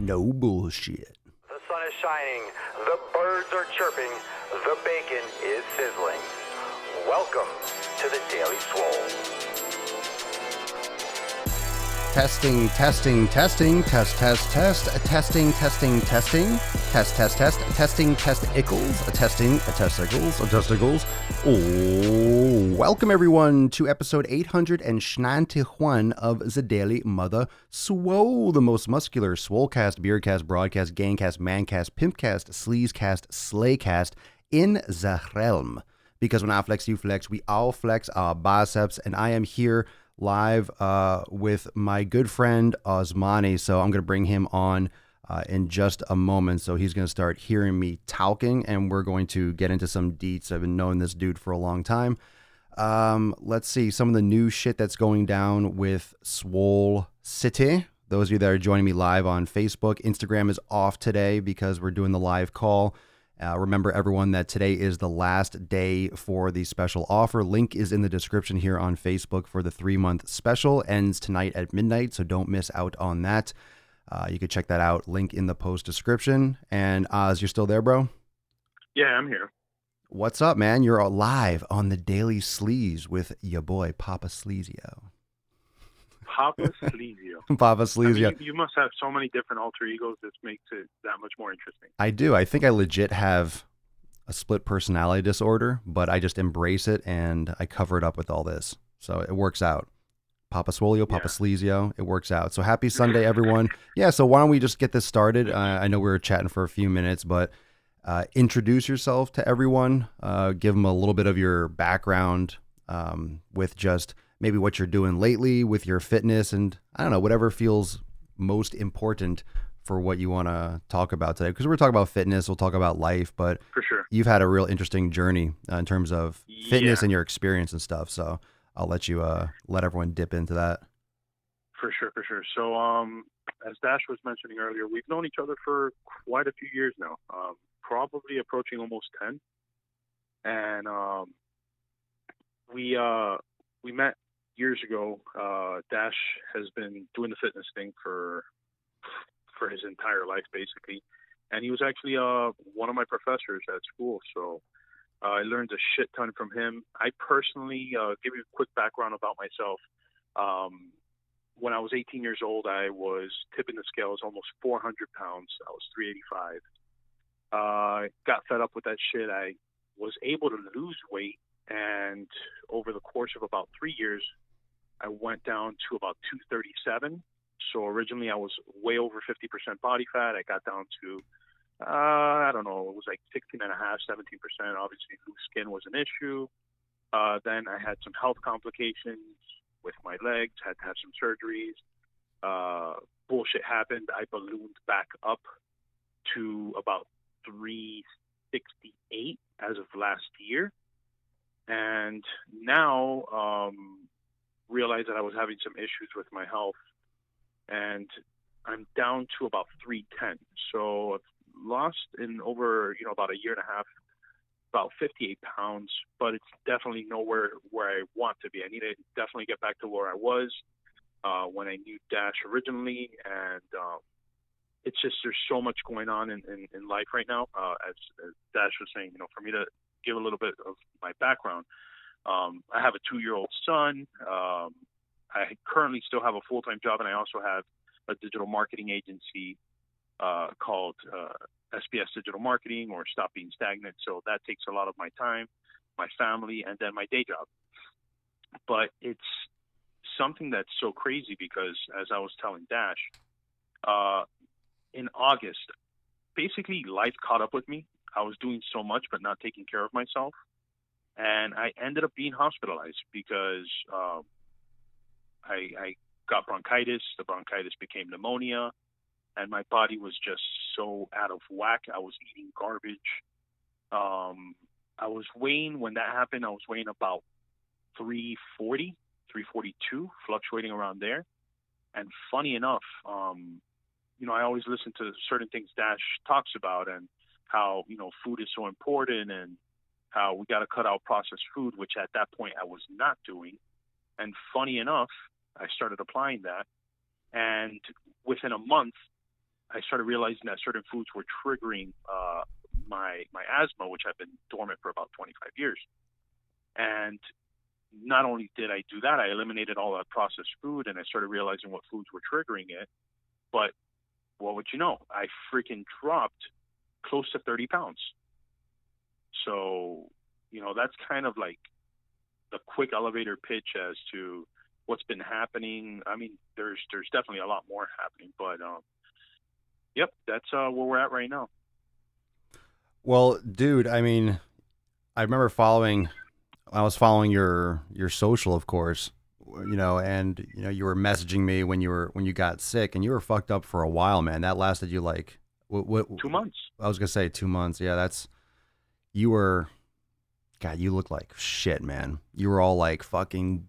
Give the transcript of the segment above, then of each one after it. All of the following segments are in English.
no bullshit. The sun is shining, the birds are chirping, the bacon is sizzling. Welcome to the Daily Swole. Testing, testing, testing, test, testing, testing, testing, testing, testicles. Oh, welcome everyone to episode 891 of the Daily Mother Swole, the most muscular swolecast, beercast, broadcast, gangcast, mancast, pimpcast, sleazecast, slaycast in the realm. Because when I flex, you flex, we all flex our biceps, and I am here live with my good friend Osmany. So I'm going to bring him on in just a moment. So he's going to start hearing me talking, and we're going to get into some deets. I've been knowing this dude for a long time. Let's see some of the new shit that's going down with Swole City. Those of you that are joining me live on Facebook, Instagram is off today because we're doing the live call. Remember, everyone, that today is the last day for the special offer. Link is in the description here on Facebook for the 3-month special. Ends tonight at midnight, so don't miss out on that. You can check that out. Link in the post description. And Oz, you're still there, bro? Yeah, I'm here. What's up, man? You're live on the Daily Sleaze with your boy, Papa Sleazio. Papa Sleazio. Papa Sleazio. I mean, you must have so many different alter egos. This makes it that much more interesting. I do. I think I legit have a split personality disorder, but I just embrace it and I cover it up with all this. So it works out. Papa Swolio, Papa Sleazio, it works out. So happy Sunday, everyone. Yeah, so why don't we just get this started? I know we were chatting for a few minutes, but introduce yourself to everyone. Give them a little bit of your background with just maybe what you're doing lately with your fitness, and I don't know, whatever feels most important for what you want to talk about today. Because we're talking about fitness, we'll talk about life, but for sure, you've had a real interesting journey in terms of fitness and your experience and stuff. So I'll let you let everyone dip into that. For sure. So as Dash was mentioning earlier, we've known each other for quite a few years now, probably approaching almost 10. And we met years ago. Dash has been doing the fitness thing for his entire life, basically. And he was actually one of my professors at school. So I learned a shit ton from him. I personally, give you a quick background about myself. When I was 18 years old, I was tipping the scales almost 400 pounds. I was 385. Got fed up with that shit. I was able to lose weight. And over the course of about 3 years, I went down to about 237. So originally I was way over 50% body fat. I got down to, I don't know, it was like 16.5, 17%. Obviously, loose skin was an issue. Then I had some health complications with my legs, had to have some surgeries. Bullshit happened. I ballooned back up to about 368 as of last year. And now realized that I was having some issues with my health, and I'm down to about 310. So I've lost in over, about a year and a half, about 58 pounds, but it's definitely nowhere where I want to be. I need to definitely get back to where I was when I knew Dash originally. And it's just, there's so much going on in life right now. As Dash was saying, for me to give a little bit of my background, I have a 2-year-old son. I currently still have a full-time job, and I also have a digital marketing agency called SBS Digital Marketing, or Stop Being Stagnant. So that takes a lot of my time, my family, and then my day job. But it's something that's so crazy because, as I was telling Dash, in August, basically life caught up with me. I was doing so much but not taking care of myself. And I ended up being hospitalized because I got bronchitis. The bronchitis became pneumonia, and my body was just so out of whack. I was eating garbage. I was weighing, when that happened, I was weighing about 340, 342, fluctuating around there. And funny enough, I always listen to certain things Dash talks about, and how, food is so important, and how we got to cut out processed food, which at that point I was not doing. And funny enough, I started applying that. And within a month, I started realizing that certain foods were triggering my asthma, which had been dormant for about 25 years. And not only did I do that, I eliminated all that processed food, and I started realizing what foods were triggering it. But what would you know? I freaking dropped close to 30 pounds. So, that's kind of like the quick elevator pitch as to what's been happening. I mean, there's definitely a lot more happening, but yep, that's where we're at right now. Well, dude, I mean, I remember I was following your social, of course, and you were messaging me when you got sick, and you were fucked up for a while, man. That lasted you like what 2 months. I was gonna say 2 months. Yeah, you were, God, you look like shit, man. You were all like fucking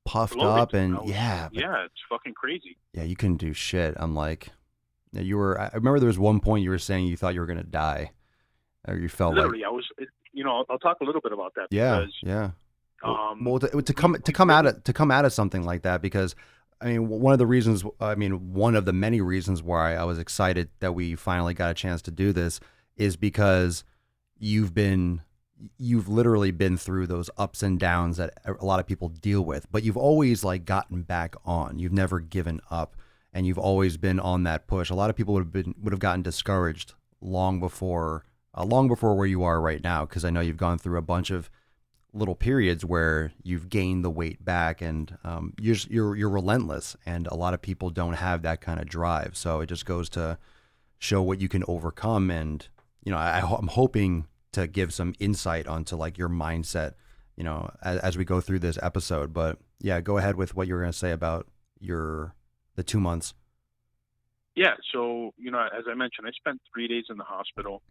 puffed Bloated. up, and Yeah, it's fucking crazy. yeah, you couldn't do shit. I'm like, you were. I remember there was one point you were saying you thought you were gonna die, or you felt Literally, like. I was. I'll talk a little bit about that. Yeah, Because, yeah. Well, to come out of something like that, because I mean, one of the many reasons why I was excited that we finally got a chance to do this is because you've literally been through those ups and downs that a lot of people deal with, but you've always like gotten back on. You've never given up, and you've always been on that push. A lot of people would have gotten discouraged long before where you are right now, because I know you've gone through a bunch of little periods where you've gained the weight back, and you're relentless, and a lot of people don't have that kind of drive. So it just goes to show what you can overcome. And I'm hoping to give some insight onto like your mindset, as we go through this episode. But yeah, go ahead with what you were going to say about the 2 months. Yeah, so as I mentioned, I spent 3 days in the hospital,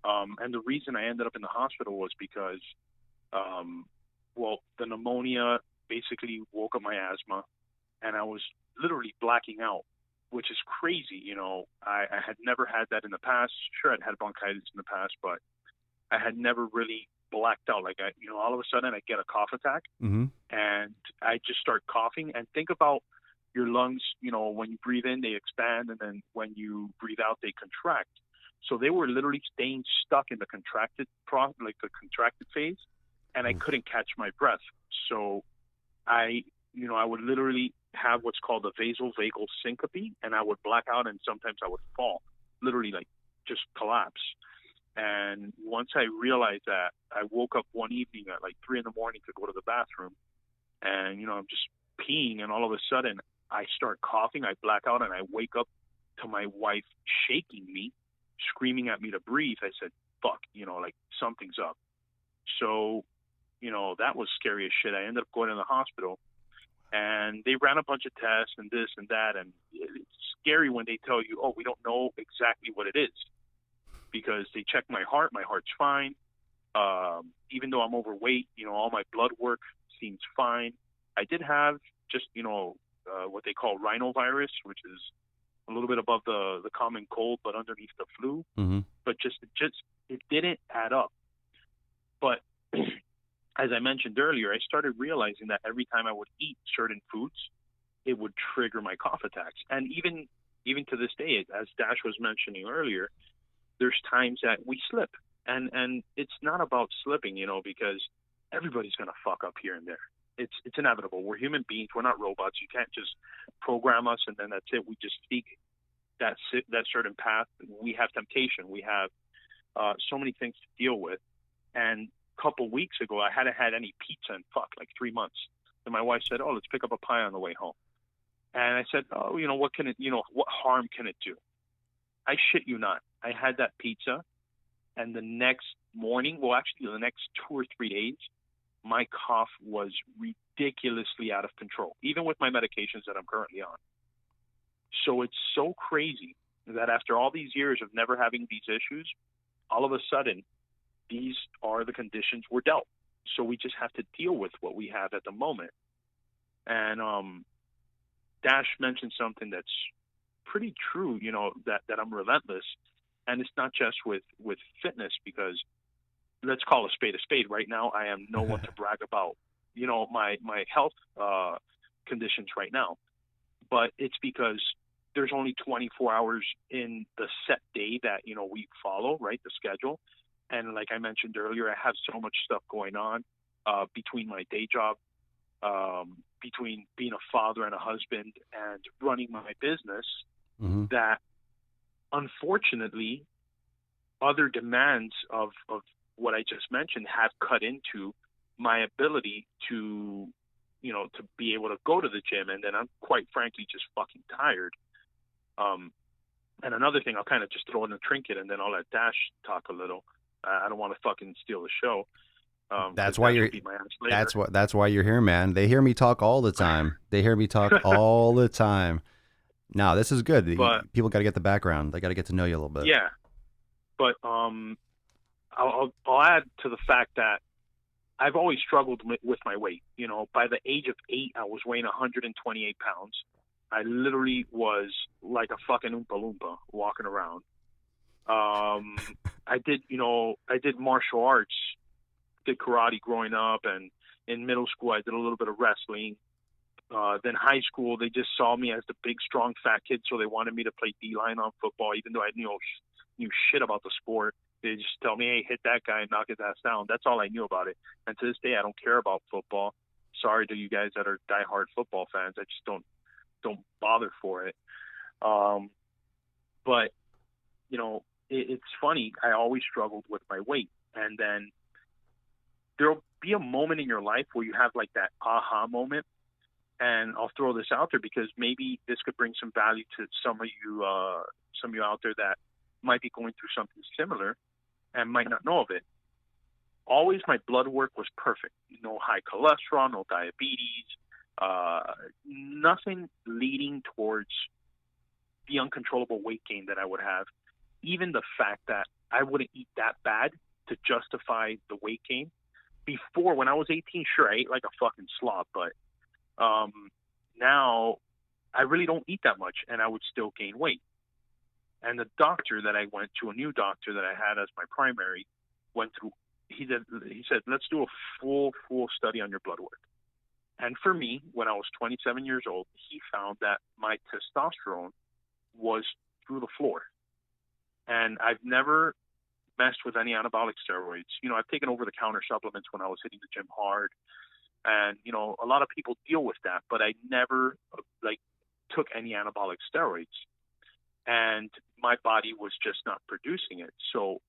and the reason I ended up in the hospital was because the pneumonia basically woke up my asthma, and I was literally blacking out, which is crazy. I had never had that in the past. Sure, I'd had bronchitis in the past, but I had never really blacked out. Like, all of a sudden I get a cough attack, Mm-hmm. and I just start coughing. And think about your lungs, when you breathe in, they expand, and then when you breathe out, they contract. So they were literally staying stuck in the contracted phase, and I couldn't catch my breath. So I would literally have what's called a vasovagal syncope, and I would black out, and sometimes I would fall, literally like just collapse. And once I realized that, I woke up one evening at like 3 a.m. to go to the bathroom, and I'm just peeing, and all of a sudden I start coughing, I black out, and I wake up to my wife shaking me, screaming at me to breathe. I said, fuck, like something's up. So, that was scary as shit. I ended up going to the hospital, and they ran a bunch of tests and this and that. And it's scary when they tell you, oh, we don't know exactly what it is, because they checked my heart. My heart's fine. Even though I'm overweight, all my blood work seems fine. I did have just, what they call rhinovirus, which is a little bit above the common cold, but underneath the flu. Mm-hmm. But it didn't add up. But as I mentioned earlier, I started realizing that every time I would eat certain foods, it would trigger my cough attacks. And even to this day, as Dash was mentioning earlier, there's times that we slip. And it's not about slipping, because everybody's going to fuck up here and there. It's inevitable. We're human beings. We're not robots. You can't just program us and then that's it. We just speak that certain path. We have temptation. We have so many things to deal with. And a couple weeks ago, I hadn't had any pizza in like 3 months. And my wife said, "Oh, let's pick up a pie on the way home." And I said, "Oh, what can it? What harm can it do?" I shit you not. I had that pizza, and the next morning, the next 2 or 3 days, my cough was ridiculously out of control, even with my medications that I'm currently on. So it's so crazy that after all these years of never having these issues, all of a sudden, these are the conditions we're dealt. So we just have to deal with what we have at the moment. And Dash mentioned something that's pretty true, that I'm relentless. And it's not just with fitness, because let's call a spade. Right now, I am no one to brag about, my health conditions right now. But it's because there's only 24 hours in the set day that, we follow, right? The schedule. And like I mentioned earlier, I have so much stuff going on between my day job, between being a father and a husband and running my business, that unfortunately other demands of what I just mentioned have cut into my ability to, to be able to go to the gym. And then I'm quite frankly just fucking tired. And another thing, I'll kind of just throw in a trinket and then I'll let Dash talk a little. I don't want to fucking steal the show. That's why that's why you're here, man. They hear me talk all the time. All the time. No, this is good. But, people got to get the background. They got to get to know you a little bit. Yeah. But I'll add to the fact that I've always struggled with my weight. By the age of 8, I was weighing 128 pounds. I literally was like a fucking Oompa Loompa walking around. I did martial arts, did karate growing up, and in middle school I did a little bit of wrestling. Then high school, they just saw me as the big, strong, fat kid, so they wanted me to play D-line on football, even though I knew shit about the sport. They just tell me, hey, hit that guy and knock his ass down. That's all I knew about it. And to this day, I don't care about football. Sorry to you guys that are diehard football fans. I just don't bother for it. But, it's funny. I always struggled with my weight. And then there'll be a moment in your life where you have like that aha moment. And I'll throw this out there because maybe this could bring some value to some of you out there that might be going through something similar and might not know of it. Always my blood work was perfect. No high cholesterol, no diabetes, nothing leading towards the uncontrollable weight gain that I would have. Even the fact that I wouldn't eat that bad to justify the weight gain. Before, when I was 18, sure, I ate like a fucking slob, but now I really don't eat that much and I would still gain weight. And the doctor that I went to, a new doctor that I had as my primary, he said, let's do a full study on your blood work. And for me, when I was 27 years old, he found that my testosterone was through the floor. And I've never messed with any anabolic steroids. I've taken over-the-counter supplements when I was hitting the gym hard. And, a lot of people deal with that, but I never, took any anabolic steroids. And my body was just not producing it. So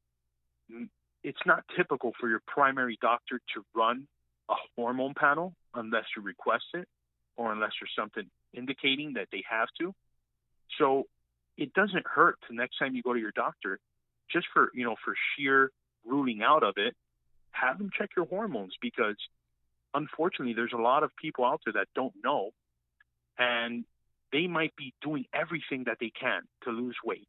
it's not typical for your primary doctor to run a hormone panel unless you request it or unless there's something indicating that they have to. So it doesn't hurt the next time you go to your doctor, just for sheer ruling out of it, have them check your hormones, because unfortunately there's a lot of people out there that don't know, and they might be doing everything that they can to lose weight.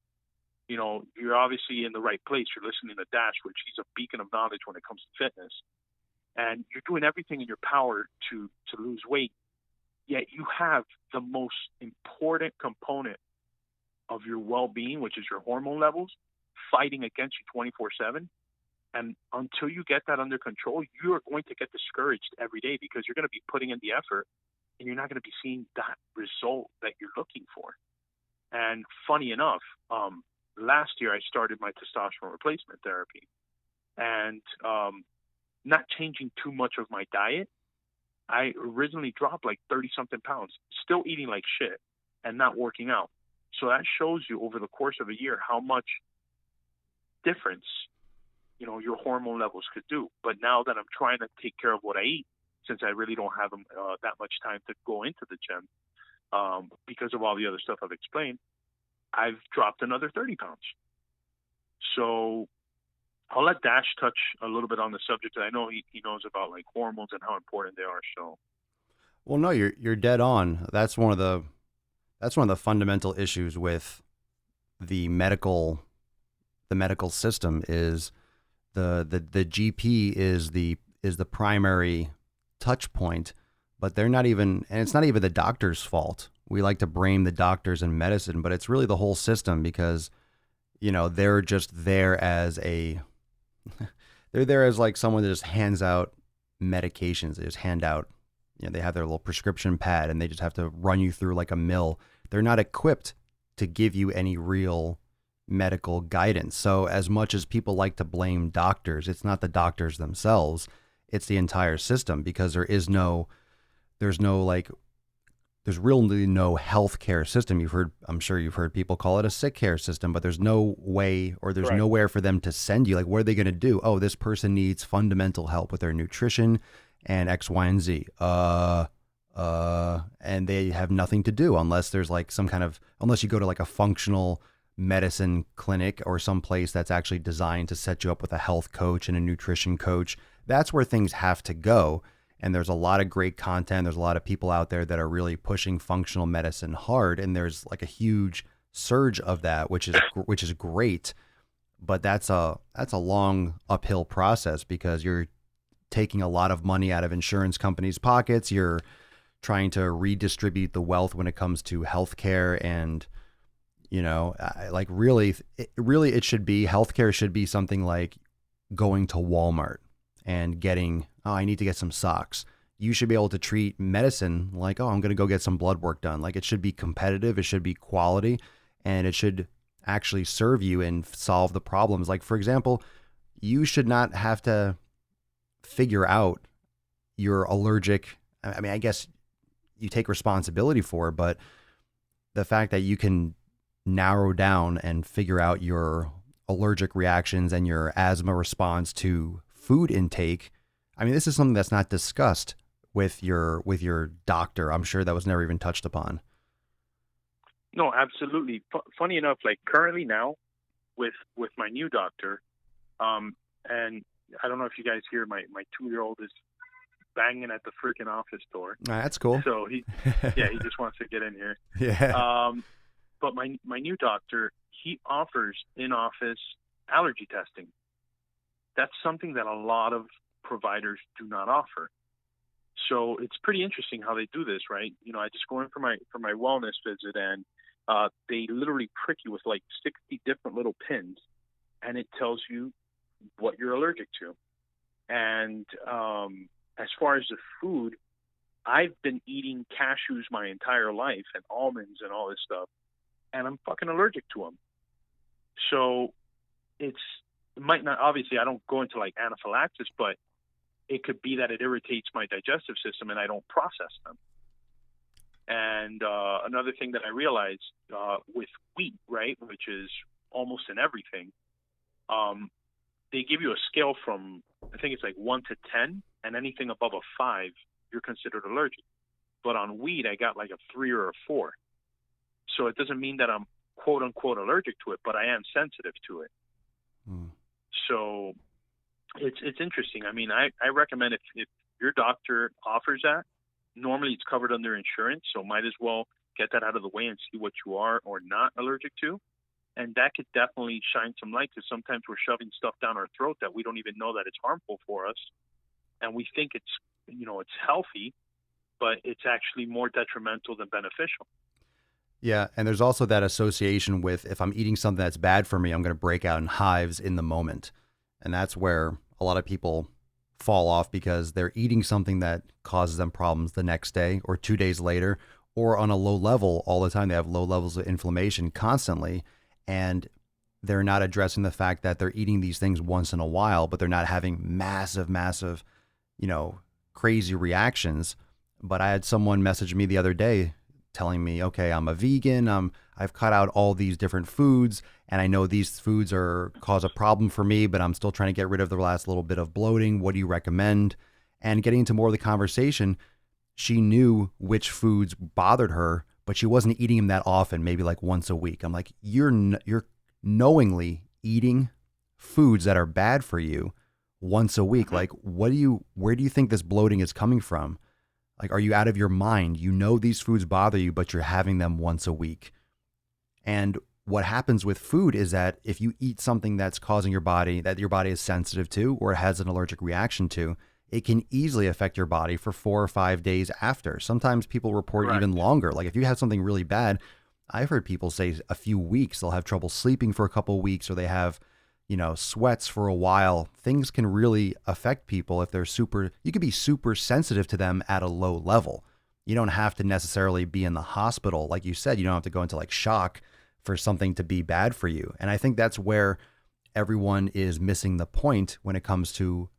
You're obviously in the right place. You're listening to Dash, which he's a beacon of knowledge when it comes to fitness. And you're doing everything in your power to lose weight, yet you have the most important component of your well-being, which is your hormone levels, fighting against you 24/7. And until you get that under control, you are going to get discouraged every day because you're going to be putting in the effort and you're not going to be seeing that result that you're looking for. And funny enough, last year I started my testosterone replacement therapy, and not changing too much of my diet. I originally dropped like 30-something pounds, still eating like shit and not working out. So that shows you over the course of a year how much difference, your hormone levels could do. But now that I'm trying to take care of what I eat, since I really don't have that much time to go into the gym, because of all the other stuff I've explained, I've dropped another 30 pounds. So I'll let Dash touch a little bit on the subject. I know he knows about like hormones and how important they are. So, well, no, you're dead on. That's one of the fundamental issues with the medical system is the GP is the primary touch point, but they're not even, and it's not even the doctor's fault. We like to blame the doctors and medicine, but it's really the whole system, because they're just there as they're there as like someone that just hands out medications. They just hand out, they have their little prescription pad and they just have to run you through like a mill. They're not equipped to give you any real medical guidance. So as much as people like to blame doctors, it's not the doctors themselves, it's the entire system, because there's really no healthcare system. I'm sure you've heard people call it a sick care system, but there's no way, or there's Correct. nowhere for them to send you. Like, what are they going to do? Oh, this person needs fundamental help with their nutrition and X, Y, and Z. And they have nothing to do unless there's like unless you go to like a functional medicine clinic or some place that's actually designed to set you up with a health coach and a nutrition coach. That's where things have to go. And there's a lot of great content. There's a lot of people out there that are really pushing functional medicine hard. And there's like a huge surge of that, which is great. But that's a long uphill process, because you're taking a lot of money out of insurance companies' pockets. You're trying to redistribute the wealth when it comes to healthcare. And, it should be, healthcare should be something like going to Walmart and getting, I need to get some socks. You should be able to treat medicine like, I'm going to go get some blood work done. Like, it should be competitive, it should be quality, and it should actually serve you and solve the problems. Like, for example, you should not have to figure out your allergic. I mean, I guess you take responsibility for it, but the fact that you can narrow down and figure out your allergic reactions and your asthma response to food intake. I mean, this is something that's not discussed with your doctor. I'm sure that was never even touched upon. No, absolutely. Funny enough, like currently now with my new doctor, and I don't know if you guys hear my 2-year-old is banging at the freaking office door. That's cool. So he just wants to get in here. Yeah. But my new doctor, he offers in-office allergy testing. That's something that a lot of providers do not offer. So it's pretty interesting how they do this, right? I just go in for my wellness visit, and they literally prick you with like 60 different little pins, and it tells you what you're allergic to. And as far as the food, I've been eating cashews my entire life and almonds and all this stuff, and I'm fucking allergic to them. So it might not, obviously I don't go into like anaphylaxis, but it could be that it irritates my digestive system and I don't process them. And another thing that I realized with wheat, right, which is almost in everything, they give you a scale from, I think it's like 1 to 10, and anything above a 5, you're considered allergic. But on wheat, I got like a 3 or a 4. So it doesn't mean that I'm quote unquote allergic to it, but I am sensitive to it. So it's interesting. I mean, I recommend if your doctor offers that, normally it's covered under insurance, so might as well get that out of the way and see what you are or not allergic to. And that could definitely shine some light, because sometimes we're shoving stuff down our throat that we don't even know that it's harmful for us. And we think it's healthy, but it's actually more detrimental than beneficial. Yeah, and there's also that association with, if I'm eating something that's bad for me, I'm going to break out in hives in the moment. And that's where a lot of people fall off, because they're eating something that causes them problems the next day or 2 days later, or on a low level all the time. They have low levels of inflammation constantly, and they're not addressing the fact that they're eating these things once in a while, but they're not having massive, crazy reactions. But I had someone message me the other day telling me, okay, I'm a vegan. I've cut out all these different foods, and I know these foods cause a problem for me, but I'm still trying to get rid of the last little bit of bloating. What do you recommend? And getting into more of the conversation, she knew which foods bothered her, but she wasn't eating them that often, maybe like once a week. I'm like, you're knowingly eating foods that are bad for you once a week. Like, where do you think this bloating is coming from? Like, are you out of your mind? You know these foods bother you, but you're having them once a week. And what happens with food is that if you eat something that's causing your body, that your body is sensitive to, or it has an allergic reaction to, it can easily affect your body for 4 or 5 days after. Sometimes people report even longer. Like, if you have something really bad, I've heard people say a few weeks, they'll have trouble sleeping for a couple of weeks, or they have, sweats for a while. Things can really affect people if you could be super sensitive to them at a low level. You don't have to necessarily be in the hospital. Like you said, you don't have to go into like shock, for something to be bad for you. And I think that's where everyone is missing the point when it comes to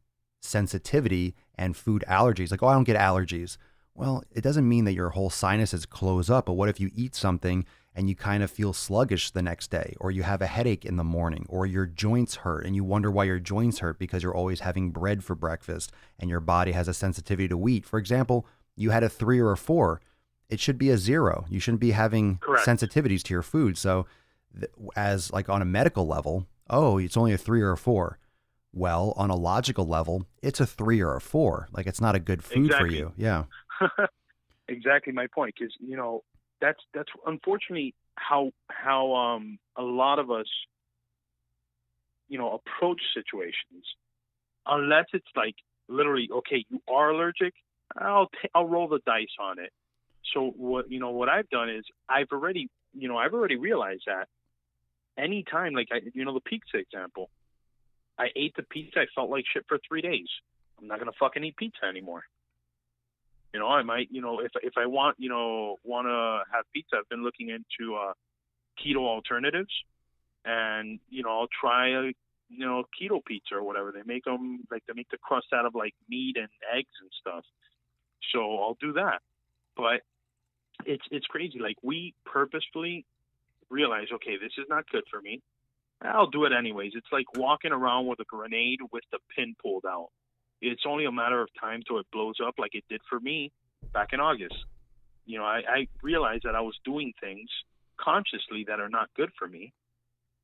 sensitivity and food allergies. Like, oh, I don't get allergies. Well, it doesn't mean that your whole sinuses close up, but what if you eat something and you kind of feel sluggish the next day, or you have a headache in the morning, or your joints hurt and you wonder why your joints hurt because you're always having bread for breakfast and your body has a sensitivity to wheat. For example, you had a 3 or a 4. It should be a 0. You shouldn't be having Correct. sensitivities to your food. So as like on a medical level, oh, it's only a 3 or a 4. Well, on a logical level, it's a 3 or a 4. Like, it's not a good food for you. Yeah. Exactly my point. Because, that's unfortunately how a lot of us, approach situations. Unless it's like literally, okay, you are allergic, I'll roll the dice on it. So what I've done is I've already realized that anytime, like the pizza example, I ate the pizza, I felt like shit for 3 days. I'm not gonna fucking eat pizza anymore. I might, if I want to have pizza, I've been looking into keto alternatives, and I'll try a keto pizza or whatever. They make them they make the crust out of like meat and eggs and stuff. So I'll do that. But it's crazy. Like, we purposefully realize, okay, this is not good for me. I'll do it anyways. It's like walking around with a grenade with the pin pulled out. It's only a matter of time till it blows up, like it did for me back in August. I realized that I was doing things consciously that are not good for me,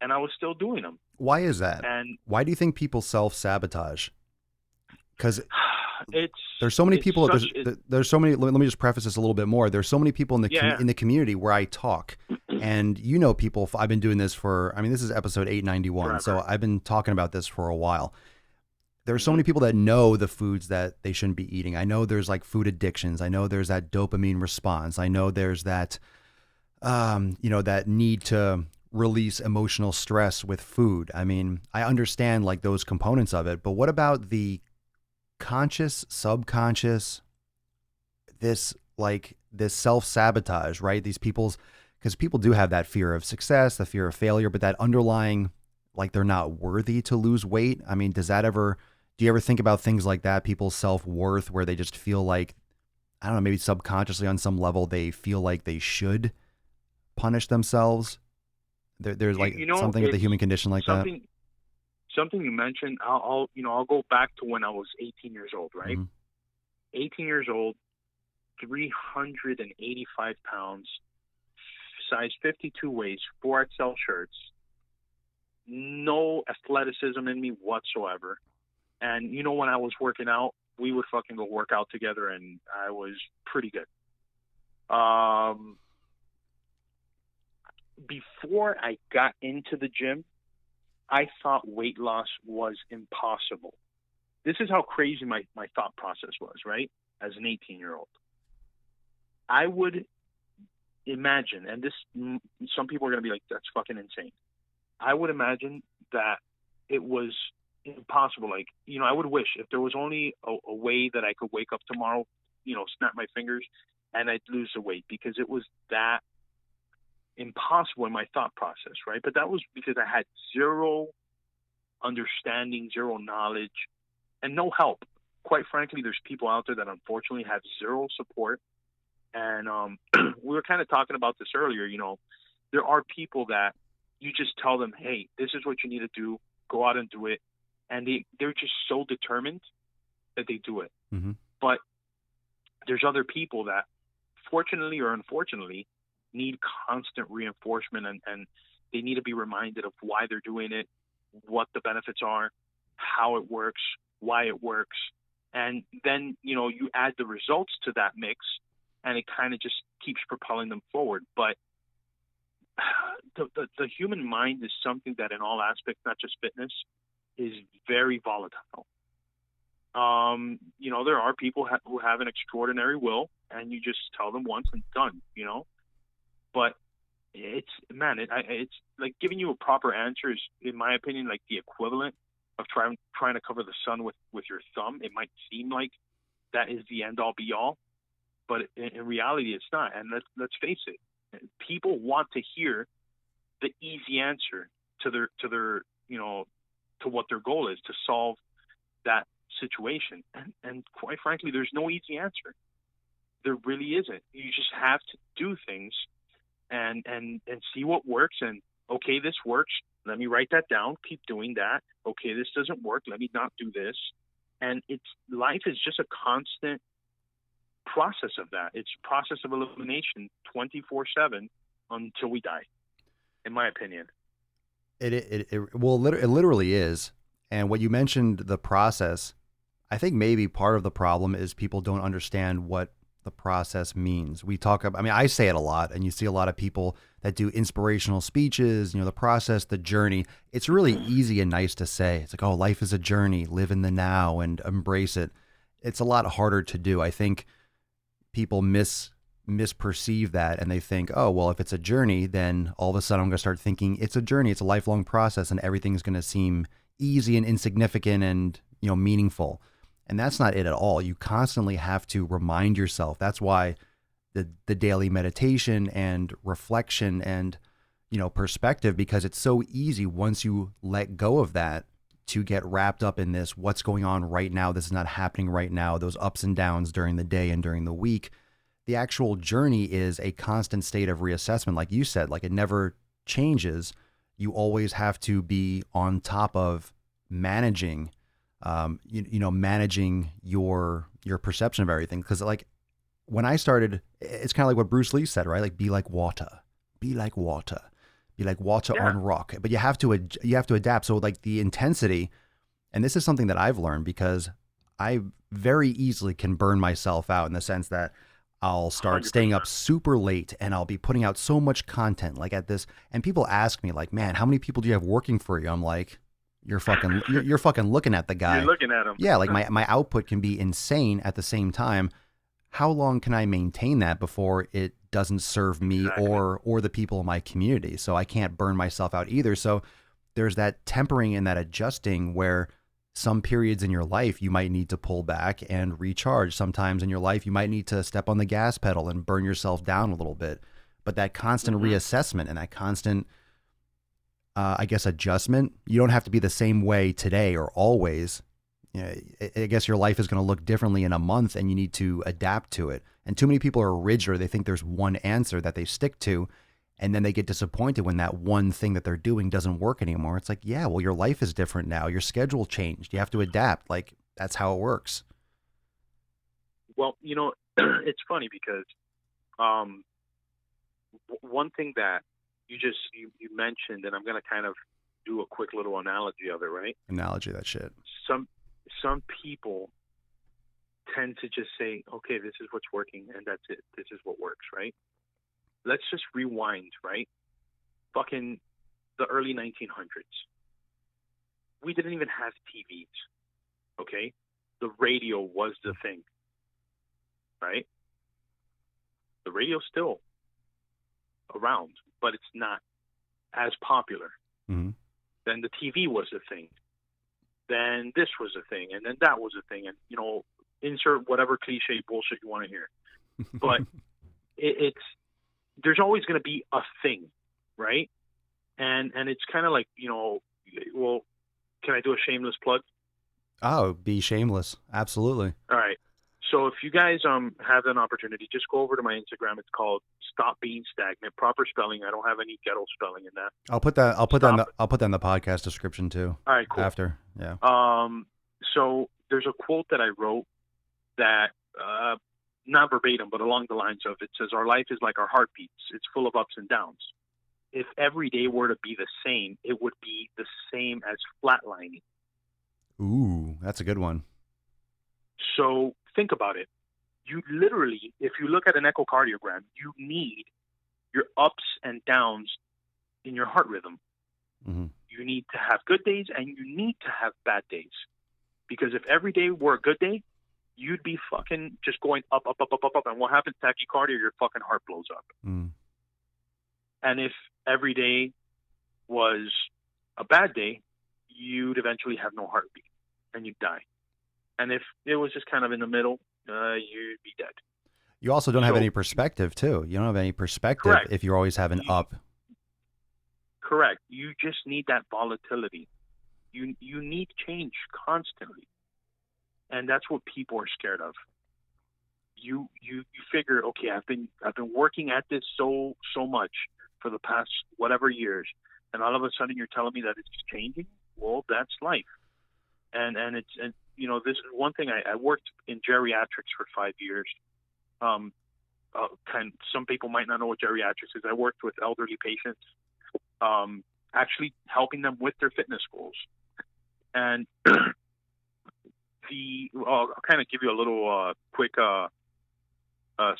and I was still doing them. Why is that? And why do you think people self-sabotage? Because there's so many it's people. such- There's so many. Let me just preface this a little bit more. There's so many people in the Yeah. in the community where I talk, and people. I've been doing this for. I mean, this is episode 891, so Forever. I've been talking about this for a while. There's so many people that know the foods that they shouldn't be eating. I know there's like food addictions. I know there's that dopamine response. I know there's that, that need to release emotional stress with food. I mean, I understand like those components of it, but what about the conscious, subconscious, this self-sabotage, right? Because people do have that fear of success, the fear of failure, but that underlying, like, they're not worthy to lose weight. I mean, do you ever think about things like that? People's self-worth, where they just feel like, I don't know, maybe subconsciously on some level, they feel like they should punish themselves. There's like something with the human condition like that. Something you mentioned, I'll go back to when I was 18 years old, right? Mm-hmm. 18 years old, 385 pounds, size 52 waist, 4XL shirts, no athleticism in me whatsoever. And when I was working out, we would fucking go work out together, and I was pretty good. Before I got into the gym, I thought weight loss was impossible. This is how crazy my thought process was, right? As an 18-year-old. I would imagine, and some people are going to be like, that's fucking insane. I would imagine that it was impossible. Like, I would wish if there was only a way that I could wake up tomorrow, snap my fingers, and I'd lose the weight, because it was that impossible in my thought process, right? But that was because I had zero understanding, zero knowledge, and no help. Quite frankly, there's people out there that unfortunately have zero support. And we were kind of talking about this earlier. There are people that you just tell them, hey, this is what you need to do, go out and do it, and they're just so determined that they do it. Mm-hmm. But there's other people that, fortunately or unfortunately, need constant reinforcement, and they need to be reminded of why they're doing it, what the benefits are, how it works, why it works. And then, you add the results to that mix, and it kind of just keeps propelling them forward. But the human mind is something that in all aspects, not just fitness, is very volatile. There are people who have an extraordinary will, and you just tell them once and done, But it's like giving you a proper answer is, in my opinion, like the equivalent of trying to cover the sun with your thumb. It might seem like that is the end all be all, but in reality, it's not. And let's face it, people want to hear the easy answer to their to what their goal is, to solve that situation. And quite frankly, there's no easy answer. There really isn't. You just have to do things and see what works. And okay, this works. Let me write that down. Keep doing that. Okay, this doesn't work. Let me not do this. And life is just a constant process of that. It's a process of elimination 24/7 until we die, in my opinion. It literally is. And what you mentioned, the process, I think maybe part of the problem is people don't understand what the process means. We talk about, I mean, I say it a lot, and you see a lot of people that do inspirational speeches, the process, the journey. It's really easy and nice to say. It's like, oh, life is a journey, live in the now and embrace it. It's a lot harder to do. I think people misperceive that, and they think, oh, well, if it's a journey, then all of a sudden I'm going to start thinking it's a journey, it's a lifelong process, and everything's going to seem easy and insignificant and, meaningful. And that's not it at all. You constantly have to remind yourself. That's why the daily meditation and reflection and, perspective, because it's so easy once you let go of that to get wrapped up in this, what's going on right now, this is not happening right now, those ups and downs during the day and during the week. The actual journey is a constant state of reassessment. Like you said, like it never changes. You always have to be on top of managing, managing your perception of everything. Because like when I started, it's kind of like what Bruce Lee said, right? Like, be like water, be like water, be like water on rock. But you have to adapt. So like the intensity, and this is something that I've learned because I very easily can burn myself out in the sense that I'll start 100%. Staying up super late and I'll be putting out so much content like at this. And people ask me like, man, how many people do you have working for you? I'm like, you're fucking looking at the guy. You're looking at him. Yeah. Like my output can be insane at the same time. How long can I maintain that before it doesn't serve me or the people in my community? So I can't burn myself out either. So there's that tempering and that adjusting where some periods in your life, you might need to pull back and recharge. Sometimes in your life, you might need to step on the gas pedal and burn yourself down a little bit. But that constant reassessment and that constant, adjustment, you don't have to be the same way today or always. I guess your life is going to look differently in a month and you need to adapt to it. And too many people are rigid, or they think there's one answer that they stick to. And then they get disappointed when that one thing that they're doing doesn't work anymore. It's like, yeah, well, your life is different now. Your schedule changed. You have to adapt. Like, that's how it works. Well, it's funny because one thing that you mentioned, and I'm going to kind of do a quick little analogy of it, right? Analogy, that shit. Some people tend to just say, okay, this is what's working, and that's it. This is what works, right? Let's just rewind, right? Fucking the early 1900s. We didn't even have TVs, okay? The radio was the thing, right? The radio's still around, but it's not as popular. Mm-hmm. Then the TV was the thing. Then this was a thing, and then that was a thing. And, insert whatever cliche bullshit you want to hear. But there's always going to be a thing, right? And it's kind of like, well, can I do a shameless plug? Oh, be shameless. Absolutely. All right. So if you guys have an opportunity, just go over to my Instagram. It's called Stop Being Stagnant. Proper spelling. I don't have any ghetto spelling in that. I'll put that in the podcast description too. All right, cool. After. Yeah. So there's a quote that I wrote that not verbatim, but along the lines of, it says, our life is like our heartbeats. It's full of ups and downs. If every day were to be the same, it would be the same as flatlining. Ooh, that's a good one. So think about it. You literally, if you look at an echocardiogram, you need your ups and downs in your heart rhythm. Mm-hmm. You need to have good days and you need to have bad days. Because if every day were a good day, you'd be fucking just going up, up, up, up, up, up. And what happens? Tachycardia, your fucking heart blows up. Mm. And if every day was a bad day, you'd eventually have no heartbeat and you'd die. And if it was just kind of in the middle, you'd be dead. You also don't have any perspective too. You don't have any perspective. Correct. If you're always having up. Correct. You just need that volatility. You need change constantly, and that's what people are scared of. You figure, okay, I've been working at this so much for the past whatever years, and all of a sudden you're telling me that it's changing. Well, that's life, and you know, this is one thing. I worked in geriatrics for 5 years. Some people might not know what geriatrics is. I worked with elderly patients, actually helping them with their fitness goals. And I'll kind of give you a little quick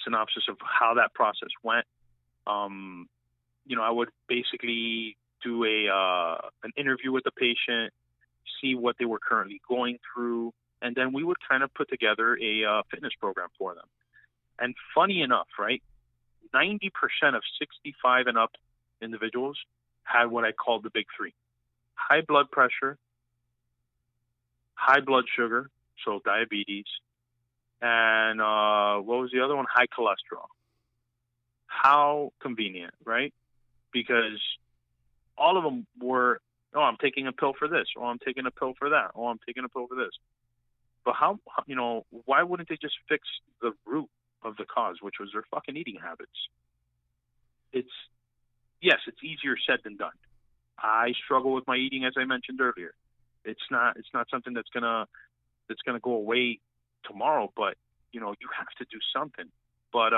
synopsis of how that process went. You know, I would basically do an interview with the patient, see what they were currently going through, and then we would kind of put together a fitness program for them. And funny enough, right, 90% of 65 and up individuals had what I called the big three: high blood pressure, high blood sugar, so diabetes, and what was the other one? High cholesterol. How convenient, right? Because all of them were, oh, I'm taking a pill for this, or I'm taking a pill for that, or I'm taking a pill for this. But how, you know, why wouldn't they just fix the root of the cause, which was their fucking eating habits? Yes, it's easier said than done. I struggle with my eating, as I mentioned earlier. It's not something that's gonna go away tomorrow, but you know, you have to do something. But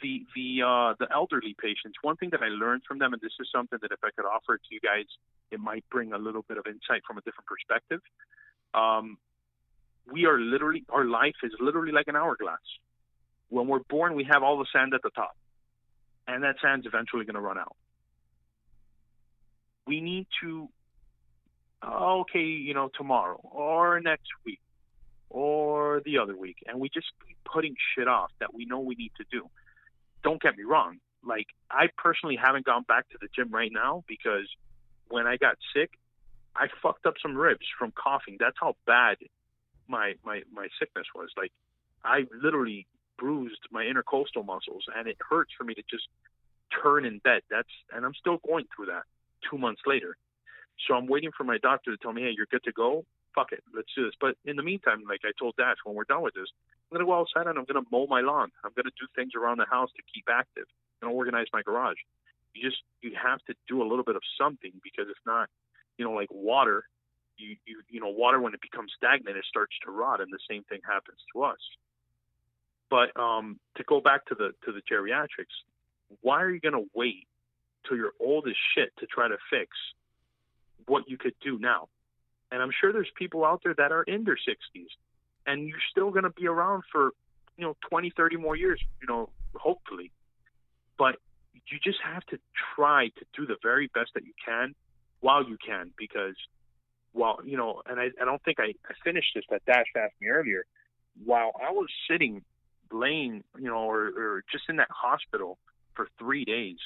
the elderly patients, one thing that I learned from them, and this is something that if I could offer it to you guys, it might bring a little bit of insight from a different perspective. Our life is literally like an hourglass. When we're born, we have all the sand at the top, and that sand's eventually going to run out. We need to, okay, you know, tomorrow or next week or the other week, and we just keep putting shit off that we know we need to do. Don't get me wrong. Like, I personally haven't gone back to the gym right now because when I got sick, I fucked up some ribs from coughing. That's how bad my sickness was. Like, I literally bruised my intercostal muscles, and it hurts for me to just turn in bed. And I'm still going through that 2 months later. So I'm waiting for my doctor to tell me, hey, you're good to go. Fuck it, let's do this. But in the meantime, like I told Dash, when we're done with this, I'm going to go outside and I'm going to mow my lawn. I'm going to do things around the house to keep active and organize my garage. You have to do a little bit of something, because if not, you know, like water, you know, water, when it becomes stagnant, it starts to rot, and the same thing happens to us. But to go back to the geriatrics, why are you going to wait till you're old as shit to try to fix what you could do now? And I'm sure there's people out there that are in their 60s, and you're still going to be around for, you know, 20, 30 more years, you know, hopefully. But you just have to try to do the very best that you can while you can, because while, you know, and I don't think I finished this, that Dash asked me earlier, while I was laying, you know, or just in that hospital for 3 days,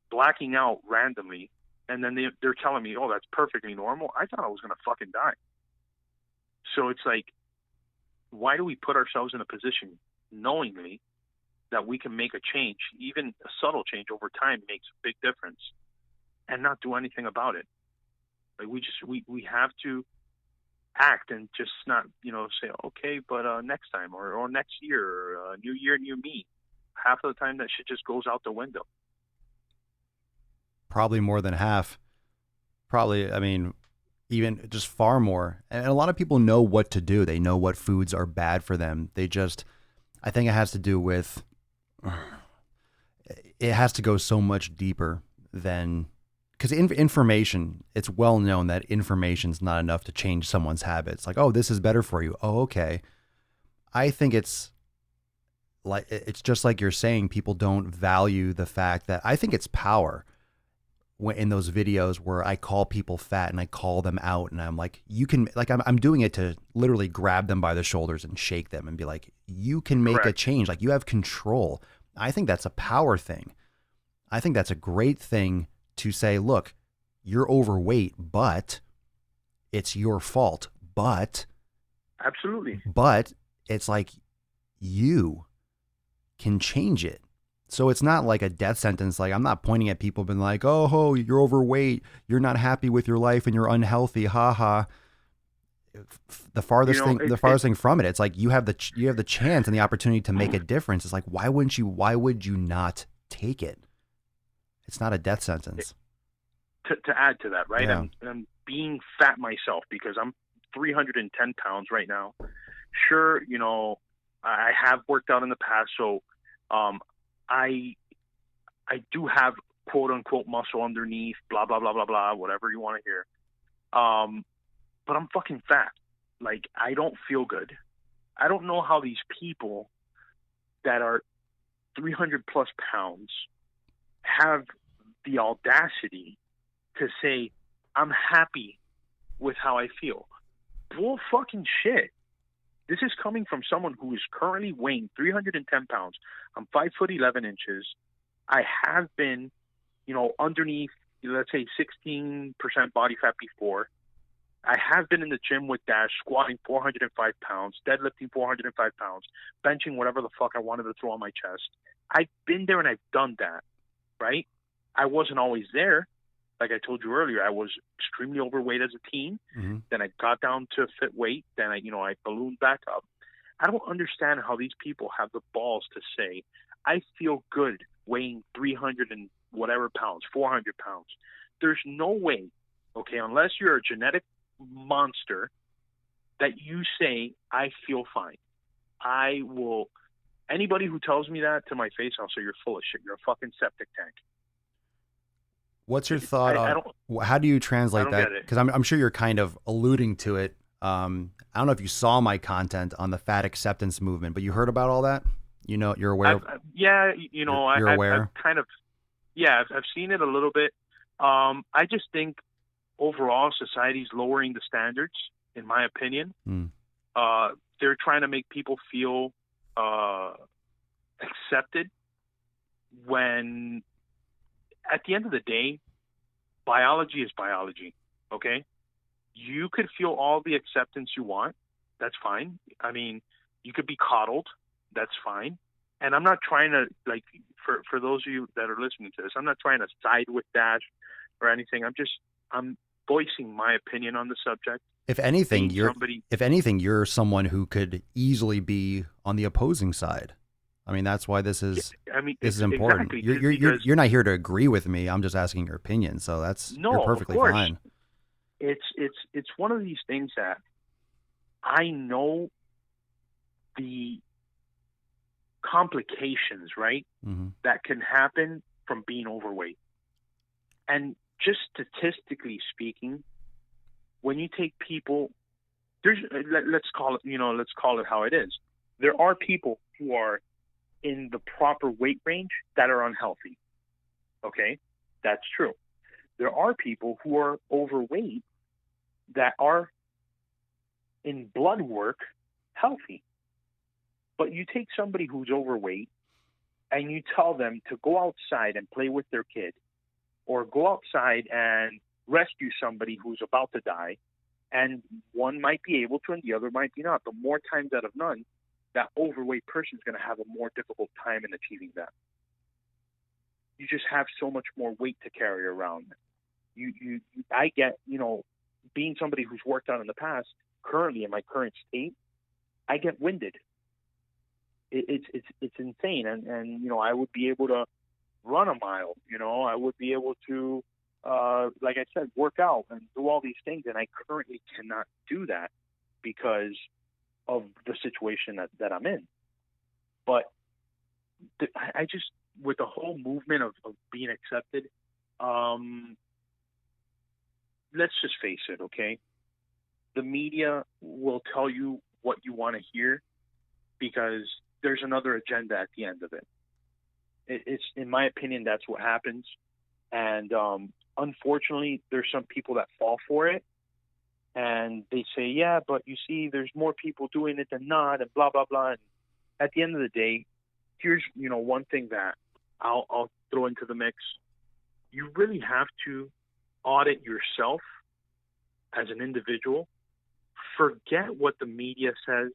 blacking out randomly, and then they're telling me, oh, that's perfectly normal. I thought I was going to fucking die. So it's like, why do we put ourselves in a position knowingly that we can make a change, even a subtle change over time makes a big difference, and not do anything about it? Like, we have to act and just not, you know, say, okay, but next time or next year, or new year, new me. Half of the time that shit just goes out the window. Probably more than half. Probably, I mean, even just far more. And a lot of people know what to do. They know what foods are bad for them. They just, I think it has to do with, it has to go so much deeper than, because information, it's well known that information's not enough to change someone's habits. Like, oh, this is better for you. Oh, okay. I think it's just like you're saying, people don't value the fact that, I think it's power. In those videos where I call people fat and I call them out, and I'm like, you can, like, I'm doing it to literally grab them by the shoulders and shake them and be like, you can make a change. Like, you have control. I think that's a power thing. I think that's a great thing to say, look, you're overweight, but it's your fault. But absolutely, but it's like, you can change it. So it's not like a death sentence. Like, I'm not pointing at people being like, oh, you're overweight, you're not happy with your life, and you're unhealthy. Ha ha. The farthest thing from it, it's like you have the chance and the opportunity to make a difference. It's like, why would you not take it? It's not a death sentence. To add to that, right? Yeah. I'm being fat myself because I'm 310 pounds right now. Sure, I have worked out in the past, so I do have quote unquote muscle underneath, blah blah blah blah blah, whatever you want to hear. But I'm fucking fat. Like, I don't feel good. I don't know how these people that are 300 plus pounds have the audacity to say, I'm happy with how I feel. Bull fucking shit. This is coming from someone who is currently weighing 310 pounds. I'm 5'11" I have been, underneath, let's say 16% body fat before. I have been in the gym with Dash, squatting 405 pounds, deadlifting 405 pounds, benching whatever the fuck I wanted to throw on my chest. I've been there and I've done that, right? I wasn't always there. Like I told you earlier, I was extremely overweight as a teen. Mm-hmm. Then I got down to fit weight. Then I ballooned back up. I don't understand how these people have the balls to say, I feel good weighing 300 and whatever pounds, 400 pounds. There's no way, okay, unless you're a genetic monster, that you say, I feel fine. Anybody who tells me that to my face, I'll say, you're full of shit. You're a fucking septic tank. What's your thought on how do you translate that? Because I'm sure you're kind of alluding to it. I don't know if you saw my content on the fat acceptance movement, but you heard about all that? You're aware of? Yeah, you're aware? I've kind of, yeah, I've seen it a little bit. I just think overall society's lowering the standards, in my opinion. They're trying to make people feel accepted when at the end of the day, biology is biology, okay? You could feel all the acceptance you want. That's fine. I mean, you could be coddled. That's fine. And I'm not trying to, like, for those of you that are listening to this, I'm not trying to side with Dash or anything. I'm voicing my opinion on the subject. If anything, you're someone who could easily be on the opposing side. I mean, that's why this is important. Exactly, you're not here to agree with me. I'm just asking your opinion. So you're perfectly fine. It's one of these things that I know the complications, right? Mm-hmm. That can happen from being overweight. And just statistically speaking, when you take people, let's call it how it is. There are people who are in the proper weight range that are unhealthy. Okay? That's true. There are people who are overweight that are in blood work healthy. But you take somebody who's overweight and you tell them to go outside and play with their kid, or go outside and rescue somebody who's about to die, and one might be able to and the other might be not. But more times out of none, that overweight person is going to have a more difficult time in achieving that. You just have so much more weight to carry around. I get, being somebody who's worked out in the past, currently in my current state, I get winded. It's insane. And I would be able to run a mile, I would be able to, like I said, work out and do all these things. And I currently cannot do that because of the situation that I'm in. But I just, with the whole movement of being accepted, let's just face it, okay? The media will tell you what you want to hear because there's another agenda at the end of it. It's, in my opinion, that's what happens. And unfortunately, there's some people that fall for it. And they say, yeah, but you see, there's more people doing it than not, and blah, blah, blah. And at the end of the day, here's, one thing that I'll throw into the mix. You really have to audit yourself as an individual, forget what the media says,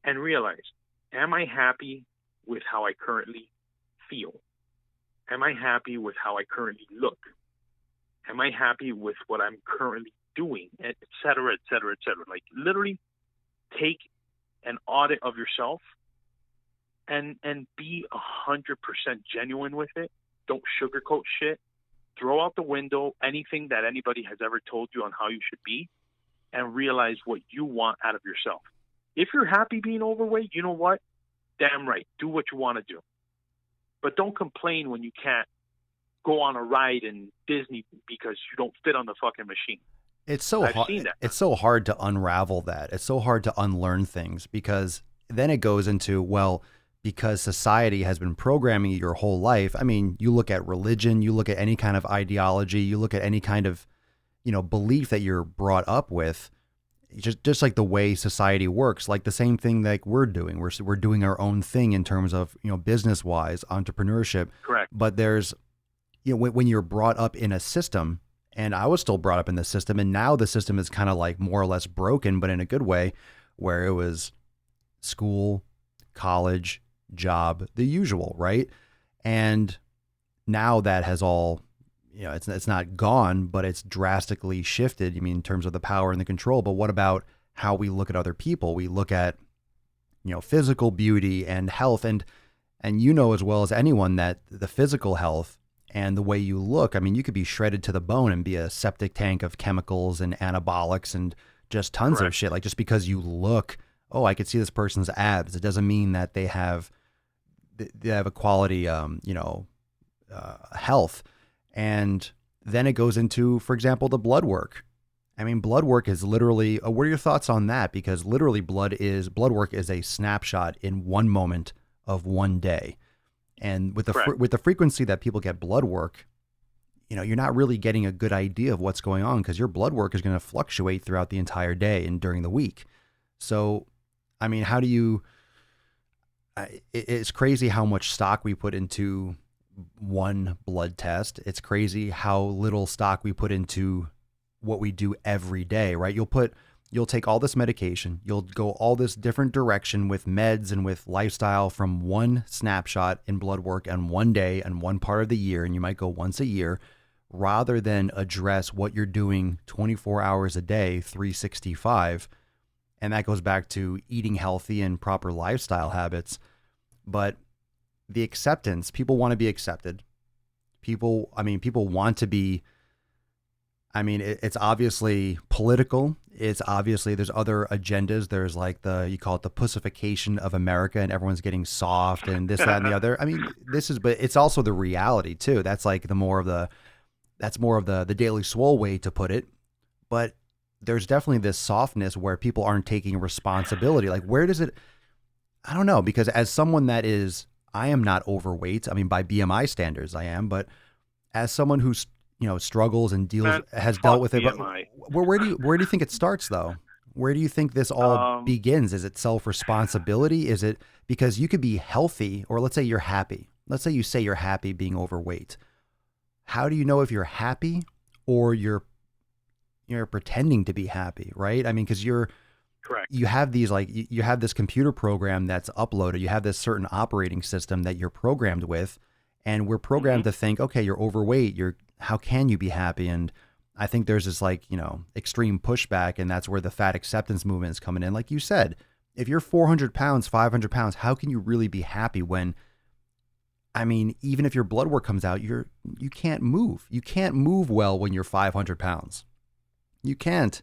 and realize, am I happy with how I currently feel? Am I happy with how I currently look? Am I happy with what I'm currently doing, et cetera, et cetera, et cetera? Like, literally take an audit of yourself and be 100% genuine with it. Don't sugarcoat shit. Throw out the window anything that anybody has ever told you on how you should be, and realize what you want out of yourself. If you're happy being overweight, you know what? Damn right. Do what you want to do. But don't complain when you can't go on a ride in Disney because you don't fit on the fucking machine. It's so I've hard. seen that. It's so hard to unravel that. It's so hard to unlearn things, because then it goes into, well, because society has been programming you your whole life. I mean, you look at religion, you look at any kind of ideology, you look at any kind of, belief that you're brought up with, just like the way society works, like the same thing like we're doing. We're doing our own thing in terms of, business wise, entrepreneurship. Correct. But there's, when you're brought up in a system, and I was still brought up in the system, and now the system is kind of like more or less broken, but in a good way, where it was school, college, job, the usual, right? And now that has all, it's not gone, but it's drastically shifted. In terms of the power and the control. But what about how we look at other people? We look at, physical beauty and health, and as well as anyone that the physical health and the way you look, you could be shredded to the bone and be a septic tank of chemicals and anabolics and just tons Correct. of shit. Like, just because you look, oh, I could see this person's abs, it doesn't mean that they have a quality, health. And then it goes into, for example, the blood work. Blood work is literally, what are your thoughts on that? Because literally blood work is a snapshot in one moment of one day. And with the frequency that people get blood work, you're not really getting a good idea of what's going on, because your blood work is going to fluctuate throughout the entire day and during the week. So, how do you, it's crazy how much stock we put into one blood test. It's crazy how little stock we put into what we do every day, right? You'll take all this medication, you'll go all this different direction with meds and with lifestyle from one snapshot in blood work and one day and one part of the year, and you might go once a year, rather than address what you're doing 24 hours a day, 365. And that goes back to eating healthy and proper lifestyle habits. But the acceptance, people want to be accepted. People want to be, it's obviously political. It's obviously, there's other agendas. There's like you call it the pussification of America, and everyone's getting soft and this, that, and the other. But it's also the reality too. That's like more of the Daily Swole way to put it. But there's definitely this softness where people aren't taking responsibility. Like, where does it, I don't know, because as someone that is, I am not overweight. By BMI standards, I am. But as someone who's, struggles and has dealt with it. BMI. But where do you think it starts though? Where do you think this all begins? Is it self-responsibility? Is it because you could be healthy, or let's say you're happy. Let's say you're happy being overweight. How do you know if you're happy or you're pretending to be happy, right? Because Correct. you have these, like, you have this computer program that's uploaded. You have this certain operating system that you're programmed with, and we're programmed to think, okay, you're overweight. How can you be happy? And I think there's this extreme pushback, and that's where the fat acceptance movement is coming in. Like you said, if you're 400 pounds, 500 pounds, how can you really be happy when, even if your blood work comes out, you can't move. You can't move well when you're 500 pounds. You can't.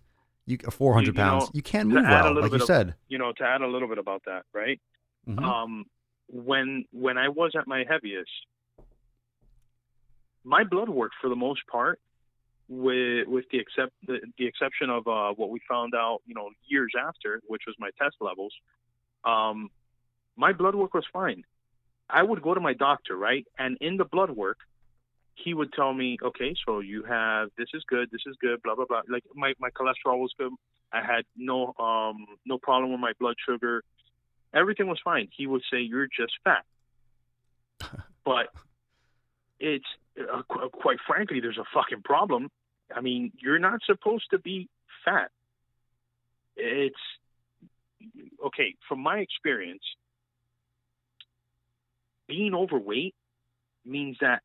400 pounds. You can't move well, like you said. To add a little bit about that, right? Mm-hmm. When I was at my heaviest, my blood work, for the most part, with the exception of what we found out, years after, which was my test levels, my blood work was fine. I would go to my doctor, right? And in the blood work, he would tell me, okay, so you have, this is good, blah, blah, blah. Like my cholesterol was good. I had no problem with my blood sugar. Everything was fine. He would say, you're just fat. But it's, quite frankly, there's a fucking problem. You're not supposed to be fat. It's, okay, from my experience, being overweight means that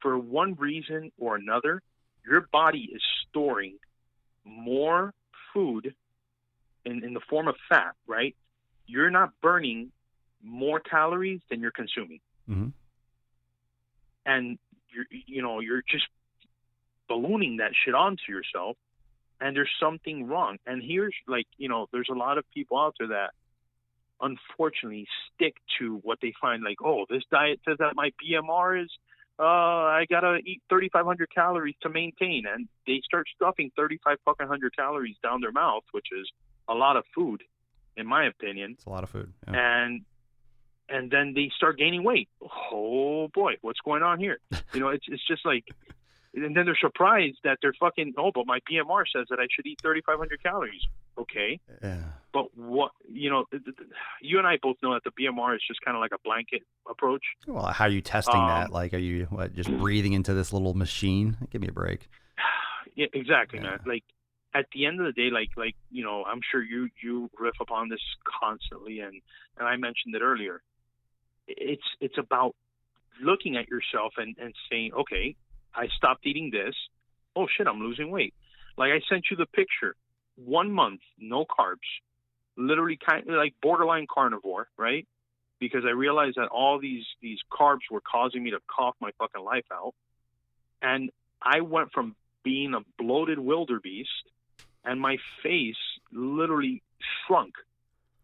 for one reason or another, your body is storing more food in the form of fat, right? You're not burning more calories than you're consuming. Mm-hmm. And you're just ballooning that shit onto yourself, and there's something wrong. And here's there's a lot of people out there that unfortunately stick to what they find, like, oh, this diet says that my BMR is I gotta eat 3,500 calories to maintain, and they start stuffing 3,500 calories down their mouth, which is a lot of food, in my opinion. It's a lot of food. Yeah. And then they start gaining weight. Oh boy, what's going on here? It's just like, and then they're surprised that they're fucking, oh, but my BMR says that I should eat 3,500 calories. Okay. Yeah. But what, you and I both know that the BMR is just kind of like a blanket approach. Well, how are you testing that? Like, are you just breathing into this little machine? Give me a break. Yeah, exactly, man. Like, at the end of the day, I'm sure you riff upon this constantly, and I mentioned it earlier. It's about looking at yourself and saying, okay, I stopped eating this. Oh shit, I'm losing weight. Like, I sent you the picture. 1 month, no carbs, literally kind of like borderline carnivore, right? Because I realized that all these carbs were causing me to cough my fucking life out. And I went from being a bloated wildebeest, and my face literally shrunk.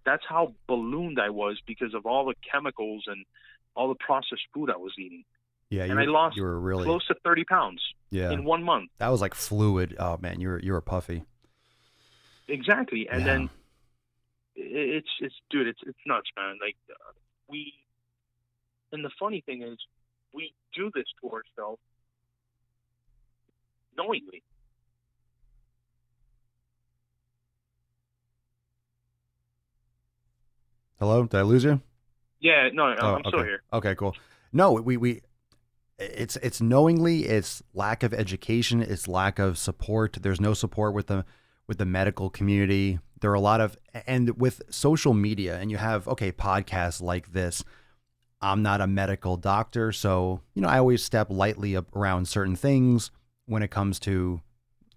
That's how ballooned I was because of all the chemicals and all the processed food I was eating. Yeah, and I lost you were really close to 30 pounds in 1 month. That was like fluid. Oh man, you were puffy. Exactly, and then it's nuts, man. Like and the funny thing is, we do this to ourselves knowingly. Hello, did I lose you? Yeah, no, I'm still here. Okay, cool. No, it's knowingly, it's lack of education, it's lack of support. There's no support with the medical community. There are a lot of, and with social media, and you have, podcasts like this. I'm not a medical doctor, so, I always step lightly around certain things when it comes to,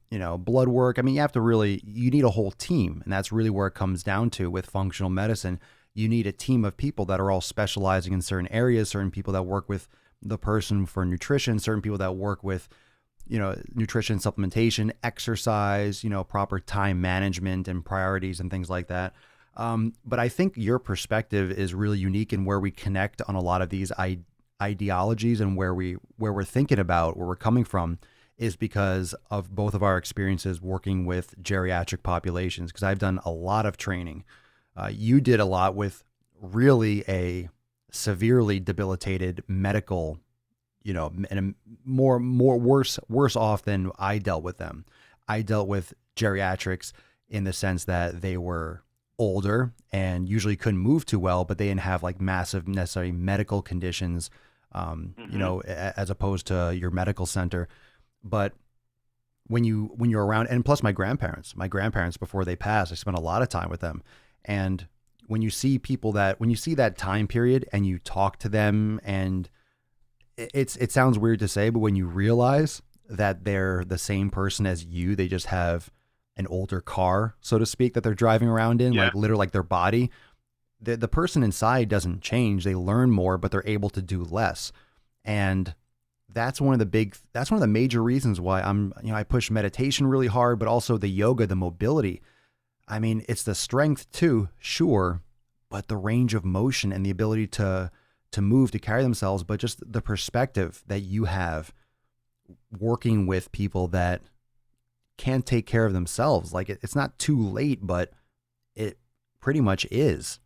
blood work. I mean, you need a whole team, and that's really where it comes down to with functional medicine. You need a team of people that are all specializing in certain areas, certain people that work with the person for nutrition, certain people that work with, nutrition, supplementation, exercise, proper time management and priorities and things like that. But I think your perspective is really unique in where we connect on a lot of these ideologies, and where we're thinking about, where we're coming from, is because of both of our experiences working with geriatric populations. Because I've done a lot of training. You did a lot with really a severely debilitated medical, and worse off than I dealt with them. I dealt with geriatrics in the sense that they were older and usually couldn't move too well, but they didn't have like massive necessary medical conditions, as opposed to your medical center. But when you're around, and plus my grandparents before they passed, I spent a lot of time with them. And when you see that time period and you talk to them, and it sounds weird to say, but when you realize that they're the same person as you, they just have an older car, so to speak, that they're driving around in, like literally like their body, the person inside doesn't change. They learn more, but they're able to do less. And that's one of the major reasons why I push meditation really hard, but also the yoga, the mobility. I mean, it's the strength too, sure, but the range of motion and the ability to move, to carry themselves, but just the perspective that you have working with people that can't take care of themselves. Like it's not too late, but it pretty much is.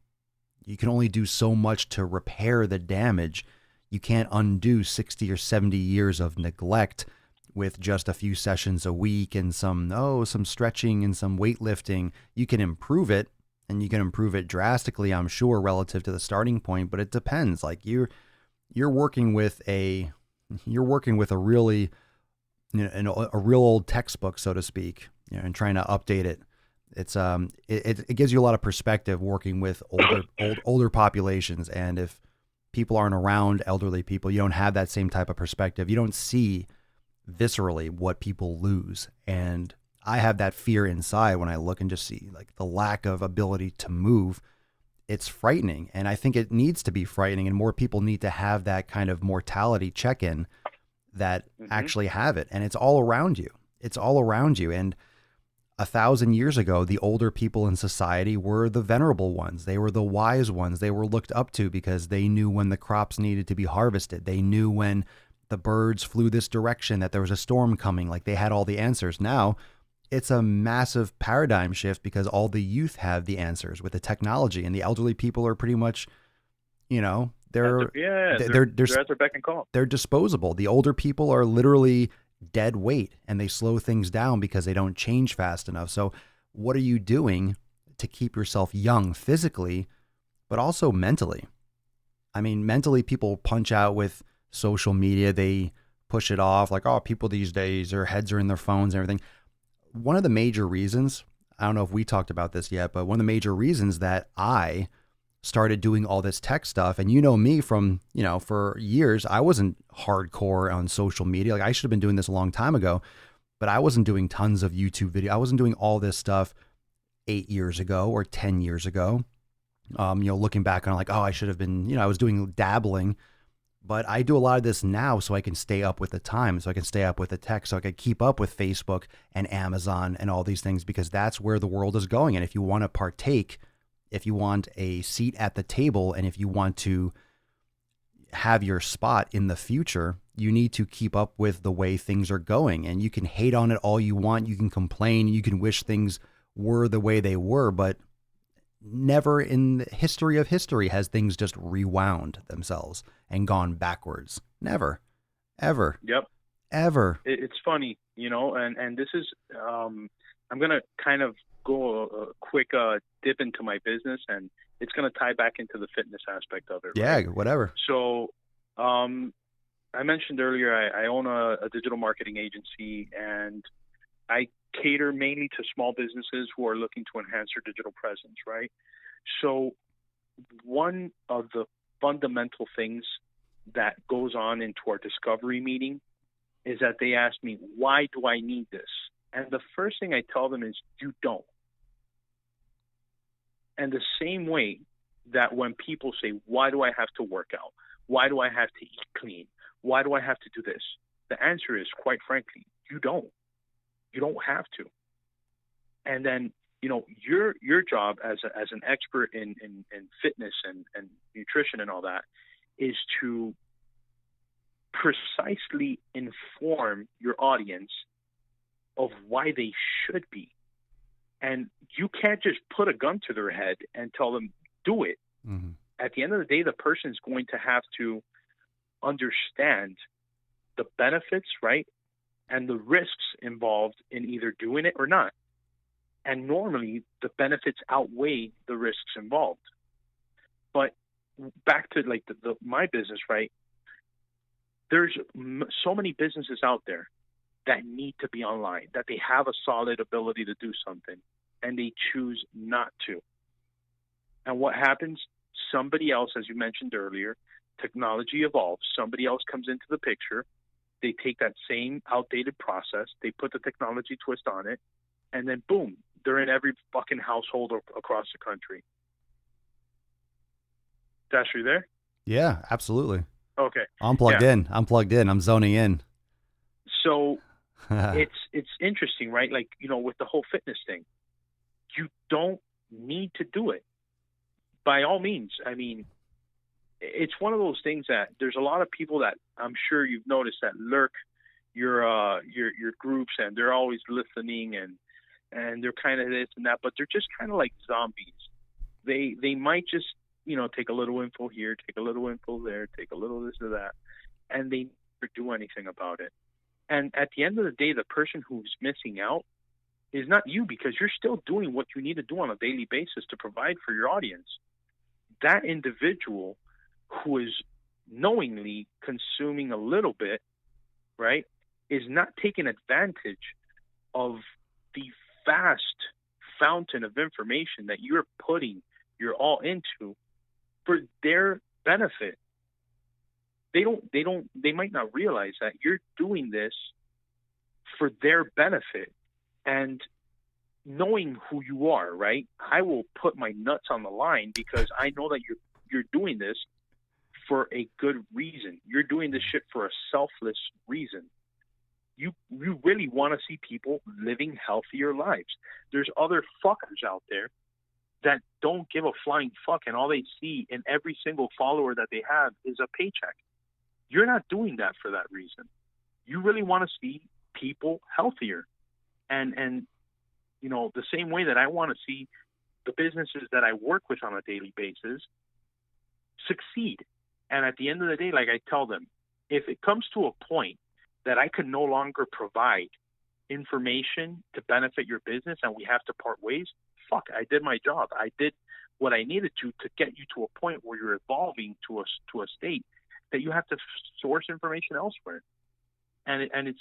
You can only do so much to repair the damage. You can't undo 60 or 70 years of neglect with just a few sessions a week and some stretching and some weightlifting. You can improve it, and you can improve it drastically, I'm sure, relative to the starting point, but it depends. Like you're working with a really, a real old textbook, so to speak, and trying to update it. It's it gives you a lot of perspective working with older populations. And if people aren't around elderly people. You don't have that same type of perspective. You don't see viscerally what people lose. And I have that fear inside when I look and just see like the lack of ability to move. It's frightening. And I think it needs to be frightening, and more people need to have that kind of mortality check-in that actually have it. And it's all around you. It's all around you. And 1,000 years ago, the older people in society were the venerable ones. They were the wise ones. They were looked up to because they knew when the crops needed to be harvested. They knew when the birds flew this direction, that there was a storm coming. Like, they had all the answers. Now it's a massive paradigm shift because all the youth have the answers with the technology, and the elderly people are pretty much, you know, they're at their beck and call. They're disposable. The older people are literally dead weight, and they slow things down because they don't change fast enough. So what are you doing to keep yourself young physically, but also mentally? I mean, mentally, people punch out with social media. They push it off like, oh, people these days, their heads are in their phones and everything. One of the major reasons, I don't know if we talked about this yet, but one of the major reasons that I started doing all this tech stuff, and you know me from, you know, for years, I wasn't hardcore on social media. Like, I should have been doing this a long time ago, but I wasn't doing tons of YouTube video. I wasn't doing all this stuff 8 years ago or 10 years ago. You know, looking back on like, oh, I should have been, you know, I was doing dabbling, but I do a lot of this now so I can stay up with the times, so I can stay up with the tech, so I can keep up with Facebook and Amazon and all these things, because that's where the world is going. And if you want to partake, if you want a seat at the table, and if you want to have your spot in the future, you need to keep up with the way things are going. And you can hate on it all you want. You can complain. You can wish things were the way they were, but never in the history of history has things just rewound themselves and gone backwards. Never, ever. Yep. Ever. It's funny, you know, and this is, I'm going to kind of go a quick dip into my business, and it's going to tie back into the fitness aspect of it. Yeah, right? whatever. So I mentioned earlier, I own a digital marketing agency, and I cater mainly to small businesses who are looking to enhance their digital presence, right? So one of the fundamental things that goes on into our discovery meeting is that they ask me, why do I need this? And the first thing I tell them is, you don't. And the same way that when people say, why do I have to work out? Why do I have to eat clean? Why do I have to do this? The answer is, quite frankly, you don't. You don't have to. And then, you know, your job as an expert in fitness and nutrition and all that is to precisely inform your audience of why they should be. And you can't just put a gun to their head and tell them, do it. Mm-hmm. At the end of the day, the person is going to have to understand the benefits, right? And the risks involved in either doing it or not. And normally the benefits outweigh the risks involved. But back to like my business, right? There's so many businesses out there that need to be online, that they have a solid ability to do something, and they choose not to. And what happens? Somebody else, as you mentioned earlier, technology evolves. Somebody else comes into the picture. They take that same outdated process, they put the technology twist on it, and then boom, they're in every fucking household across the country. Dash, are you there? Yeah, absolutely. Okay. I'm plugged in. I'm zoning in. So it's interesting, right? Like, you know, with the whole fitness thing, you don't need to do it. By all means, I mean, it's one of those things that there's a lot of people that I'm sure you've noticed that lurk your groups, and they're always listening, and they're kind of this and that, but they're just kind of like zombies. They might just, you know, take a little info here, take a little info there, take a little this or that, and they never do anything about it. And at the end of the day, the person who's missing out is not you, because you're still doing what you need to do on a daily basis to provide for your audience. That individual who is knowingly consuming a little bit, right, is not taking advantage of the vast fountain of information that you're putting your all into for their benefit. they might not realize that you're doing this for their benefit. And knowing who you are, right? I will put my nuts on the line because I know that you're doing this for a good reason. You're doing this shit for a selfless reason. You really want to see people living healthier lives. There's other fuckers out there that don't give a flying fuck, and all they see in every single follower that they have is a paycheck. You're not doing that for that reason. You really want to see people healthier. And you know, the same way that I want to see the businesses that I work with on a daily basis succeed. And at the end of the day, like I tell them, if it comes to a point that I can no longer provide information to benefit your business and we have to part ways, fuck, I did my job. I did what I needed to get you to a point where you're evolving to a state that you have to source information elsewhere. And it's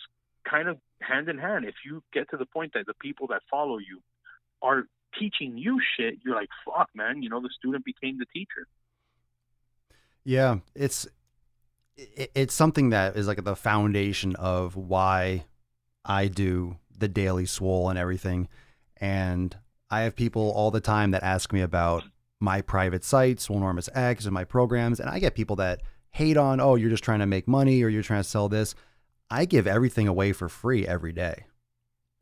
kind of hand in hand. If you get to the point that the people that follow you are teaching you shit, you're like, fuck, man, you know, the student became the teacher. Yeah, it's something that is like the foundation of why I do the Daily Swole and everything. And I have people all the time that ask me about my private site, Swolenormous X, and my programs. And I get people that hate on, oh, you're just trying to make money or you're trying to sell this. I give everything away for free every day.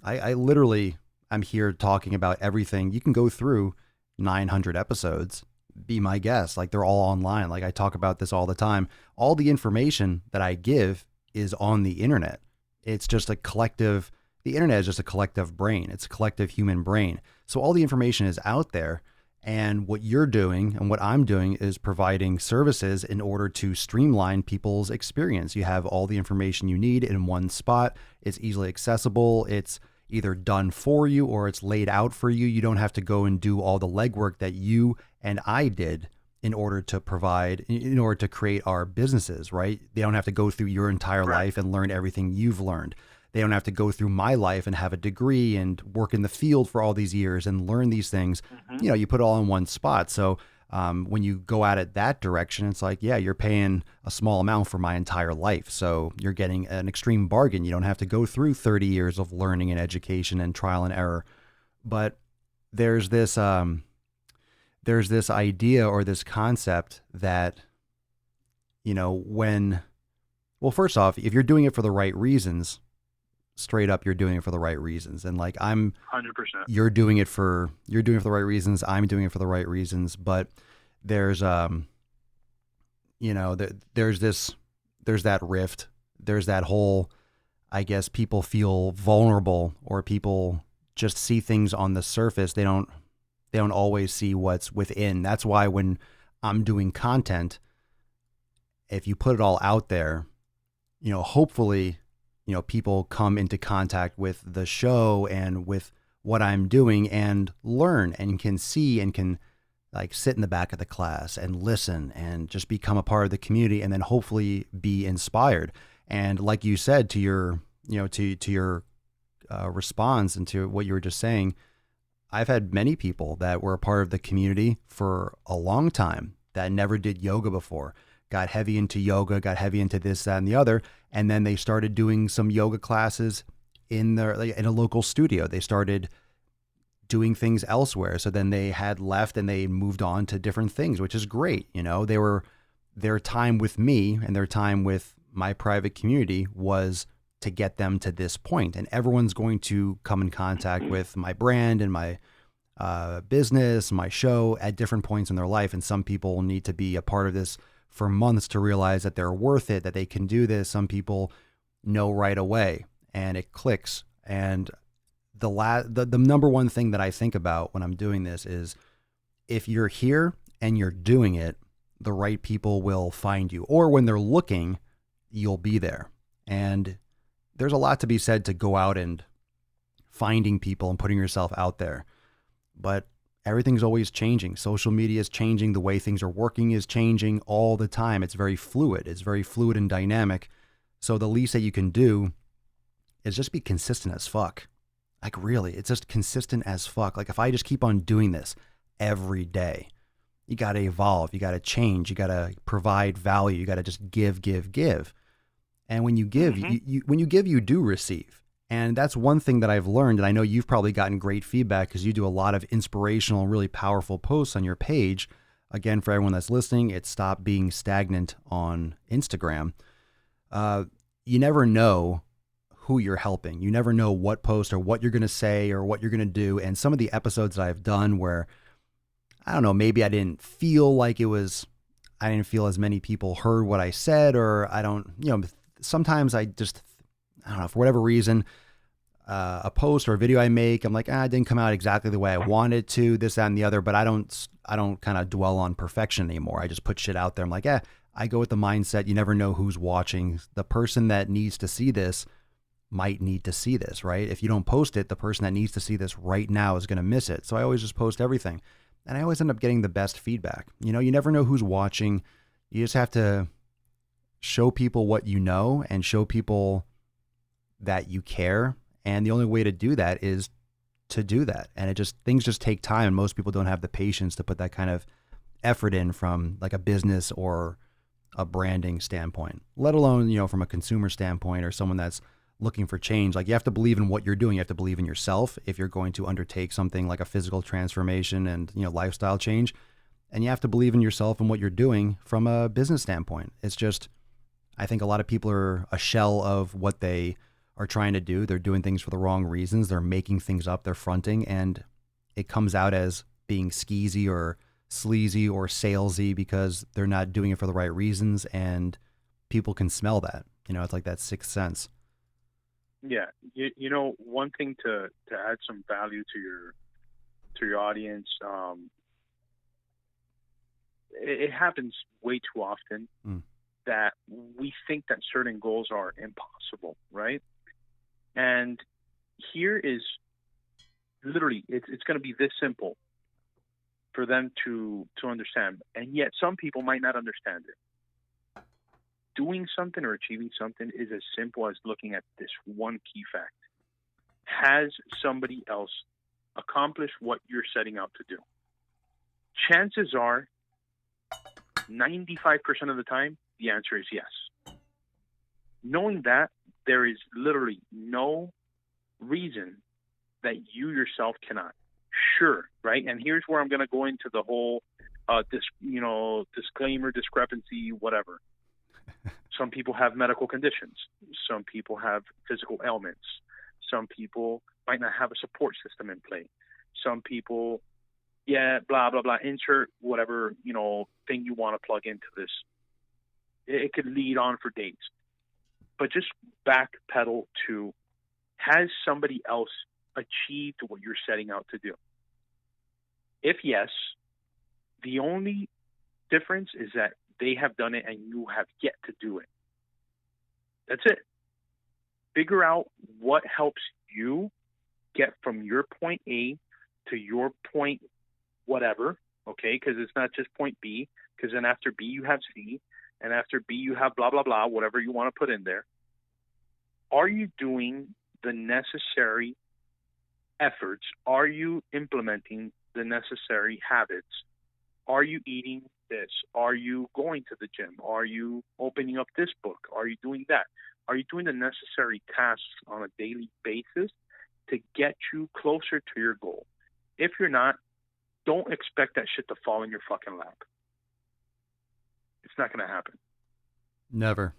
I literally, I'm here talking about everything. You can go through 900 episodes, be my guest. Like, they're all online. Like, I talk about this all the time. All the information that I give is on the internet. It's just a collective, the internet is just a collective brain. It's a collective human brain. So all the information is out there. And what you're doing and what I'm doing is providing services in order to streamline people's experience. You have all the information you need in one spot. It's easily accessible. It's either done for you or it's laid out for you. You don't have to go and do all the legwork that you and I did in order to provide, in order to create our businesses, right? They don't have to go through your entire life and learn everything you've learned. They don't have to go through my life and have a degree and work in the field for all these years and learn these things. You know, you put it all in one spot. So when you go at it that direction, it's like, yeah, you're paying a small amount for my entire life. So you're getting an extreme bargain. You don't have to go through 30 years of learning and education and trial and error. But there's this idea or this concept that, you know, well, first off, if you're doing it for the right reasons, straight up, you're doing it for the right reasons. And like, 100%, you're doing it for the right reasons. I'm doing it for the right reasons. But there's, you know, there's that rift. There's that whole, I guess people feel vulnerable or people just see things on the surface. They don't always see what's within. That's why when I'm doing content, if you put it all out there, you know, hopefully, you know, people come into contact with the show and with what I'm doing and learn and can see and can like sit in the back of the class and listen and just become a part of the community and then hopefully be inspired. And like you said, to your, you know, to your response and to what you were just saying, I've had many people that were a part of the community for a long time that never did yoga before, got heavy into yoga, got heavy into this, that, and the other. And then they started doing some yoga classes in a local studio. They started doing things elsewhere. So then they had left and they moved on to different things, which is great. You know, their time with me and their time with my private community was to get them to this point. And everyone's going to come in contact with my brand and my business, my show at different points in their life. And some people need to be a part of this for months to realize that they're worth it, that they can do this. Some people know right away and it clicks. And the number one thing that I think about when I'm doing this is if you're here and you're doing it, the right people will find you, or when they're looking, you'll be there. And there's a lot to be said to go out and finding people and putting yourself out there. But everything's always changing. Social media is changing. The way things are working is changing all the time. It's very fluid. It's very fluid and dynamic. So the least that you can do is just be consistent as fuck. Like really, it's just consistent as fuck. Like if I just keep on doing this every day, You got to evolve. You got to change. You got to provide value. You got to just give, give, give. And when you give, when you give, you do receive. And that's one thing that I've learned. And I know you've probably gotten great feedback because you do a lot of inspirational, really powerful posts on your page. Again, for everyone that's listening, it's Stop Being Stagnant on Instagram. You never know who you're helping. You never know what post or what you're going to say or what you're going to do. And some of the episodes that I've done where, I don't know, maybe I didn't feel as many people heard what I said, or sometimes I don't know, for whatever reason, a post or a video I make, I'm like, it didn't come out exactly the way I wanted to, this, that, and the other, but I don't kind of dwell on perfection anymore. I just put shit out there. I'm like, I go with the mindset, you never know who's watching. The person that needs to see this might need to see this, right? If you don't post it, the person that needs to see this right now is going to miss it. So I always just post everything. And I always end up getting the best feedback. You never know who's watching. You just have to show people what you know and show people that you care. And the only way to do that is to do that. And things just take time. And most people don't have the patience to put that kind of effort in from like a business or a branding standpoint, let alone, from a consumer standpoint or someone that's looking for change. Like, you have to believe in what you're doing. You have to believe in yourself if you're going to undertake something like a physical transformation and, lifestyle change. And you have to believe in yourself and what you're doing from a business standpoint. It's just, I think a lot of people are a shell of what they are trying to do. They're doing things for the wrong reasons. They're making things up. They're fronting, and it comes out as being skeezy or sleazy or salesy because they're not doing it for the right reasons. And people can smell that, it's like that sixth sense. Yeah. One thing to add some value to your audience, it happens way too often that we think that certain goals are impossible, right? And here is literally, it's going to be this simple for them to understand. And yet some people might not understand it. Doing something or achieving something is as simple as looking at this one key fact. Has somebody else accomplished what you're setting out to do? Chances are 95% of the time, the answer is yes. Knowing that, there is literally no reason that you yourself cannot. Sure, right? And here's where I'm going to go into the whole disclaimer, discrepancy, whatever. Some people have medical conditions. Some people have physical ailments. Some people might not have a support system in play. Some people, blah, blah, blah, insert whatever, thing you want to plug into this. It could lead on for days. But just backpedal to, has somebody else achieved what you're setting out to do? If yes, the only difference is that they have done it and you have yet to do it. That's it. Figure out what helps you get from your point A to your point whatever, okay? Because it's not just point B, because then after B you have C, and after B you have blah, blah, blah, whatever you want to put in there. Are you doing the necessary efforts? Are you implementing the necessary habits? Are you eating this? Are you going to the gym? Are you opening up this book? Are you doing that? Are you doing the necessary tasks on a daily basis to get you closer to your goal? If you're not, don't expect that shit to fall in your fucking lap. It's not going to happen. Never.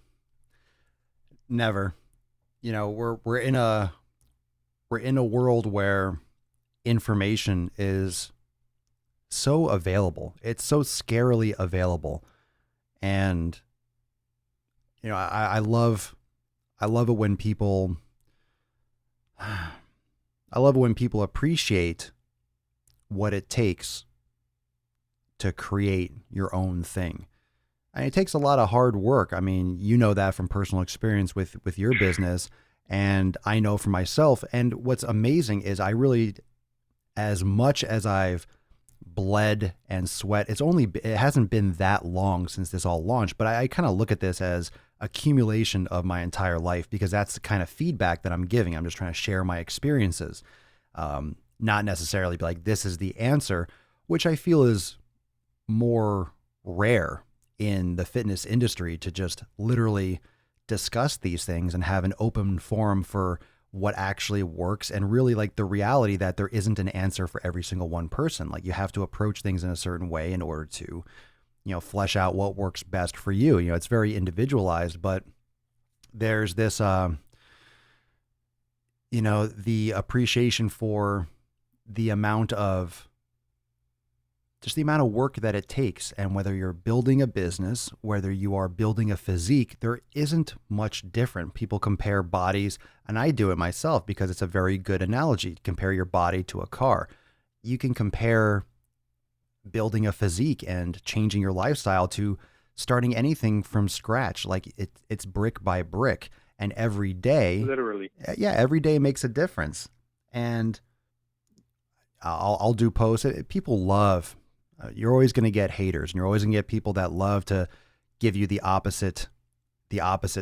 We're in a world where information is so available. It's so scarily available. And I love it when people appreciate what it takes to create your own thing. And it takes a lot of hard work. I mean, you know that from personal experience with your business, and I know for myself. And what's amazing is as much as I've bled and sweat, it hasn't been that long since this all launched, but I kind of look at this as accumulation of my entire life, because that's the kind of feedback that I'm giving. I'm just trying to share my experiences, not necessarily be like, this is the answer, which I feel is more rare in the fitness industry to just literally discuss these things and have an open forum for what actually works, and really like the reality that there isn't an answer for every single one person. Like, you have to approach things in a certain way in order to, flesh out what works best for you. It's very individualized, but there's this, the appreciation for the amount of work that it takes. And whether you're building a business, whether you are building a physique, there isn't much different. People compare bodies, and I do it myself because it's a very good analogy. Compare your body to a car. You can compare building a physique and changing your lifestyle to starting anything from scratch. Like, it's brick by brick, and every day, literally, every day makes a difference. And I'll do posts. People love. You're always going to get haters, and you're always going to get people that love to give you the opposite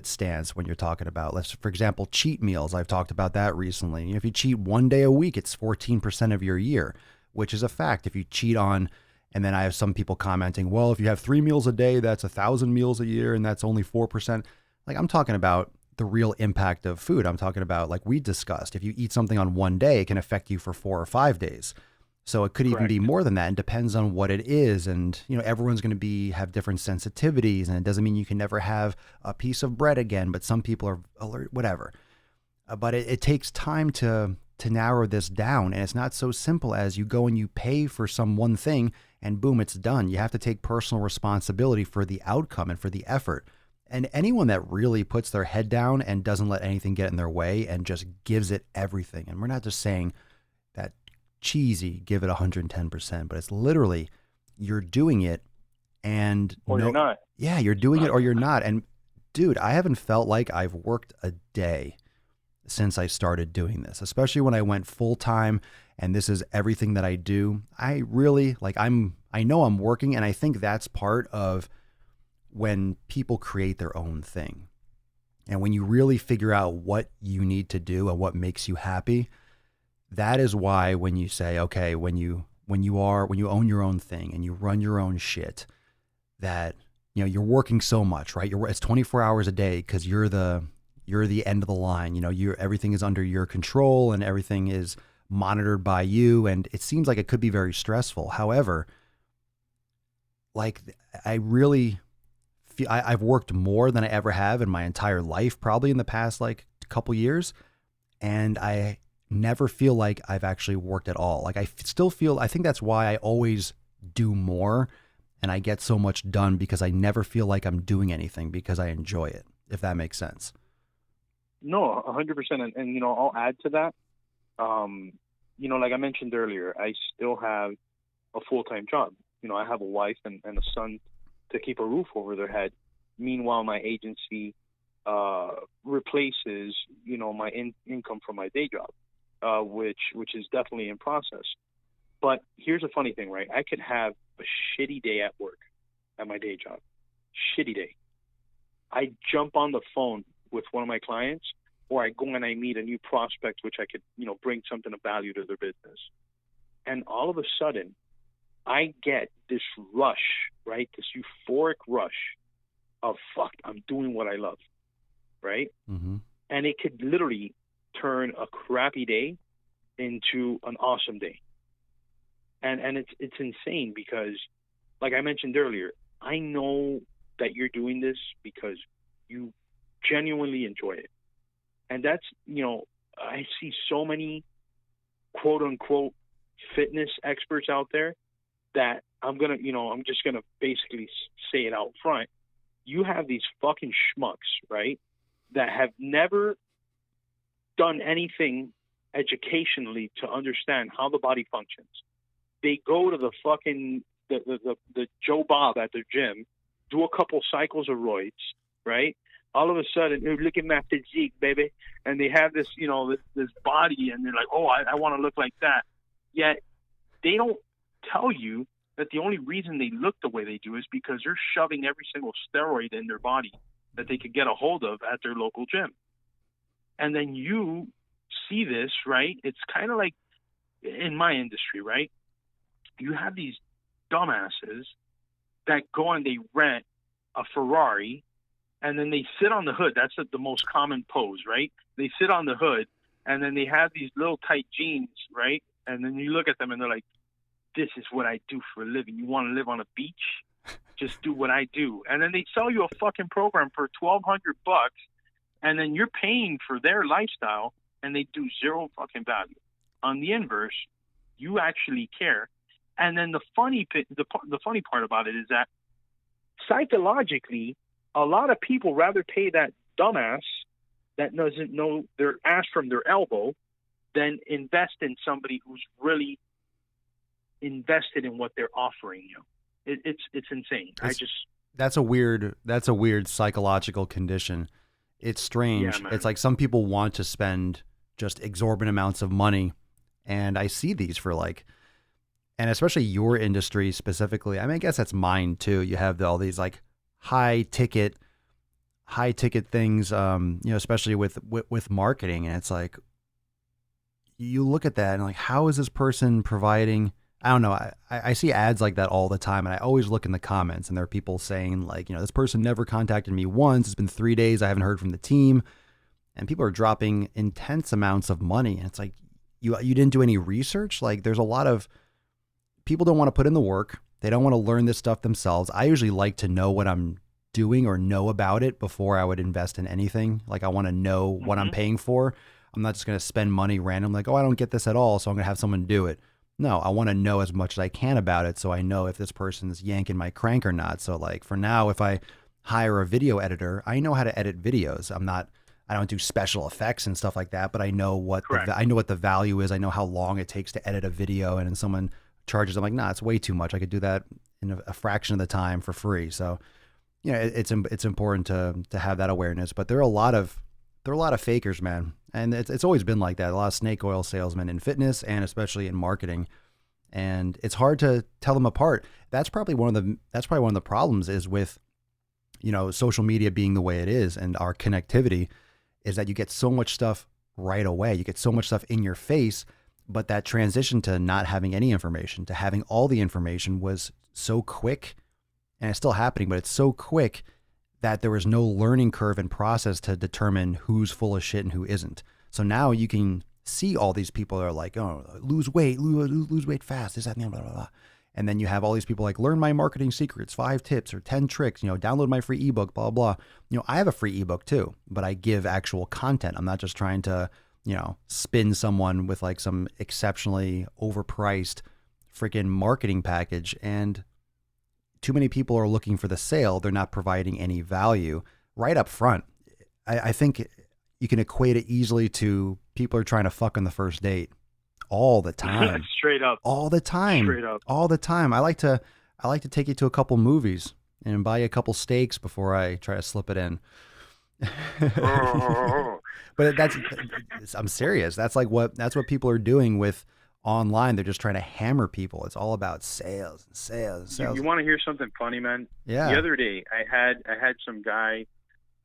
stance when you're talking about, for example, cheat meals. I've talked about that recently. If you cheat one day a week, it's 14% of your year, which is a fact. If you cheat on, and then I have some people commenting, well, if you have 3 meals a day, that's 1,000 meals a year, and that's only 4%. Like, I'm talking about the real impact of food. I'm talking about, like we discussed, if you eat something on one day, it can affect you for 4 or 5 days. So it could even be more than that, and depends on what it is. And, everyone's going to have different sensitivities, and it doesn't mean you can never have a piece of bread again, but some people are alert, whatever. But it takes time to narrow this down. And it's not so simple as you go and you pay for some one thing and boom, it's done. You have to take personal responsibility for the outcome and for the effort. And anyone that really puts their head down and doesn't let anything get in their way and just gives it everything. And we're not just saying that cheesy, give it 110%, but it's literally, you're doing it and you're not. Yeah, you're doing it or you're not. And dude, I haven't felt like I've worked a day since I started doing this, especially when I went full time and this is everything that I do. I really I know I'm working, and I think that's part of when people create their own thing. And when you really figure out what you need to do and what makes you happy, that is why when you say, okay, when you own your own thing and you run your own shit, that, you're working so much, right? It's 24 hours a day because you're the end of the line. Everything is under your control and everything is monitored by you. And it seems like it could be very stressful. However, like, I really feel I've worked more than I ever have in my entire life, probably in the past, couple years. And I never feel like I've actually worked at all. Like, I think that's why I always do more and I get so much done, because I never feel like I'm doing anything, because I enjoy it, if that makes sense. No, 100%. And I'll add to that. Like I mentioned earlier, I still have a full-time job. I have a wife and a son to keep a roof over their head. Meanwhile, my agency replaces, my income from my day job. Which is definitely in process. But here's a funny thing, right? I could have a shitty day at work, at my day job. Shitty day. I jump on the phone with one of my clients, or I go and I meet a new prospect, which I could, bring something of value to their business. And all of a sudden, I get this rush, right? This euphoric rush of, fuck, I'm doing what I love, right? Mm-hmm. And it could literally turn a crappy day into an awesome day. And it's insane because, like I mentioned earlier, I know that you're doing this because you genuinely enjoy it. And that's, I see so many quote unquote fitness experts out there that I'm just going to basically say it out front. You have these fucking schmucks, right, that have never done anything educationally to understand how the body functions. They go to the fucking the Joe Bob at their gym, do a couple cycles of roids, right? All of a sudden, look at my physique, baby, and they have this, this body, and they're like, oh, I want to look like that. Yet they don't tell you that the only reason they look the way they do is because they're shoving every single steroid in their body that they could get a hold of at their local gym. And then you see this, right? It's kind of like, like, in my industry, right? You have these dumbasses, right, that have never done anything educationally to understand how the body functions. They go to the fucking that go and they rent a Ferrari, and then they sit on the hood. That's the most common pose, right? They sit on the hood, and then they have these little tight jeans, right? And then you look at them, and they're like, this is what I do for a living. You want to live on a beach? Just do what I do. And then they sell you a fucking program for $1,200, and then you're paying for their lifestyle, and they do zero fucking value. On the inverse, you actually care. And then the funny part about it is that psychologically, a lot of people rather pay that dumbass that doesn't know their ass from their elbow than invest in somebody who's really invested in what they're offering you. It's insane. That's a weird psychological condition. It's strange. Yeah, it's like some people want to spend just exorbitant amounts of money, and I see these for like, and especially your industry specifically. I mean, I guess that's mine too. You have all these like high ticket things, especially with marketing, and it's like you look at that and like, how is this person providing? I don't know. I see ads like that all the time, and I always look in the comments, and there are people saying like, this person never contacted me once. It's been 3 days. I haven't heard from the team, and people are dropping intense amounts of money. And it's like, you didn't do any research. Like, there's a lot of people don't want to put in the work. They don't want to learn this stuff themselves. I usually like to know what I'm doing or know about it before I would invest in anything. Like, I want to know what I'm paying for. I'm not just going to spend money randomly. Like, oh, I don't get this at all, so I'm going to have someone do it. No, I want to know as much as I can about it so I know if this person's yanking my crank or not. So like for now, if I hire a video editor, I know how to edit videos. I don't do special effects and stuff like that, but I know what the value is. I know how long it takes to edit a video, and then someone charges, I'm like, nah, it's way too much. I could do that in a fraction of the time for free. So, it's important to have that awareness, but there are a lot of fakers, man. And it's always been like that. A lot of snake oil salesmen in fitness and especially in marketing. And it's hard to tell them apart. That's probably one of the problems is with, social media being the way it is and our connectivity is that you get so much stuff right away. You get so much stuff in your face, but that transition to not having any information, to having all the information was so quick, and it's still happening, but it's so quick that there was no learning curve and process to determine who's full of shit and who isn't. So now you can see all these people that are like, oh, lose weight fast, this, that, and blah, blah, blah. And then you have all these people like, learn my marketing secrets, 5 tips or 10 tricks, download my free ebook, blah, blah. I have a free ebook too, but I give actual content. I'm not just trying to, spin someone with like some exceptionally overpriced freaking marketing package. And too many people are looking for the sale. They're not providing any value right up front. I think you can equate it easily to people are trying to fuck on the first date all the time. Straight up. All the time. Straight up. All the time. I like to take you to a couple movies and buy you a couple steaks before I try to slip it in. But I'm serious. That's what people are doing with online. They're just trying to hammer people. It's all about sales and sales and sales. You want to hear something funny, man? Yeah. The other day, I had some guy,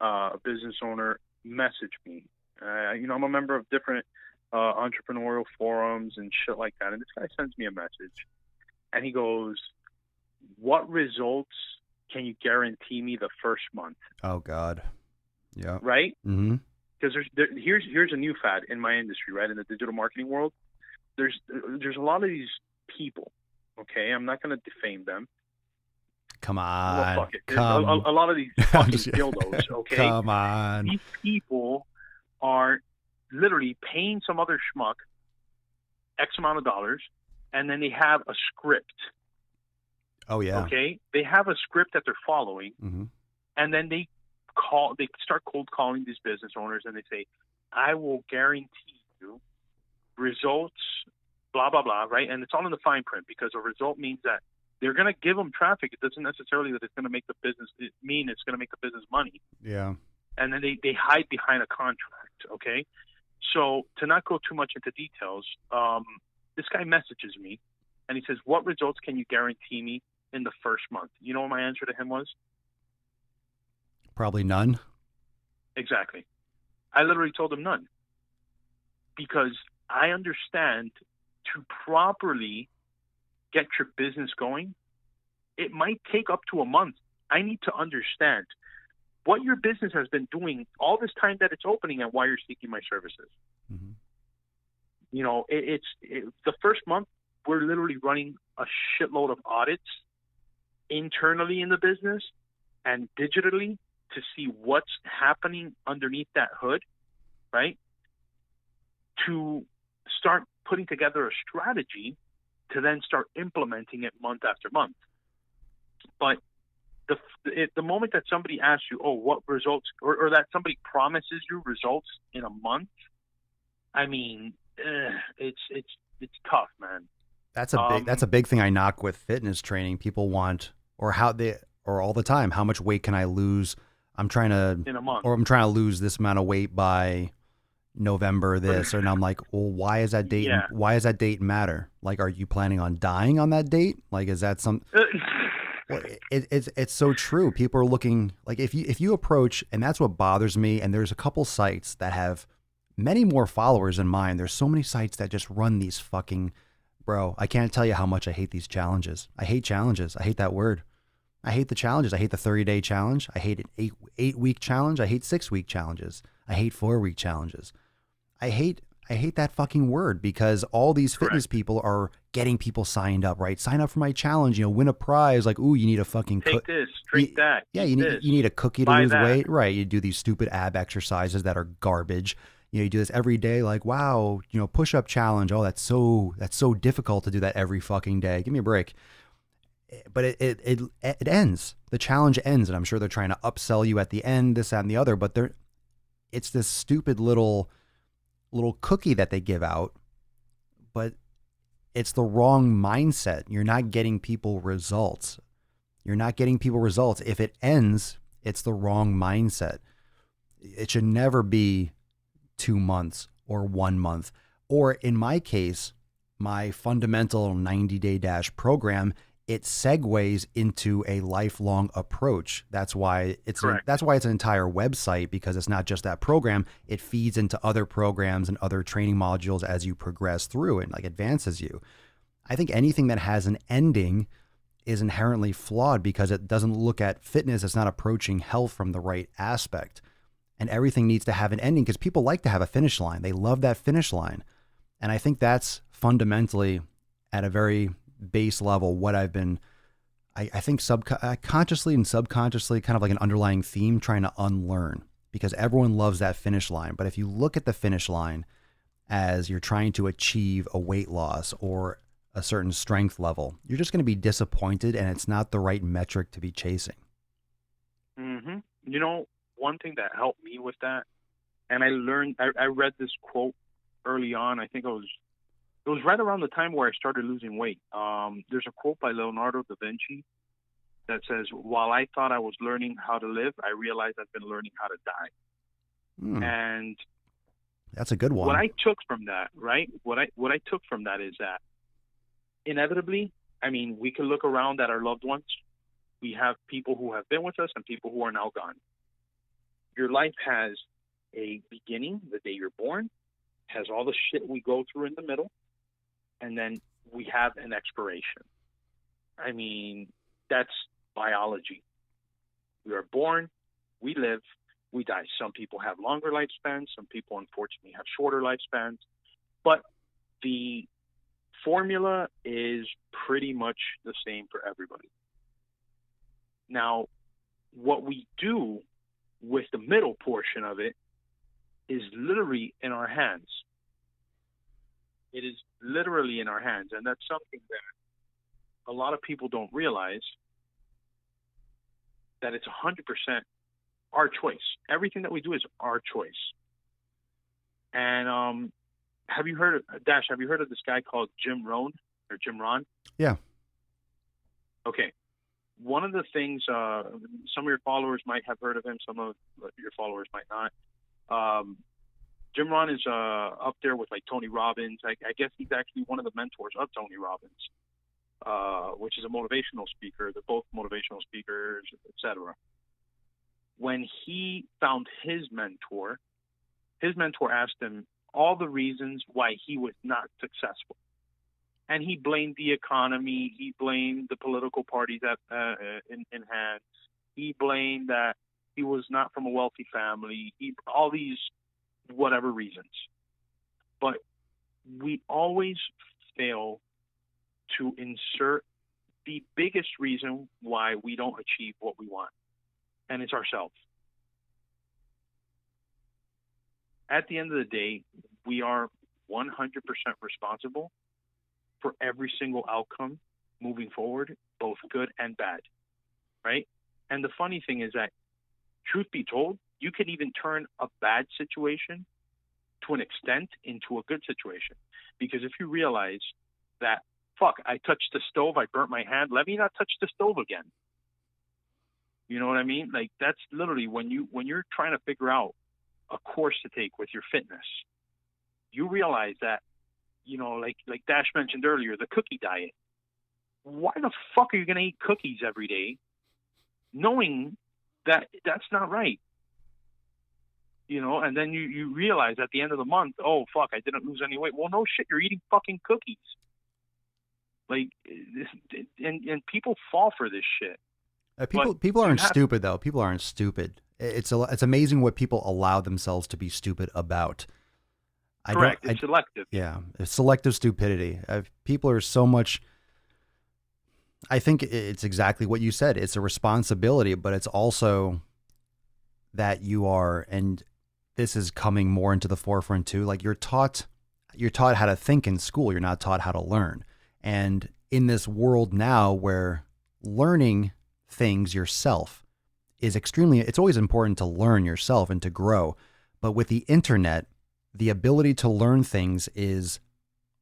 a business owner, message me. I'm a member of different entrepreneurial forums and shit like that. And this guy sends me a message, and he goes, "What results can you guarantee me the first month?" Oh God. Yeah. Right? Mm-hmm. Because here's a new fad in my industry, right? In the digital marketing world. There's a lot of these people, okay? I'm not going to defame them. Come on. Well, fuck it. A lot of these fucking dildos, okay? Come on. These people are literally paying some other schmuck X amount of dollars, and then they have a script. Oh, yeah. Okay? They have a script that they're following, and then they start cold calling these business owners, and they say, I will guarantee you results, blah, blah, blah, right? And it's all in the fine print, because a result means that they're going to give them traffic. It doesn't necessarily that it's going to make the business it's going to make the business money. Yeah. And then they hide behind a contract, okay? So to not go too much into details, this guy messages me, and he says, what results can you guarantee me in the first month? You know what my answer to him was? Probably none. Exactly. I literally told him none. Because I understand to properly get your business going, it might take up to a month. I need to understand what your business has been doing all this time that it's opening and why you're seeking my services. Mm-hmm. You know, the first month, we're literally running a shitload of audits internally in the business and digitally to see what's happening underneath that hood, right? To start putting together a strategy to then start implementing it month after month. But the moment that somebody asks you, oh, what results, or that somebody promises you results in a month, I mean, it's tough, man. That's a big thing I knock with fitness training. People want, or all the time, how much weight can I lose? I'm trying to lose this amount of weight by November this, and I'm like, well, why is that date? Yeah. Why does that date matter? Like, are you planning on dying on that date? Like, is that some? Well, it's so true. People are looking, like, if you approach, and that's what bothers me. And there's a couple sites that have many more followers than mine. There's so many sites that just run these fucking, bro, I can't tell you how much I hate these challenges. I hate challenges. I hate that word. I hate the challenges. I hate the 30-day challenge. I hate an 8-week challenge. I hate 6-week challenges. I hate 4-week challenges. I hate that fucking word, because all these fitness people are getting people signed up, right? Sign up for my challenge, win a prize. Like, ooh, you need a fucking take this, drink that. Yeah, you need a cookie to lose weight, right? You do these stupid ab exercises that are garbage. You do this every day. Like, wow, push-up challenge. Oh, that's so difficult to do that every fucking day. Give me a break. But it ends. The challenge ends, and I'm sure they're trying to upsell you at the end, this, that, and the other. But it's this stupid little cookie that they give out, but it's the wrong mindset. You're not getting people results. If it ends, it's the wrong mindset. It should never be 2 months or 1 month. Or in my case, my fundamental 90-day dash program, it segues into a lifelong approach. That's why it's an entire website, because it's not just that program. It feeds into other programs and other training modules as you progress through it, like advances you. I think anything that has an ending is inherently flawed, because it doesn't look at fitness. It's not approaching health from the right aspect. And everything needs to have an ending, because people like to have a finish line. They love that finish line. And I think that's fundamentally, at a very base level, what I've been, I think consciously and subconsciously, kind of like an underlying theme, trying to unlearn, because everyone loves that finish line. But if you look at the finish line as you're trying to achieve a weight loss or a certain strength level, you're just going to be disappointed, and it's not the right metric to be chasing. Mm-hmm. One thing that helped me with that, and I read this quote early on. I think it was right around the time where I started losing weight. There's a quote by Leonardo da Vinci that says, "While I thought I was learning how to live, I realized I've been learning how to die." And that's a good one. What I took from that, right? What I took from that is that inevitably, I mean, we can look around at our loved ones. We have people who have been with us and people who are now gone. Your life has a beginning, the day you're born, has all the shit we go through in the middle, and then we have an expiration. I mean, that's biology. We are born, we live, we die. Some people have longer lifespans, some people unfortunately have shorter lifespans, but the formula is pretty much the same for everybody. Now, what we do with the middle portion of it is literally in our hands. It is literally in our hands, and that's something that a lot of people don't realize, that it's 100% our choice. Everything that we do is our choice. And have you heard of this guy called Jim Rohn or Jim Rohn? Yeah. Okay. One of the things, some of your followers might have heard of him, some of your followers might not. Jim Rohn is up there with like Tony Robbins. I guess he's actually one of the mentors of Tony Robbins, which is a motivational speaker. They're both motivational speakers, etc. When he found his mentor asked him all the reasons why he was not successful. And he blamed the economy. He blamed the political parties in hand. He blamed that he was not from a wealthy family. All these whatever reasons. But we always fail to insert the biggest reason why we don't achieve what we want, and it's ourselves. At the end of the day, we are 100% responsible for every single outcome moving forward, both good and bad, right? And the funny thing is that, truth be told, you can even turn a bad situation to an extent into a good situation. Because if you realize that, fuck, I touched the stove, I burnt my hand, let me not touch the stove again. You know what I mean? Like, that's literally when you're trying to figure out a course to take with your fitness, you realize that, you know, like Dash mentioned earlier, the cookie diet. Why the fuck are you going to eat cookies every day knowing that that's not right? You know, and then you realize at the end of the month, oh, fuck, I didn't lose any weight. Well, no shit, you're eating fucking cookies. Like, and people fall for this shit. People aren't stupid, though. People aren't stupid. It's amazing what people allow themselves to be stupid about. Correct. It's selective. Yeah, it's selective stupidity. People are so much. I think it's exactly what you said. It's a responsibility, but it's also that you are, and this is coming more into the forefront too. Like, you're taught how to think in school. You're not taught how to learn. And in this world now where learning things yourself is it's always important to learn yourself and to grow. But with the internet, the ability to learn things is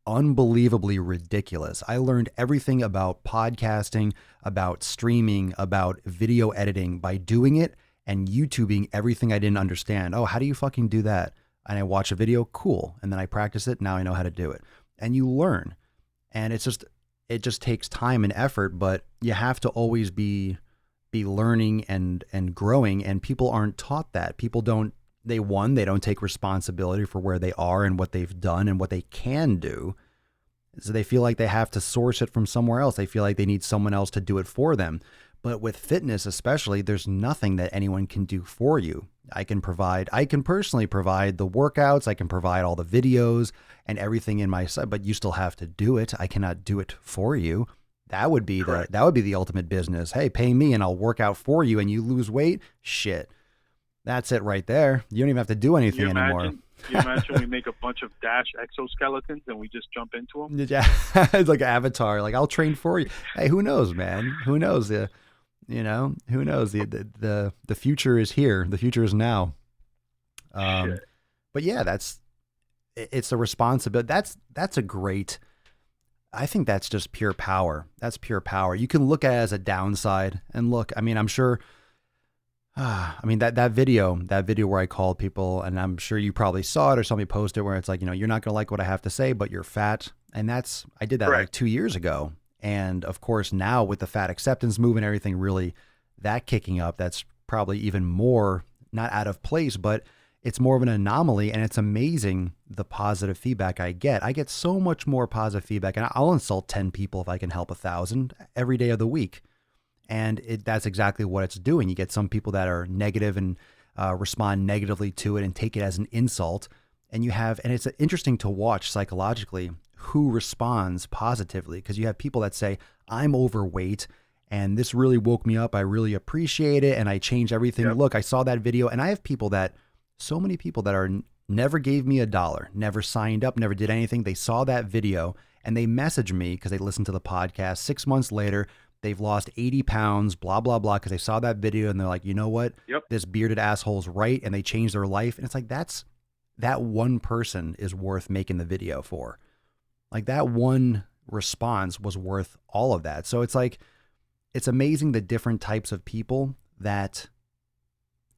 unbelievably ridiculous. I learned everything about podcasting, about streaming, about video editing by doing it and YouTubing everything I didn't understand. Oh, how do you fucking do that? And I watch a video, cool. And then I practice it. Now I know how to do it. And you learn. And it just takes time and effort, but you have to always be learning and growing. And people aren't taught that. People don't, they don't take responsibility for where they are and what they've done and what they can do. So they feel like they have to source it from somewhere else. They feel like they need someone else to do it for them. But with fitness, especially, there's nothing that anyone can do for you. I can personally provide the workouts. I can provide all the videos and everything in my site, but you still have to do it. I cannot do it for you. That would be the ultimate business. Hey, pay me and I'll work out for you and you lose weight. Shit. That's it right there. You don't even have to do anything anymore. Can you imagine we make a bunch of Dash exoskeletons and we just jump into them? Yeah, it's like Avatar. Like, I'll train for you. Hey, who knows, man? Who knows? Who knows? The future is here. The future is now. But yeah, it's a responsibility. That's a great. I think that's just pure power. That's pure power. You can look at it as a downside and look. I mean, I'm sure. I mean, that video where I called people, and I'm sure you probably saw it or somebody posted where it's like, you know, you're not going to like what I have to say, but you're fat. And I did that like 2 years ago. And of course, now with the fat acceptance movement, everything really that kicking up, that's probably even more not out of place, but it's more of an anomaly. And it's amazing the positive feedback I get. I get so much more positive feedback, and I'll insult 10 people if I can help 1,000 every day of the week. And that's exactly what it's doing. You get some people that are negative and respond negatively to it and take it as an insult. And it's interesting to watch psychologically who responds positively, because you have people that say, I'm overweight and this really woke me up. I really appreciate it. And I changed everything. Yep. Look, I saw that video. And I have so many people that are never gave me $1, never signed up, never did anything. They saw that video and they messaged me because they listened to the podcast. 6 months later, they've lost 80 pounds, blah, blah, blah, because they saw that video and they're like, you know what? Yep. This bearded asshole's right. And they changed their life. And it's like, that one person is worth making the video for. Like, that one response was worth all of that. So it's like, it's amazing the different types of people that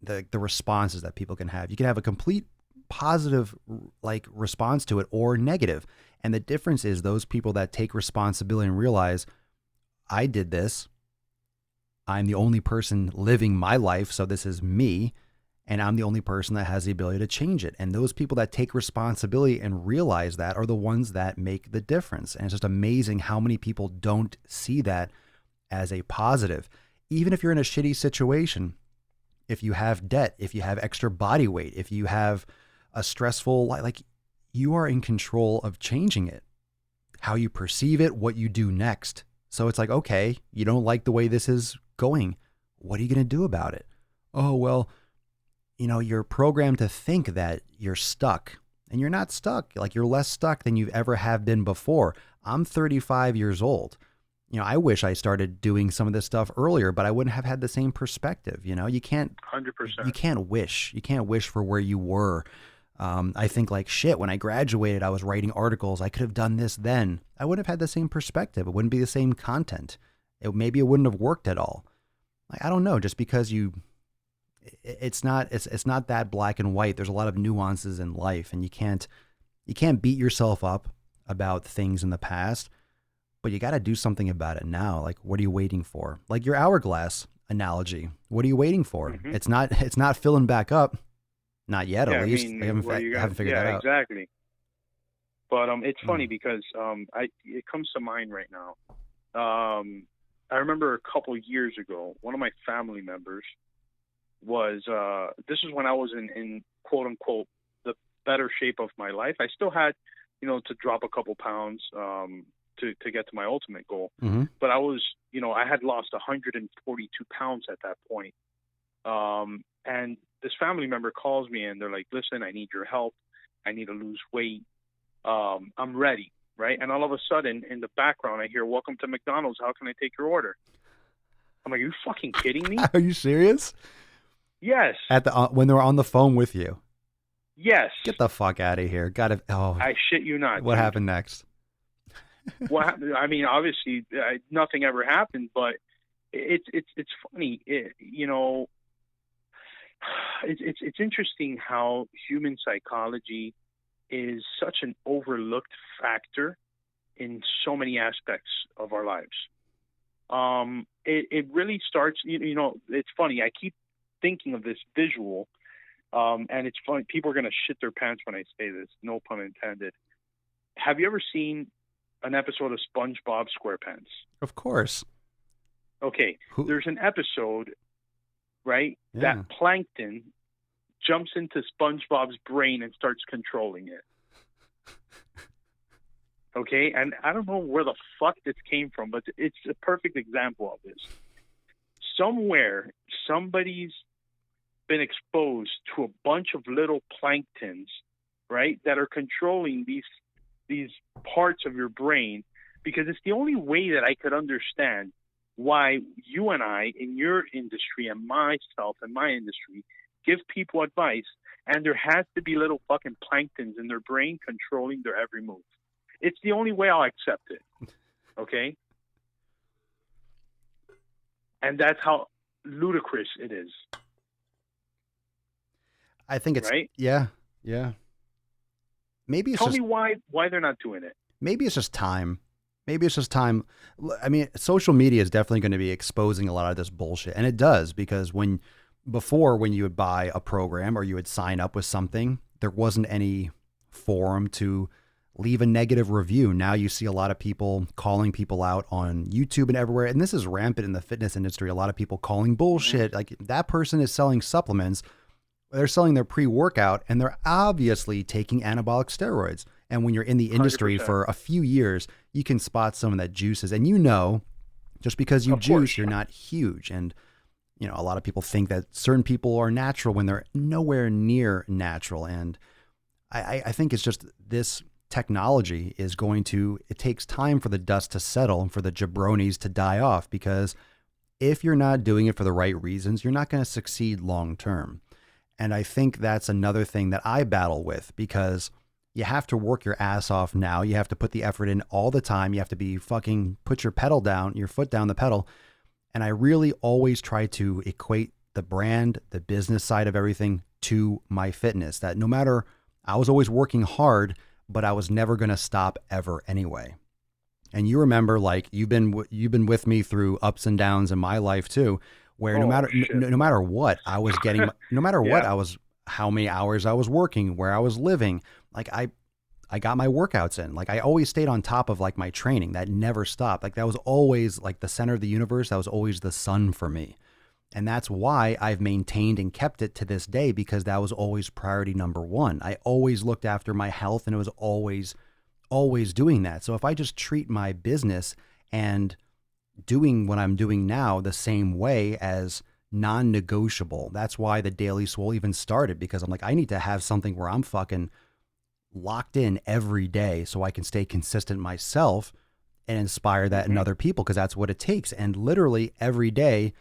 the responses that people can have. You can have a complete positive like response to it or negative. And the difference is those people that take responsibility and realize, I did this. I'm the only person living my life, so this is me. and I'm the only person that has the ability to change it. And those people that take responsibility and realize that are the ones that make the difference. And it's just amazing how many people don't see that as a positive. Even if you're in a shitty situation, if you have debt, if you have extra body weight, if you have a stressful life, like, you are in control of changing it, how you perceive it, what you do next. So it's like, okay, you don't like the way this is going. What are you going to do about it? Oh, well, you're programmed to think that you're stuck, and you're not stuck. Like, you're less stuck than you've ever have been before. I'm 35 years old. I wish I started doing some of this stuff earlier, but I wouldn't have had the same perspective. You can't 100%. You can't wish for where you were. I think, like, shit, when I graduated, I was writing articles. I could have done this then. I wouldn't have had the same perspective. It wouldn't be the same content. Maybe it wouldn't have worked at all. I don't know, just because it's not that black and white. There's a lot of nuances in life, and you can't beat yourself up about things in the past, but you got to do something about it now. Like, what are you waiting for? Like your hourglass analogy. What are you waiting for? Mm-hmm. It's not filling back up. Not yet, at least. I haven't figured that out. Yeah, exactly. But it's funny because it comes to mind right now. I remember a couple years ago, one of my family members was, this is when I was in quote unquote the better shape of my life. I still had, to drop a couple pounds to get to my ultimate goal. Mm-hmm. But I was, I had lost 142 pounds at that point. And this family member calls me and they're like, listen, I need your help. I need to lose weight. I'm ready. Right. And all of a sudden in the background, I hear, welcome to McDonald's. How can I take your order? I'm like, are you fucking kidding me? Are you serious? Yes. When they were on the phone with you? Yes. Get the fuck out of here. I shit you not. What dude. happened next? What happened? I mean, obviously nothing ever happened, but it's funny. It's interesting how human psychology is such an overlooked factor in so many aspects of our lives. It really starts, it's funny. I keep thinking of this visual, and it's funny. People are going to shit their pants when I say this, no pun intended. Have you ever seen an episode of SpongeBob SquarePants? Of course. Okay. There's an episode, right, that Plankton jumps into SpongeBob's brain and starts controlling it. Okay, and I don't know where the fuck this came from, but it's a perfect example of this. Somewhere, somebody's been exposed to a bunch of little planktons, right, that are controlling these parts of your brain, because it's the only way that I could understand why you and I in your industry and myself in my industry give people advice, and there has to be little fucking planktons in their brain controlling their every move. It's the only way I'll accept it. Okay? And that's how ludicrous it is. I think it's right. Yeah. Maybe it's Tell me why they're not doing it. Maybe it's just time. I mean, social media is definitely going to be exposing a lot of this bullshit, and it does, because when you would buy a program or you would sign up with something, there wasn't any forum to leave a negative review. Now you see a lot of people calling people out on YouTube and everywhere. And this is rampant in the fitness industry. A lot of people calling bullshit. Like, that person is selling supplements. They're selling their pre-workout, and they're obviously taking anabolic steroids. And when you're in the industry 100%. for a few years, you can spot some of that juices. And just because you Of juice, course. you're not huge. And a lot of people think that certain people are natural when they're nowhere near natural. And I think it's just this technology it takes time for the dust to settle and for the jabronis to die off, because if you're not doing it for the right reasons, you're not going to succeed long term. And I think that's another thing that I battle with, because you have to work your ass off now. You have to put the effort in all the time. You have to put your foot down the pedal. And I really always try to equate the brand, the business side of everything to my fitness, that no matter, I was always working hard, but I was never going to stop ever anyway. And you remember, like, you've been with me through ups and downs in my life too. where Oh, shit. no matter what I was getting, no matter what Yeah. I was, how many hours I was working, where I was living, like I got my workouts in. Like I always stayed on top of like my training. That never stopped. Like that was always like the center of the universe. That was always the sun for me. And that's why I've maintained and kept it to this day, because that was always priority number one. I always looked after my health, and it was always doing that. So if I just treat my business and doing what I'm doing now the same way as non-negotiable, that's why the Daily Swole even started, because I'm like, I need to have something where I'm fucking locked in every day so I can stay consistent myself and inspire that in other people, because that's what it takes. And literally every day.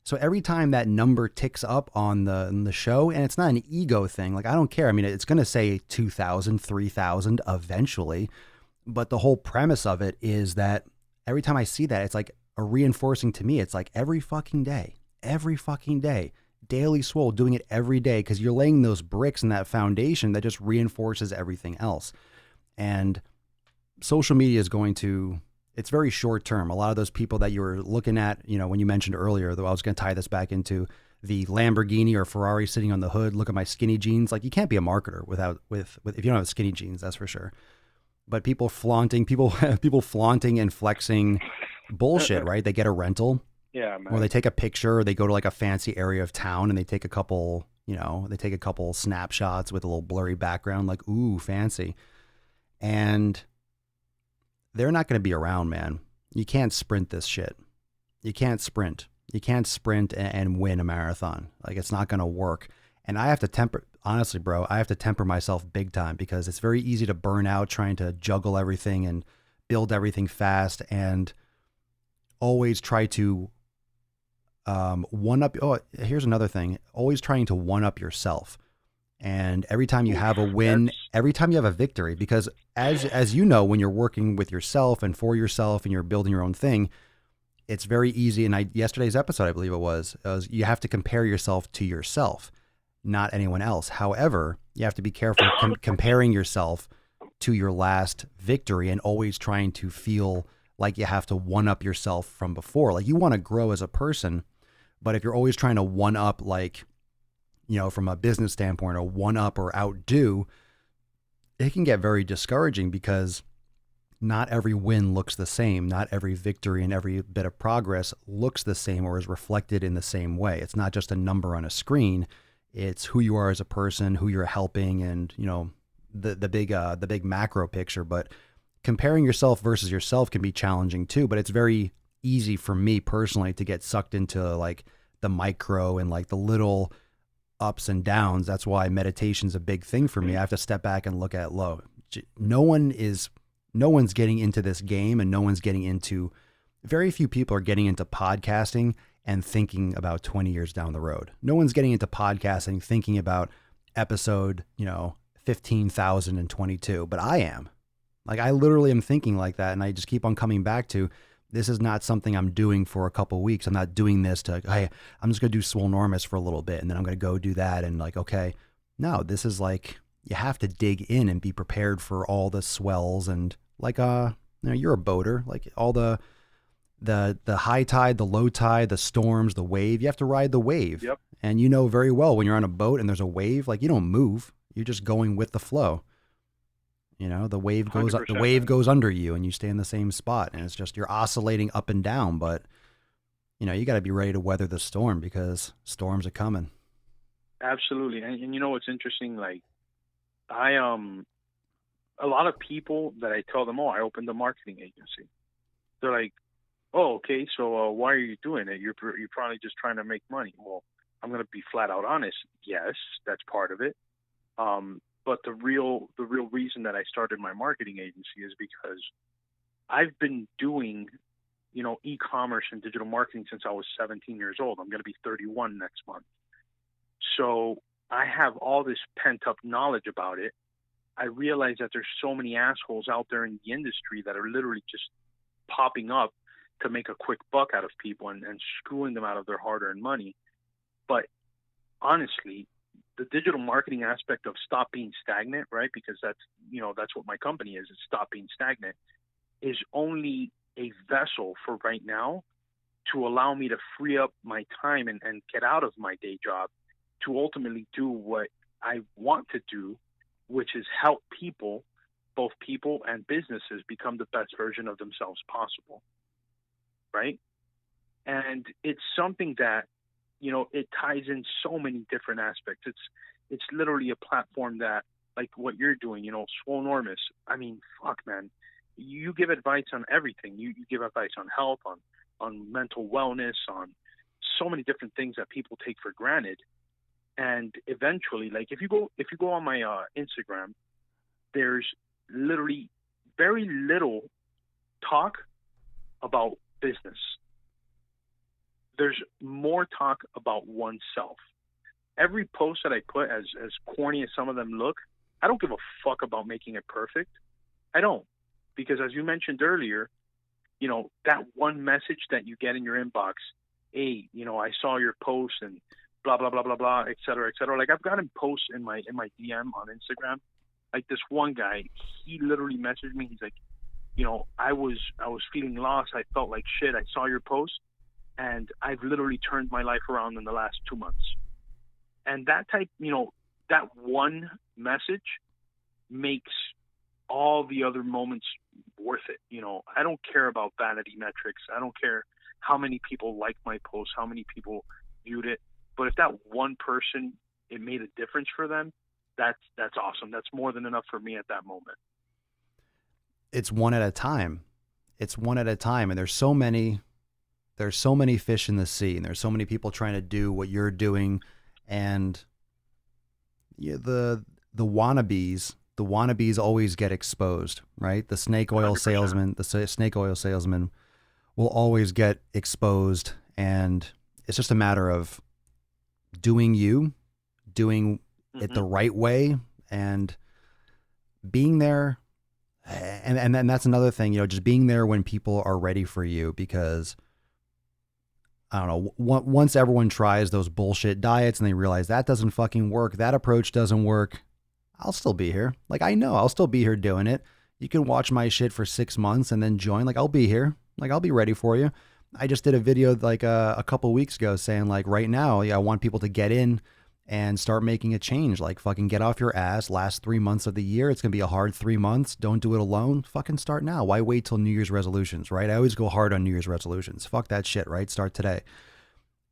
So every time that number ticks up on the show, and it's not an ego thing. Like, I don't care. I mean, it's going to say 2,000, 3,000 eventually. But the whole premise of it is that every time I see that, it's like a reinforcing to me. It's like every fucking day, Daily Swole, doing it every day, because you're laying those bricks in that foundation that just reinforces everything else. And social media is going to, it's very short term. A lot of those people that you were looking at, you know, when you mentioned earlier, though, I was going to tie this back into the Lamborghini or Ferrari sitting on the hood. Look at my skinny jeans. Like, you can't be a marketer with if you don't have skinny jeans, that's for sure. But people flaunting and flexing bullshit, right? They get a rental, Yeah, man. or they take a picture, or they go to like a fancy area of town and they take a couple, snapshots with a little blurry background, like, ooh, fancy. And they're not going to be around, man. You can't sprint this shit. You can't sprint. You can't sprint and win a marathon. Like, it's not going to work. And I have to honestly, bro, I have to temper myself big time, because it's very easy to burn out trying to juggle everything and build everything fast, and always try to one up. Oh, here's another thing. Always trying to one up yourself. And every time you have a win, every time you have a victory, because as you know, when you're working with yourself and for yourself and you're building your own thing, it's very easy. And yesterday's episode, I believe it was you have to compare yourself to yourself, not anyone else. However, you have to be careful comparing yourself to your last victory and always trying to feel like you have to one up yourself from before. Like, you want to grow as a person, but if you're always trying to one up, like, you know, from a business standpoint, or one up or outdo, it can get very discouraging, because not every win looks the same. Not every victory and every bit of progress looks the same or is reflected in the same way. It's not just a number on a screen. It's who you are as a person, who you're helping, and, you know, the big macro picture. But comparing yourself versus yourself can be challenging too. But it's very easy for me personally to get sucked into like the micro and like the little ups and downs. That's why meditation's a big thing for me. I have to step back and look at no one's getting into this game, and very few people are getting into podcasting and thinking about 20 years down the road. No one's getting into podcasting thinking about episode, 15,022, but I am. Like, I literally am thinking like that, and I just keep on coming back to, this is not something I'm doing for a couple of weeks. I'm not doing this to, hey, I'm just going to do Swolenormous for a little bit, and then I'm going to go do that. And like, okay, no, this is like, you have to dig in and be prepared for all the swells. And like, you're a boater, like all the high tide, the low tide, the storms, the wave, you have to ride the wave. Yep. And you know very well when you're on a boat and there's a wave, like, you don't move. You're just going with the flow. You know, the wave goes under you and you stay in the same spot, and it's just, you're oscillating up and down. But, you know, you got to be ready to weather the storm, because storms are coming. Absolutely. And you know what's interesting? Like, a lot of people that I tell them, I opened a marketing agency. They're like, oh, okay, so why are you doing it? You're probably just trying to make money. Well, I'm going to be flat out honest. Yes, that's part of it. But the real reason that I started my marketing agency is because I've been doing, e-commerce and digital marketing since I was 17 years old. I'm going to be 31 next month. So I have all this pent up knowledge about it. I realize that there's so many assholes out there in the industry that are literally just popping up to make a quick buck out of people and screwing them out of their hard-earned money. But honestly, the digital marketing aspect of stop being stagnant, right? Because that's what my company is. It's stop being stagnant, is only a vessel for right now to allow me to free up my time and get out of my day job to ultimately do what I want to do, which is help people, both people and businesses, become the best version of themselves possible. Right? And it's something that, you know, it ties in so many different aspects. It's literally a platform that, like what you're doing, you know, Swolenormous. I mean, fuck, man. You give advice on everything. You give advice on health, on mental wellness, on so many different things that people take for granted. And eventually, like if you go on my Instagram, there's literally very little talk about business. There's more talk about oneself. Every post that I put, as corny as some of them look, I don't give a fuck about making it perfect. I don't. Because as you mentioned earlier, you know, that one message that you get in your inbox, hey, you know, I saw your post and blah, blah, blah, blah, blah, et cetera, et cetera. Like I've gotten posts in my DM on Instagram. Like this one guy, he literally messaged me. He's like, you know, I was feeling lost. I felt like shit. I saw your post and I've literally turned my life around in the last 2 months. And that type, you know, that one message makes all the other moments worth it. You know, I don't care about vanity metrics. I don't care how many people liked my post, how many people viewed it. But if that one person, it made a difference for them, that's awesome. That's more than enough for me at that moment. It's one at a time. It's one at a time. And there's so many fish in the sea, and there's so many people trying to do what you're doing. And yeah, the wannabes always get exposed, right? The snake oil 100%. salesman will always get exposed. And it's just a matter of doing it the right way and being there. And then that's another thing, you know, just being there when people are ready for you, because I don't know, once everyone tries those bullshit diets and they realize that doesn't fucking work, that approach doesn't work, I'll still be here. Like, I know I'll still be here doing it. You can watch my shit for 6 months and then join. Like, I'll be here. Like, I'll be ready for you. I just did a video like a couple weeks ago saying like right now, I want people to get in and start making a change. Like fucking get off your ass. Last 3 months of the year, it's going to be a hard 3 months. Don't do it alone. Fucking start now. Why wait till New Year's resolutions, right? I always go hard on New Year's resolutions. Fuck that shit, right? Start today.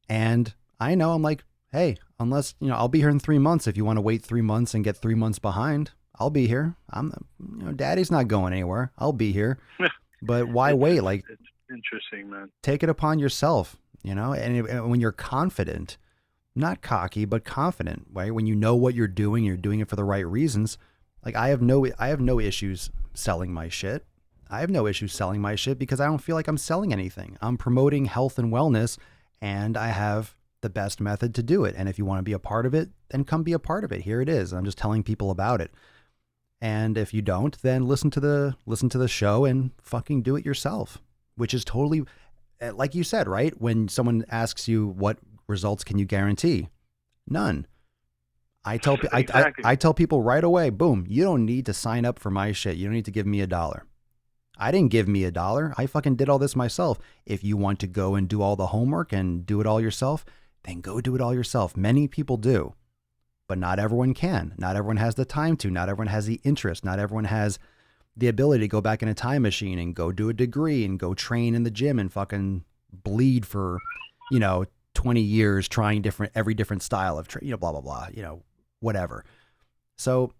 And I know I'm like, hey, unless, you know, I'll be here in 3 months. If you want to wait 3 months and get 3 months behind, I'll be here. Daddy's not going anywhere. I'll be here. But why wait? Like, it's interesting, man. Take it upon yourself, you know, and when you're confident, not cocky, but confident, right? When you know what you're doing it for the right reasons. Like I have no issues selling my shit. I have no issues selling my shit because I don't feel like I'm selling anything. I'm promoting health and wellness, and I have the best method to do it. And if you want to be a part of it, then come be a part of it. Here it is. I'm just telling people about it. And if you don't, then listen to the show and fucking do it yourself, which is totally, like you said, right? When someone asks you what results can you guarantee? None. I tell exactly. I tell people right away, boom, you don't need to sign up for my shit. You don't need to give me $1. I didn't give me $1. I fucking did all this myself. If you want to go and do all the homework and do it all yourself, then go do it all yourself. Many people do, but not everyone can. Not everyone has the time to. Not everyone has the interest. Not everyone has the ability to go back in a time machine and go do a degree and go train in the gym and fucking bleed for, 20 years trying every different style of blah, blah, blah, whatever. So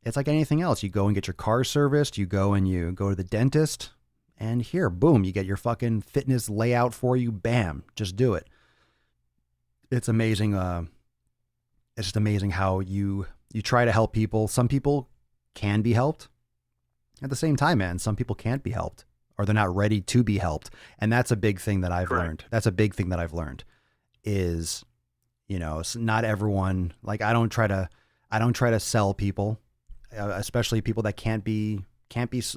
it's like anything else. You go and get your car serviced, you go to the dentist, and here, boom, you get your fucking fitness layout for you. Bam, just do it. It's amazing. It's just amazing how you try to help people. Some people can be helped. At the same time, man, some people can't be helped, or they're not ready to be helped. And that's a big thing that I've learned. That's a big thing that I've learned is, not everyone, like I don't try to sell people, especially people that can't be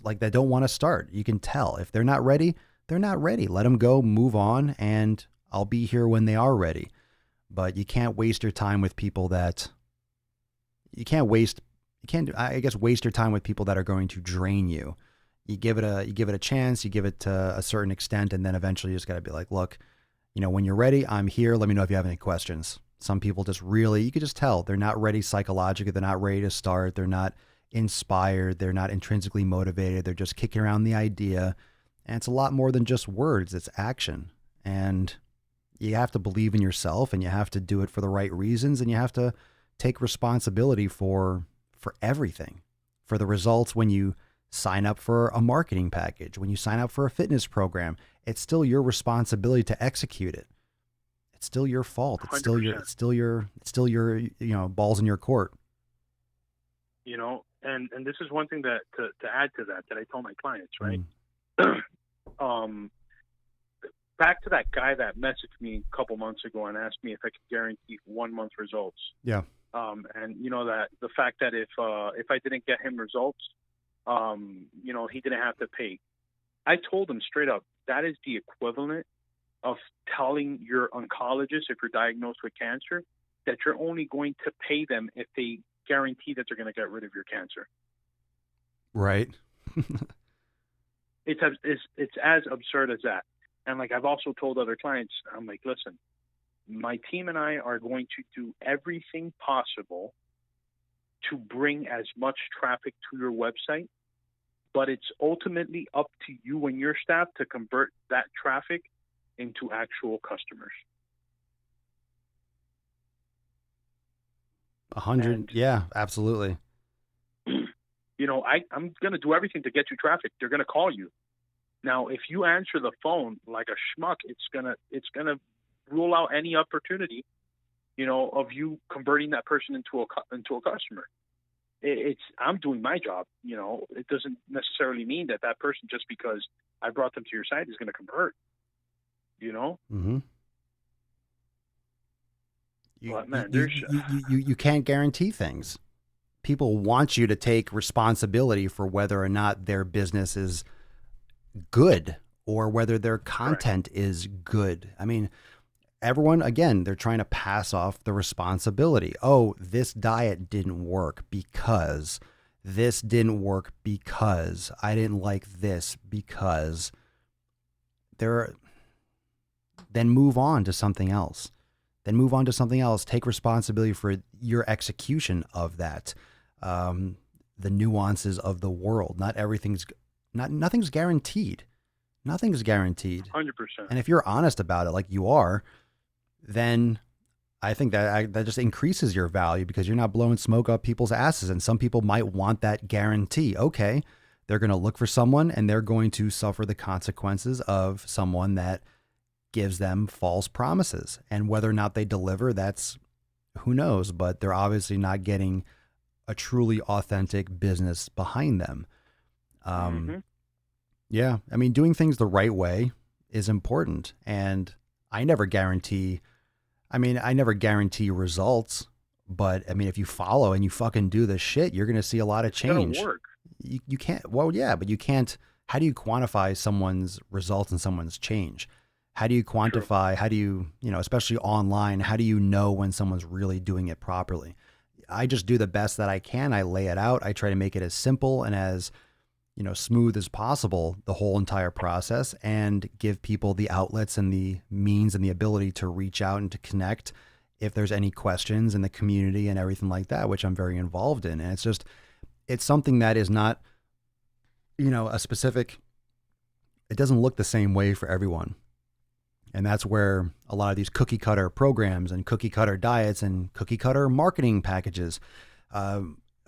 like, that don't want to start. You can tell if they're not ready, they're not ready. Let them go, move on. And I'll be here when they are ready. But you can't waste your time with people that waste your time with people that are going to drain you. You give it a chance, you give it to a certain extent, and then eventually you just got to be like, look, when you're ready, I'm here. Let me know if you have any questions. Some people just really, you could just tell they're not ready psychologically. They're not ready to start. They're not inspired. They're not intrinsically motivated. They're just kicking around the idea. And it's a lot more than just words. It's action. And you have to believe in yourself, and you have to do it for the right reasons. And you have to take responsibility for everything, for the results. When you sign up for a marketing package, when you sign up for a fitness program, it's still your responsibility to execute it. It's still your fault. It's 100%. still your balls in your court. And this is one thing that to add to that I tell my clients, right? Back to that guy that messaged me a couple months ago and asked me if I could guarantee 1 month results. Yeah. And that the fact that if I didn't get him results, he didn't have to pay. I told him straight up, that is the equivalent of telling your oncologist, if you're diagnosed with cancer, that you're only going to pay them if they guarantee that they're going to get rid of your cancer. Right. It's as absurd as that. And like I've also told other clients, I'm like, listen, my team and I are going to do everything possible to bring as much traffic to your website, but it's ultimately up to you and your staff to convert that traffic into actual customers. 100. Yeah, absolutely. I'm going to do everything to get you traffic. They're going to call you. Now, if you answer the phone like a schmuck, it's gonna rule out any opportunity, of you converting that person into a customer. I'm doing my job. It doesn't necessarily mean that person, just because I brought them to your site, is going to convert. Mm-hmm. But man, you can't guarantee things. People want you to take responsibility for whether or not their business is good or whether their content is good. I mean, everyone, again, they're trying to pass off the responsibility. Oh, this diet didn't work because this didn't work because I didn't like this because then move on to something else. Take responsibility for your execution of that. The nuances of the world. Nothing's guaranteed. Nothing's guaranteed. 100%. And if you're honest about it, like you are, then I think that just increases your value, because you're not blowing smoke up people's asses. And some people might want that guarantee. Okay, they're going to look for someone and they're going to suffer the consequences of someone that gives them false promises. And whether or not they deliver, that's who knows, but they're obviously not getting a truly authentic business behind them. Yeah, I mean, doing things the right way is important, and I never guarantee results, but I mean, if you follow and you fucking do the shit, you're going to see a lot of change. It's gonna work. You can't, well, yeah, but you can't, how do you quantify someone's results and someone's change? How do you quantify, how do you, especially online, how do you know when someone's really doing it properly? I just do the best that I can. I lay it out. I try to make it as simple and as, smooth as possible, the whole entire process, and give people the outlets and the means and the ability to reach out and to connect if there's any questions in the community and everything like that, which I'm very involved in. And it's something that is not, a specific, it doesn't look the same way for everyone. And that's where a lot of these cookie cutter programs and cookie cutter diets and cookie cutter marketing packages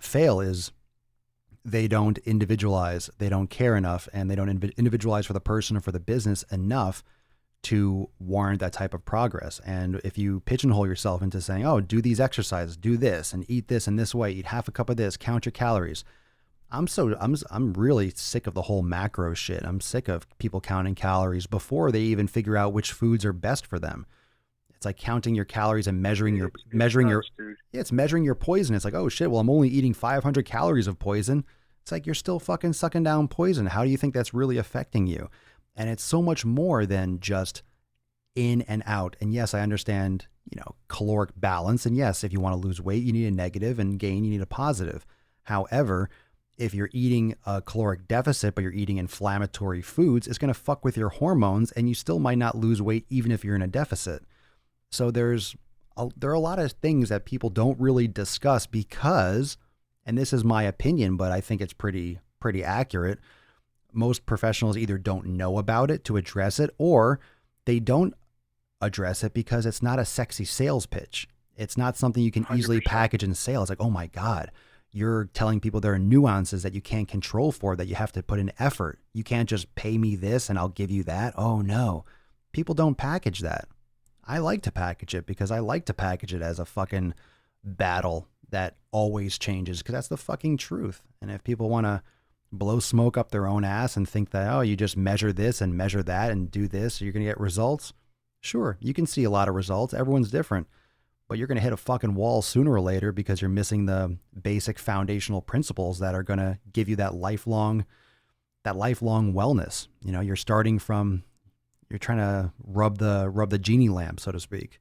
fail, is they don't individualize, they don't care enough, and they don't individualize for the person or for the business enough to warrant that type of progress. And if you pigeonhole yourself into saying, oh, do these exercises, do this, and eat this in this way, eat half a cup of this, count your calories. I'm really sick of the whole macro shit. I'm sick of people counting calories before they even figure out which foods are best for them. It's like counting your calories and measuring your poison. It's like, oh shit, well, I'm only eating 500 calories of poison. It's like, you're still fucking sucking down poison. How do you think that's really affecting you? And it's so much more than just in and out. And yes, I understand, caloric balance. And yes, if you want to lose weight, you need a negative, and gain, you need a positive. However, if you're eating a caloric deficit, but you're eating inflammatory foods, it's going to fuck with your hormones and you still might not lose weight even if you're in a deficit. So there are a lot of things that people don't really discuss because, and this is my opinion, but I think it's pretty accurate. Most professionals either don't know about it to address it, or they don't address it because it's not a sexy sales pitch. It's not something you can easily 100%. package and sell. It's like, oh my God, you're telling people there are nuances that you can't control for, that you have to put in effort. You can't just pay me this and I'll give you that. Oh no, people don't package that. I like to package it because I like to package it as a fucking battle that always changes, because that's the fucking truth. And if people want to blow smoke up their own ass and think that, oh, you just measure this and measure that and do this, so you're going to get results. Sure, you can see a lot of results. Everyone's different, but you're going to hit a fucking wall sooner or later because you're missing the basic foundational principles that are going to give you that lifelong wellness. You know, you're trying to rub the genie lamp, so to speak.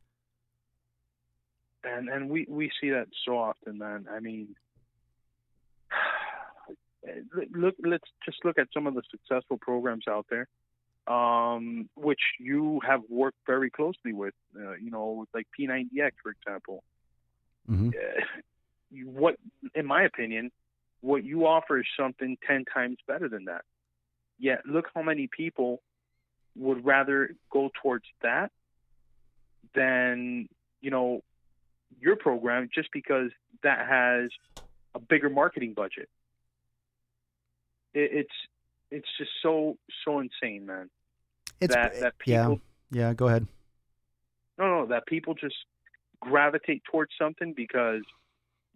And we see that so often, man. I mean, let's just look at some of the successful programs out there, which you have worked very closely with, like P90X, for example. Mm-hmm. What, in my opinion, what you offer is something 10 times better than that. Yet, look how many people would rather go towards that than, your program, just because that has a bigger marketing budget. It's just so insane, man. That people, yeah. Go ahead. No, that people just gravitate towards something because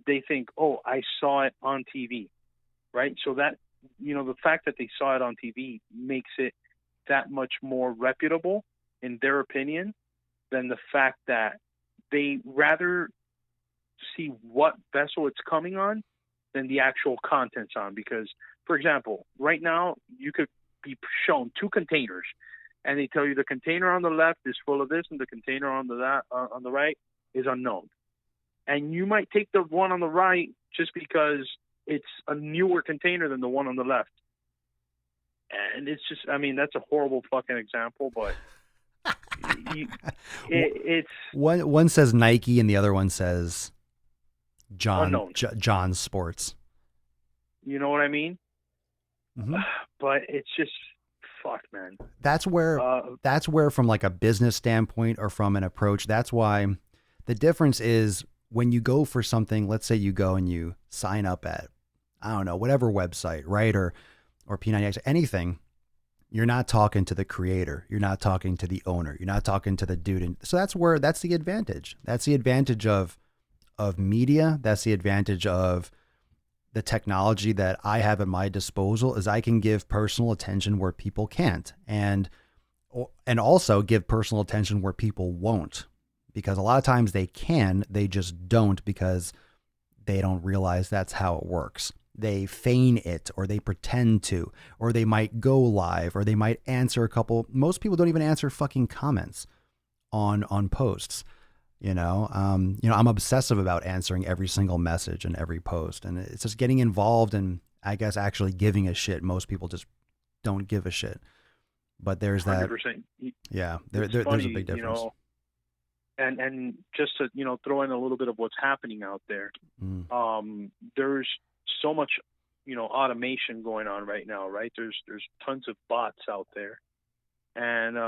they think, oh, I saw it on TV, right? So that, the fact that they saw it on TV makes it that much more reputable in their opinion than the fact that they rather see what vessel it's coming on than the actual contents on. Because, for example, right now you could be shown two containers and they tell you the container on the left is full of this and the container on the right is unknown. And you might take the one on the right just because it's a newer container than the one on the left. And it's just, I mean, that's a horrible fucking example, but it's one says Nike and the other one says John Sports. You know what I mean? Mm-hmm. But it's just, fuck, man. That's where from like a business standpoint or from an approach, that's why the difference is when you go for something, let's say you go and you sign up at, I don't know, whatever website, right? Or P90X, anything, you're not talking to the creator. You're not talking to the owner. You're not talking to the dude. And so that's the advantage. That's the advantage of media. That's the advantage of the technology that I have at my disposal, is I can give personal attention where people can't, and also give personal attention where people won't, because a lot of times they can, they just don't, because they don't realize that's how it works. They feign it, or they pretend to, or they might go live, or they might answer a couple. Most people don't even answer fucking comments on posts. I'm obsessive about answering every single message and every post, and it's just getting involved and I guess actually giving a shit. Most people just don't give a shit, but there's 100%. That. Yeah, there's a big difference. And just to, throw in a little bit of what's happening out there. There's so much, automation going on right now, right? There's tons of bots out there. And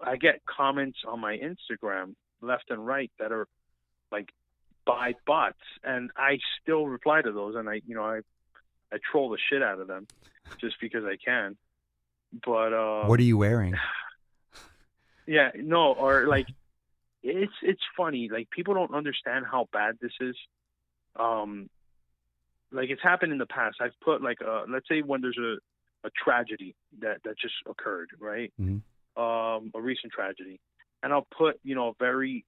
I get comments on my Instagram left and right that are like by bots, and I still reply to those, and I troll the shit out of them just because I can. But what are you wearing? Yeah, no, or like it's funny. Like, people don't understand how bad this is. Like, it's happened in the past. I've put like let's say when there's a tragedy that just occurred, right? Mm-hmm. A recent tragedy. And I'll put, a very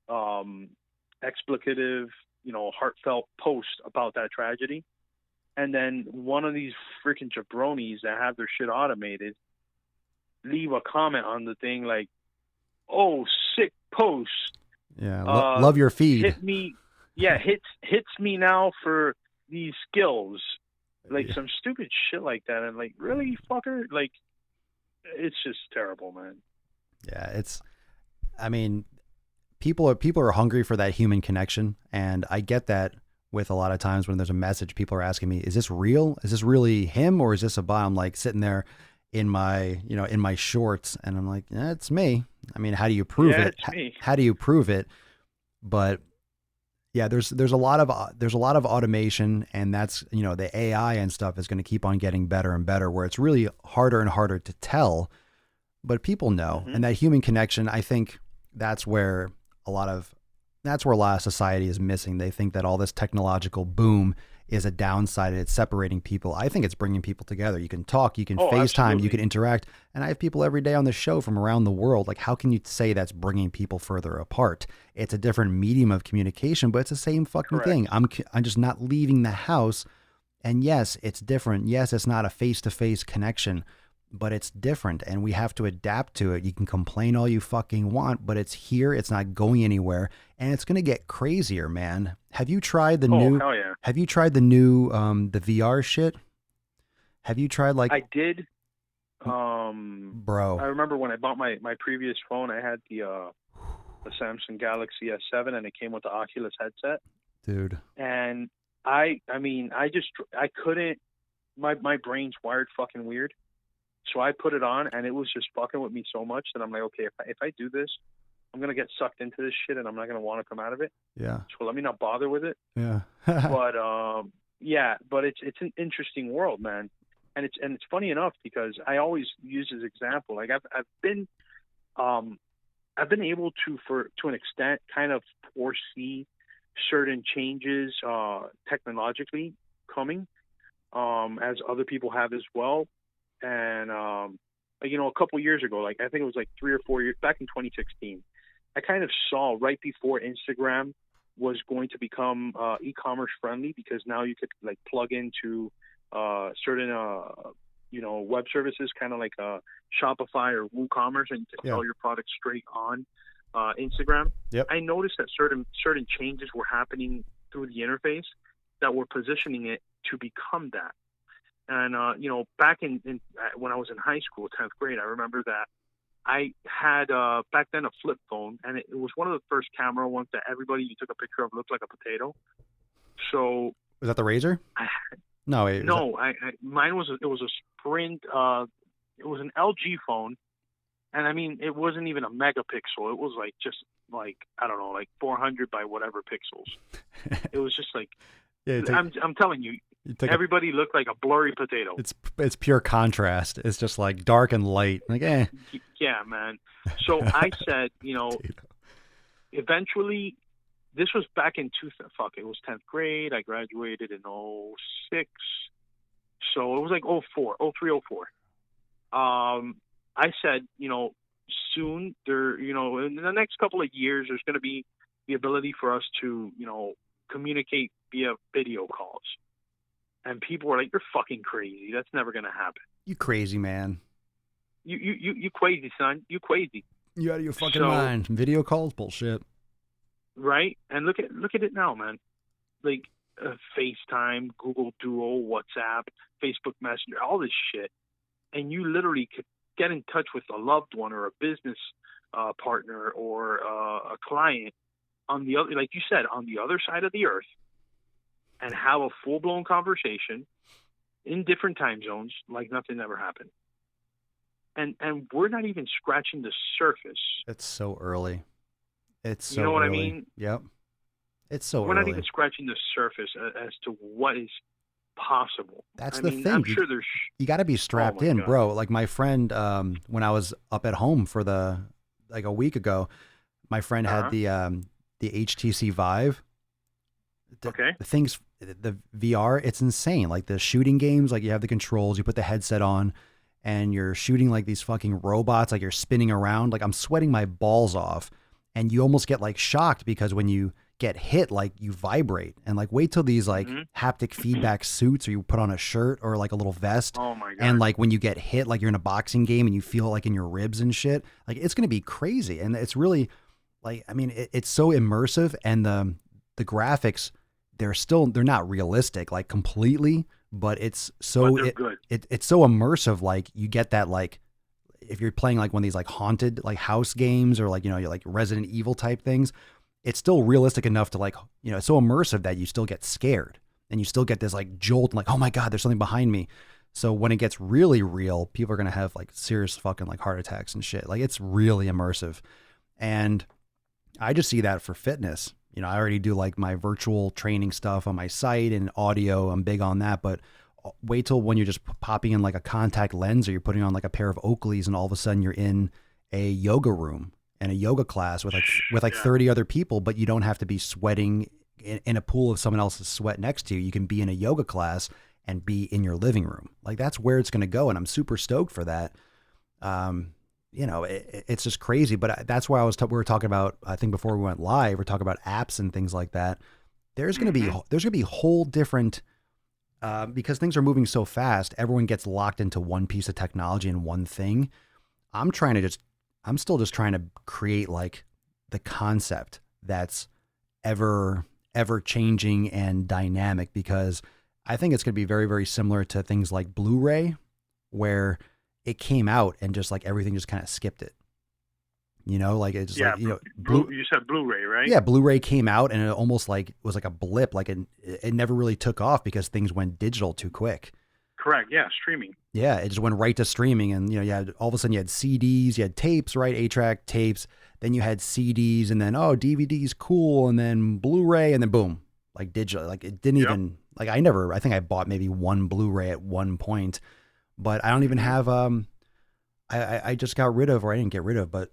explicative, heartfelt post about that tragedy. And then one of these freaking jabronis that have their shit automated leave a comment on the thing like, "Oh, sick post. Yeah, love your feed. Hit me. Yeah, hits me now for these skills." Like some stupid shit like that. And like, really, fucker? Like, it's just terrible, man. Yeah, I mean, people are hungry for that human connection, and I get that. With a lot of times when there's a message, people are asking me, "Is this real? Is this really him, or is this a bot?" I'm like sitting there in my shorts, and I'm like, it's me. I mean, how do you prove it? It's me. How do you prove it? But yeah, there's a lot of automation, and that's, the AI and stuff is going to keep on getting better and better, where it's really harder and harder to tell, but people know. And that human connection, I think that's where a lot of society is missing. They think that all this technological boom is a downside and it's separating people. I think it's bringing people together. You can talk, you can FaceTime, absolutely. you can interact. And I have people every day on the show from around the world. Like, how can you say that's bringing people further apart? It's a different medium of communication, but it's the same fucking thing. I'm just not leaving the house. And yes, it's different. Yes, it's not a face-to-face connection, but it's different, and we have to adapt to it. You can complain all you fucking want, but it's here. It's not going anywhere, and it's going to get crazier, man. Have you tried the new? Hell yeah. Have you tried the new the VR shit? Have you tried like? I did. Bro, I remember when I bought my previous phone, I had the Samsung Galaxy S7, and it came with the Oculus headset. Dude. And I couldn't. My brain's wired fucking weird. So I put it on, and it was just fucking with me so much that I'm like, okay, if I do this, I'm going to get sucked into this shit, and I'm not going to want to come out of it. Yeah. So let me not bother with it. Yeah. But it's an interesting world, man. And it's funny enough because I always use this example. Like I've been able to an extent kind of foresee certain changes technologically coming, as other people have as well. And, a couple years ago, like I think it was like 3 or 4 years back in 2016, I kind of saw right before Instagram was going to become e-commerce friendly, because now you could like plug into certain, web services, kind of like Shopify or WooCommerce, and you can sell your product straight on Instagram. Yep. I noticed that certain changes were happening through the interface that were positioning it to become that. And, back in when I was in high school, 10th grade, I remember that I had back then a flip phone, and it was one of the first camera ones that everybody you took a picture of looked like a potato. So was that the Razor? No, mine was a Sprint. It was an LG phone, and I mean it wasn't even a megapixel. It was like just like I don't know, like 400 by whatever pixels. It was just like I'm telling you. Everybody looked like a blurry potato. It's pure contrast. It's just like dark and light. Like, Yeah, man. So I said, eventually, this was back in it was 10th grade. I graduated in 06. So it was like 04, 03, 04. I said, soon in the next couple of years, there's going to be the ability for us to, communicate via video calls. And people were like, "You're fucking crazy. That's never gonna happen." You crazy, man. You crazy, son. You crazy. You out of your fucking mind. Video calls, bullshit. Right? And look at it now, man. Like FaceTime, Google Duo, WhatsApp, Facebook Messenger, all this shit, and you literally could get in touch with a loved one or a business partner or a client on the other, like you said, on the other side of the earth, and have a full-blown conversation in different time zones like nothing ever happened. And we're not even scratching the surface. It's so early. It's so You know what early. I mean? Yep. It's so We're early. not even scratching the surface as to what is possible. That's I the mean, thing. I'm sure there's... You got to be strapped in, God. bro. Like my friend, when I was up at home for a week ago, my friend had the HTC Vive. Okay. The VR, it's insane. Like the shooting games, like you have the controls, you put the headset on, and you're shooting like these fucking robots, like you're spinning around. Like I'm sweating my balls off, and you almost get like shocked because when you get hit, like you vibrate. And like wait till these like haptic feedback suits, or you put on a shirt or like a little vest. Oh my God. And like when you get hit, like you're in a boxing game and you feel like in your ribs and shit, like it's gonna be crazy. And it's really like, I mean, it's so immersive, and the graphics, they're not realistic like completely, but it's But so they're good. it's so immersive. Like you get that, like if you're playing like one of these like haunted like house games or like, you know, like Resident Evil type things, it's still realistic enough to like, you know, it's so immersive that you still get scared and you still get this like jolt and like, oh my God, there's something behind me. So when it gets really real, people are going to have like serious fucking like heart attacks and shit. Like it's really immersive. And I just see that for fitness. You know, I already do like my virtual training stuff on my site and audio. I'm big on that, but wait till when you're just popping in like a contact lens or you're putting on like a pair of Oakleys and all of a sudden you're in a yoga room and a yoga class with like 30 other people, but you don't have to be sweating in a pool of someone else's sweat next to you. You can be in a yoga class and be in your living room. Like that's where it's going to go. And I'm super stoked for that. You know, it's just crazy, but that's why we were talking about, I think before we went live, we're talking about apps and things like that. There's going to be whole different, because things are moving so fast, everyone gets locked into one piece of technology and one thing. I'm still just trying to create like the concept that's ever changing and dynamic, because I think it's going to be very, very similar to things like Blu-ray, where it came out and just like everything just kind of skipped it. You know, like it's like, you know, you said Blu-ray, right? Yeah, Blu-ray came out and it almost like was like a blip, like it never really took off because things went digital too quick. Correct. Yeah, streaming. Yeah, it just went right to streaming, and you know, you had all of a sudden you had CDs, you had tapes, right? 8-track tapes, then you had CDs, and then DVDs, cool, and then Blu-ray, and then boom, like digital. Like it didn't even like I think I bought maybe one Blu-ray at one point, but I don't even have I just got rid of, or I didn't get rid of, but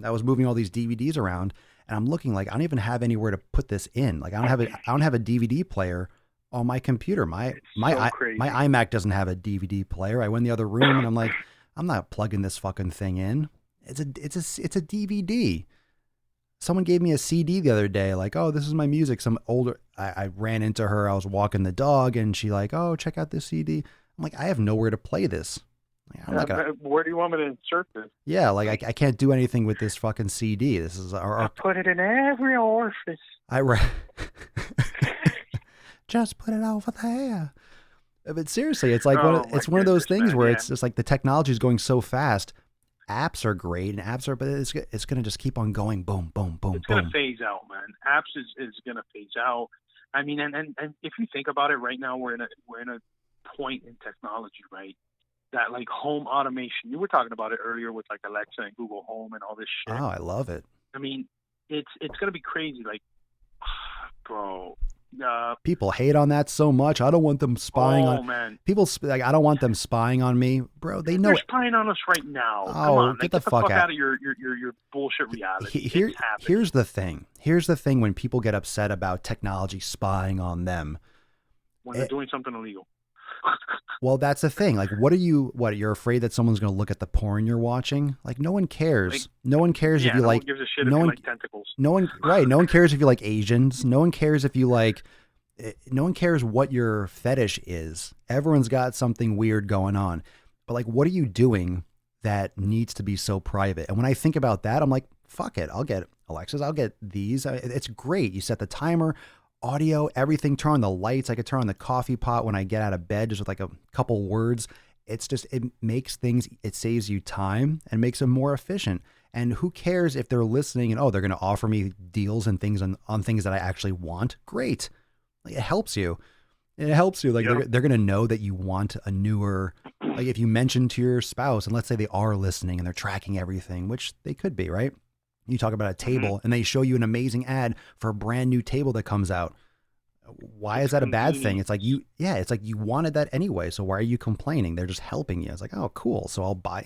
I was moving all these DVDs around, and I'm looking like I don't even have anywhere to put this in. Like I don't have a DVD player on my computer. My iMac doesn't have a DVD player. I went in the other room and I'm like, I'm not plugging this fucking thing in. It's a DVD. Someone gave me a CD the other day, like, oh, this is my music. I ran into her. I was walking the dog and she like, oh, check out this CD. I'm like, I have nowhere to play this. Like, I'm not gonna, where do you want me to insert this? Yeah, like I can't do anything with this fucking CD. This is I put it in every orifice. Just put it over there. But seriously, it's like one of those things where it's just like the technology is going so fast. Apps are great, and but it's going to just keep on going. Boom, boom, boom, it's going to phase out, man. Apps is going to phase out. I mean, and if you think about it, right now we're in a point in technology, right? That like home automation. You were talking about it earlier with like Alexa and Google Home and all this shit. Oh, I love it. I mean, it's going to be crazy. Like, bro. People hate on that so much. I don't want them spying on. Man. People like, I don't want them spying on me, bro. They know they're spying on us right now. Oh, come on, get the fuck out of your bullshit reality. Here's the thing. Here's the thing. When people get upset about technology spying on them, when they're doing something illegal. Well, that's the thing. Like, you're afraid that someone's going to look at the porn you're watching? Like, no one cares. Like, no one cares if you like. No one gives a shit if you like tentacles. No one, right? No one cares if you like Asians. No one cares if you like. No one cares what your fetish is. Everyone's got something weird going on. But like, what are you doing that needs to be so private? And when I think about that, I'm like, fuck it. I'll get Alexas. I'll get these. It's great. You set the timer. Audio, everything, turn on the lights. I could turn on the coffee pot when I get out of bed just with like a couple words. It's just, it makes things, it saves you time and makes them more efficient. And who cares if they're listening and, they're going to offer me deals and things on things that I actually want? Great. Like, it helps you. Like they're going to know that you want a newer, like if you mention to your spouse and let's say they are listening and they're tracking everything, which they could be, right? You talk about a table and they show you an amazing ad for a brand new table that comes out. Why is that a bad thing? It's like it's like you wanted that anyway. So why are you complaining? They're just helping you. It's like, oh, cool. So I'll buy.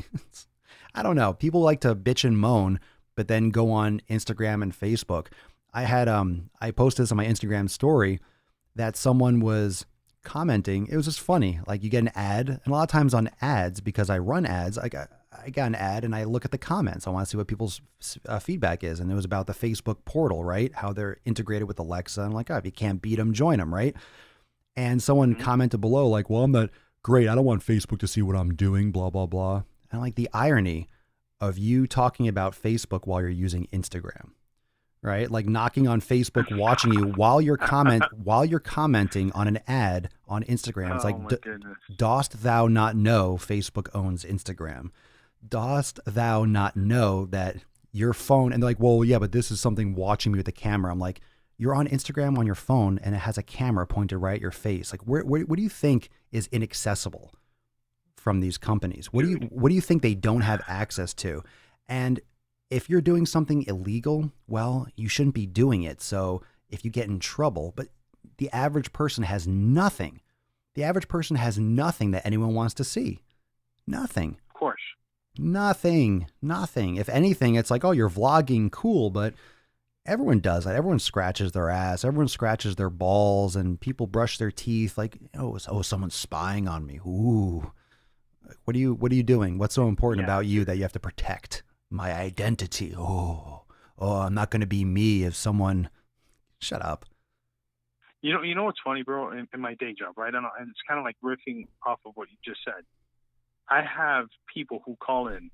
I don't know. People like to bitch and moan, but then go on Instagram and Facebook. I posted this on my Instagram story that someone was commenting. It was just funny. Like you get an ad, and a lot of times on ads, because I run ads, I got an ad and I look at the comments. I want to see what people's feedback is. And it was about the Facebook portal, right? How they're integrated with Alexa. I'm like, if you can't beat them, join them, right? And someone commented below like, well, I'm not great. I don't want Facebook to see what I'm doing, blah, blah, blah. And I'm like, the irony of you talking about Facebook while you're using Instagram. right? Like knocking on Facebook, watching you while you're commenting on an ad on Instagram. It's Oh like, my goodness. dost thou not know Facebook owns Instagram? Dost thou not know that your phone, and they're like, well, yeah, but this is something watching me with the camera. I'm like, you're on Instagram on your phone and it has a camera pointed right at your face. Like, what do you think is inaccessible from these companies? What do you think they don't have access to? And if you're doing something illegal, well, you shouldn't be doing it. So if you get in trouble, but the average person has nothing. The average person has nothing that anyone wants to see. Nothing. Of course. Nothing. If anything, it's like, oh, you're vlogging, cool, but everyone does that. Everyone scratches their ass. Everyone scratches their balls, and people brush their teeth. Like, oh, someone's spying on me. Ooh, what are you doing? What's so important about you that you have to protect my identity? Oh, I'm not going to be me if someone. Shut up. You know what's funny, bro? In my day job, right? And it's kind of like riffing off of what you just said. I have people who call in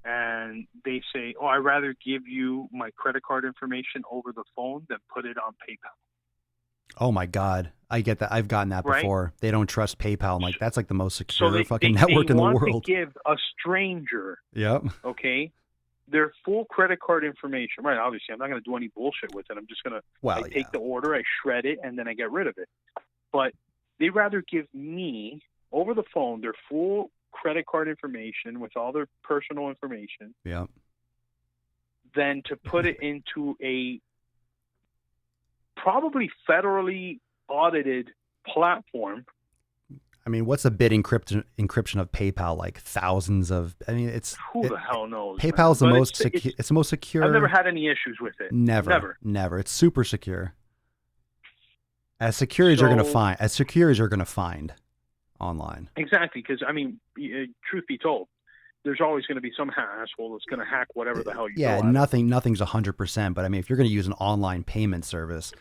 and they say, oh, I'd rather give you my credit card information over the phone than put it on PayPal. Oh my God. I get that. I've gotten that before. They don't trust PayPal. I'm like, that's like the most secure fucking network in the world. They want to give a stranger, yep, okay, their full credit card information. Right, obviously, I'm not going to do any bullshit with it. I'm just going to take the order, I shred it, and then I get rid of it. But they'd rather give me, over the phone, their full credit card information with all their personal information, than to put it into a probably federally audited platform. I mean, what's the bit encryption of PayPal? Like thousands of. I mean, who the hell knows? PayPal's the most secure. It's the most secure. I've never had any issues with it. Never. It's super secure. As secure as you're going to find. As secure as you're going to find online. Exactly, because I mean, truth be told, there's always going to be some asshole that's going to hack whatever the hell you. Yeah, nothing's 100%. But I mean, if you're going to use an online payment service,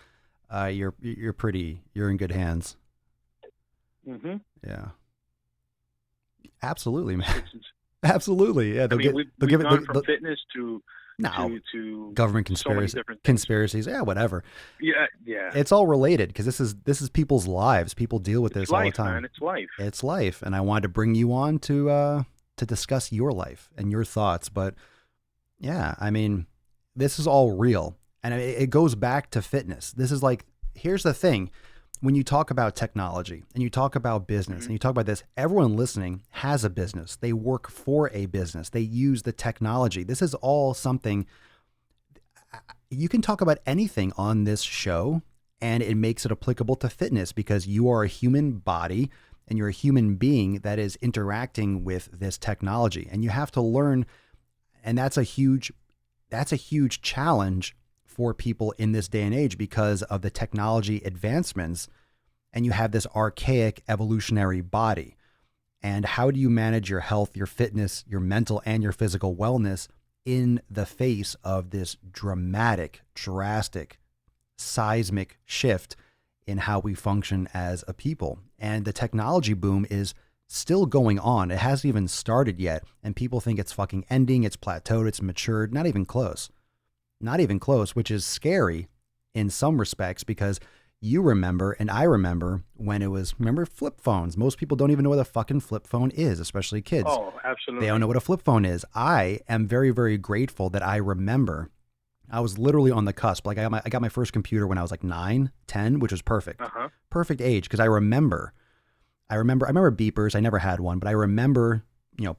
you're in good hands. Mm-hmm. Yeah. Absolutely, man. Absolutely. Yeah. We've gone from fitness to government conspiracies. Yeah, whatever. Yeah. It's all related because this is people's lives. People deal with this all the time. Man, it's life. It's life, and I wanted to bring you on to discuss your life and your thoughts. But yeah, I mean, this is all real, and it goes back to fitness. This is like, here's the thing. When you talk about technology and you talk about business and you talk about this, everyone listening has a business. They work for a business. They use the technology. This is all something you can talk about anything on this show, and it makes it applicable to fitness because you are a human body and you're a human being that is interacting with this technology, and you have to learn. And that's a huge challenge for people in this day and age because of the technology advancements, and you have this archaic evolutionary body. And how do you manage your health, your fitness, your mental and your physical wellness in the face of this drastic, seismic shift in how we function as a people? And the technology boom is still going on. It hasn't even started yet. And people think it's fucking ending. It's plateaued. It's matured. Not even close. Not even close, which is scary in some respects because you remember and I remember when it was, remember flip phones. Most people don't even know what a fucking flip phone is, especially kids. Oh, absolutely. They don't know what a flip phone is. I am very, very grateful that I remember. I was literally on the cusp. Like I got my first computer when I was like 9, 10, which was perfect. Perfect age because I remember beepers. I never had one, but I remember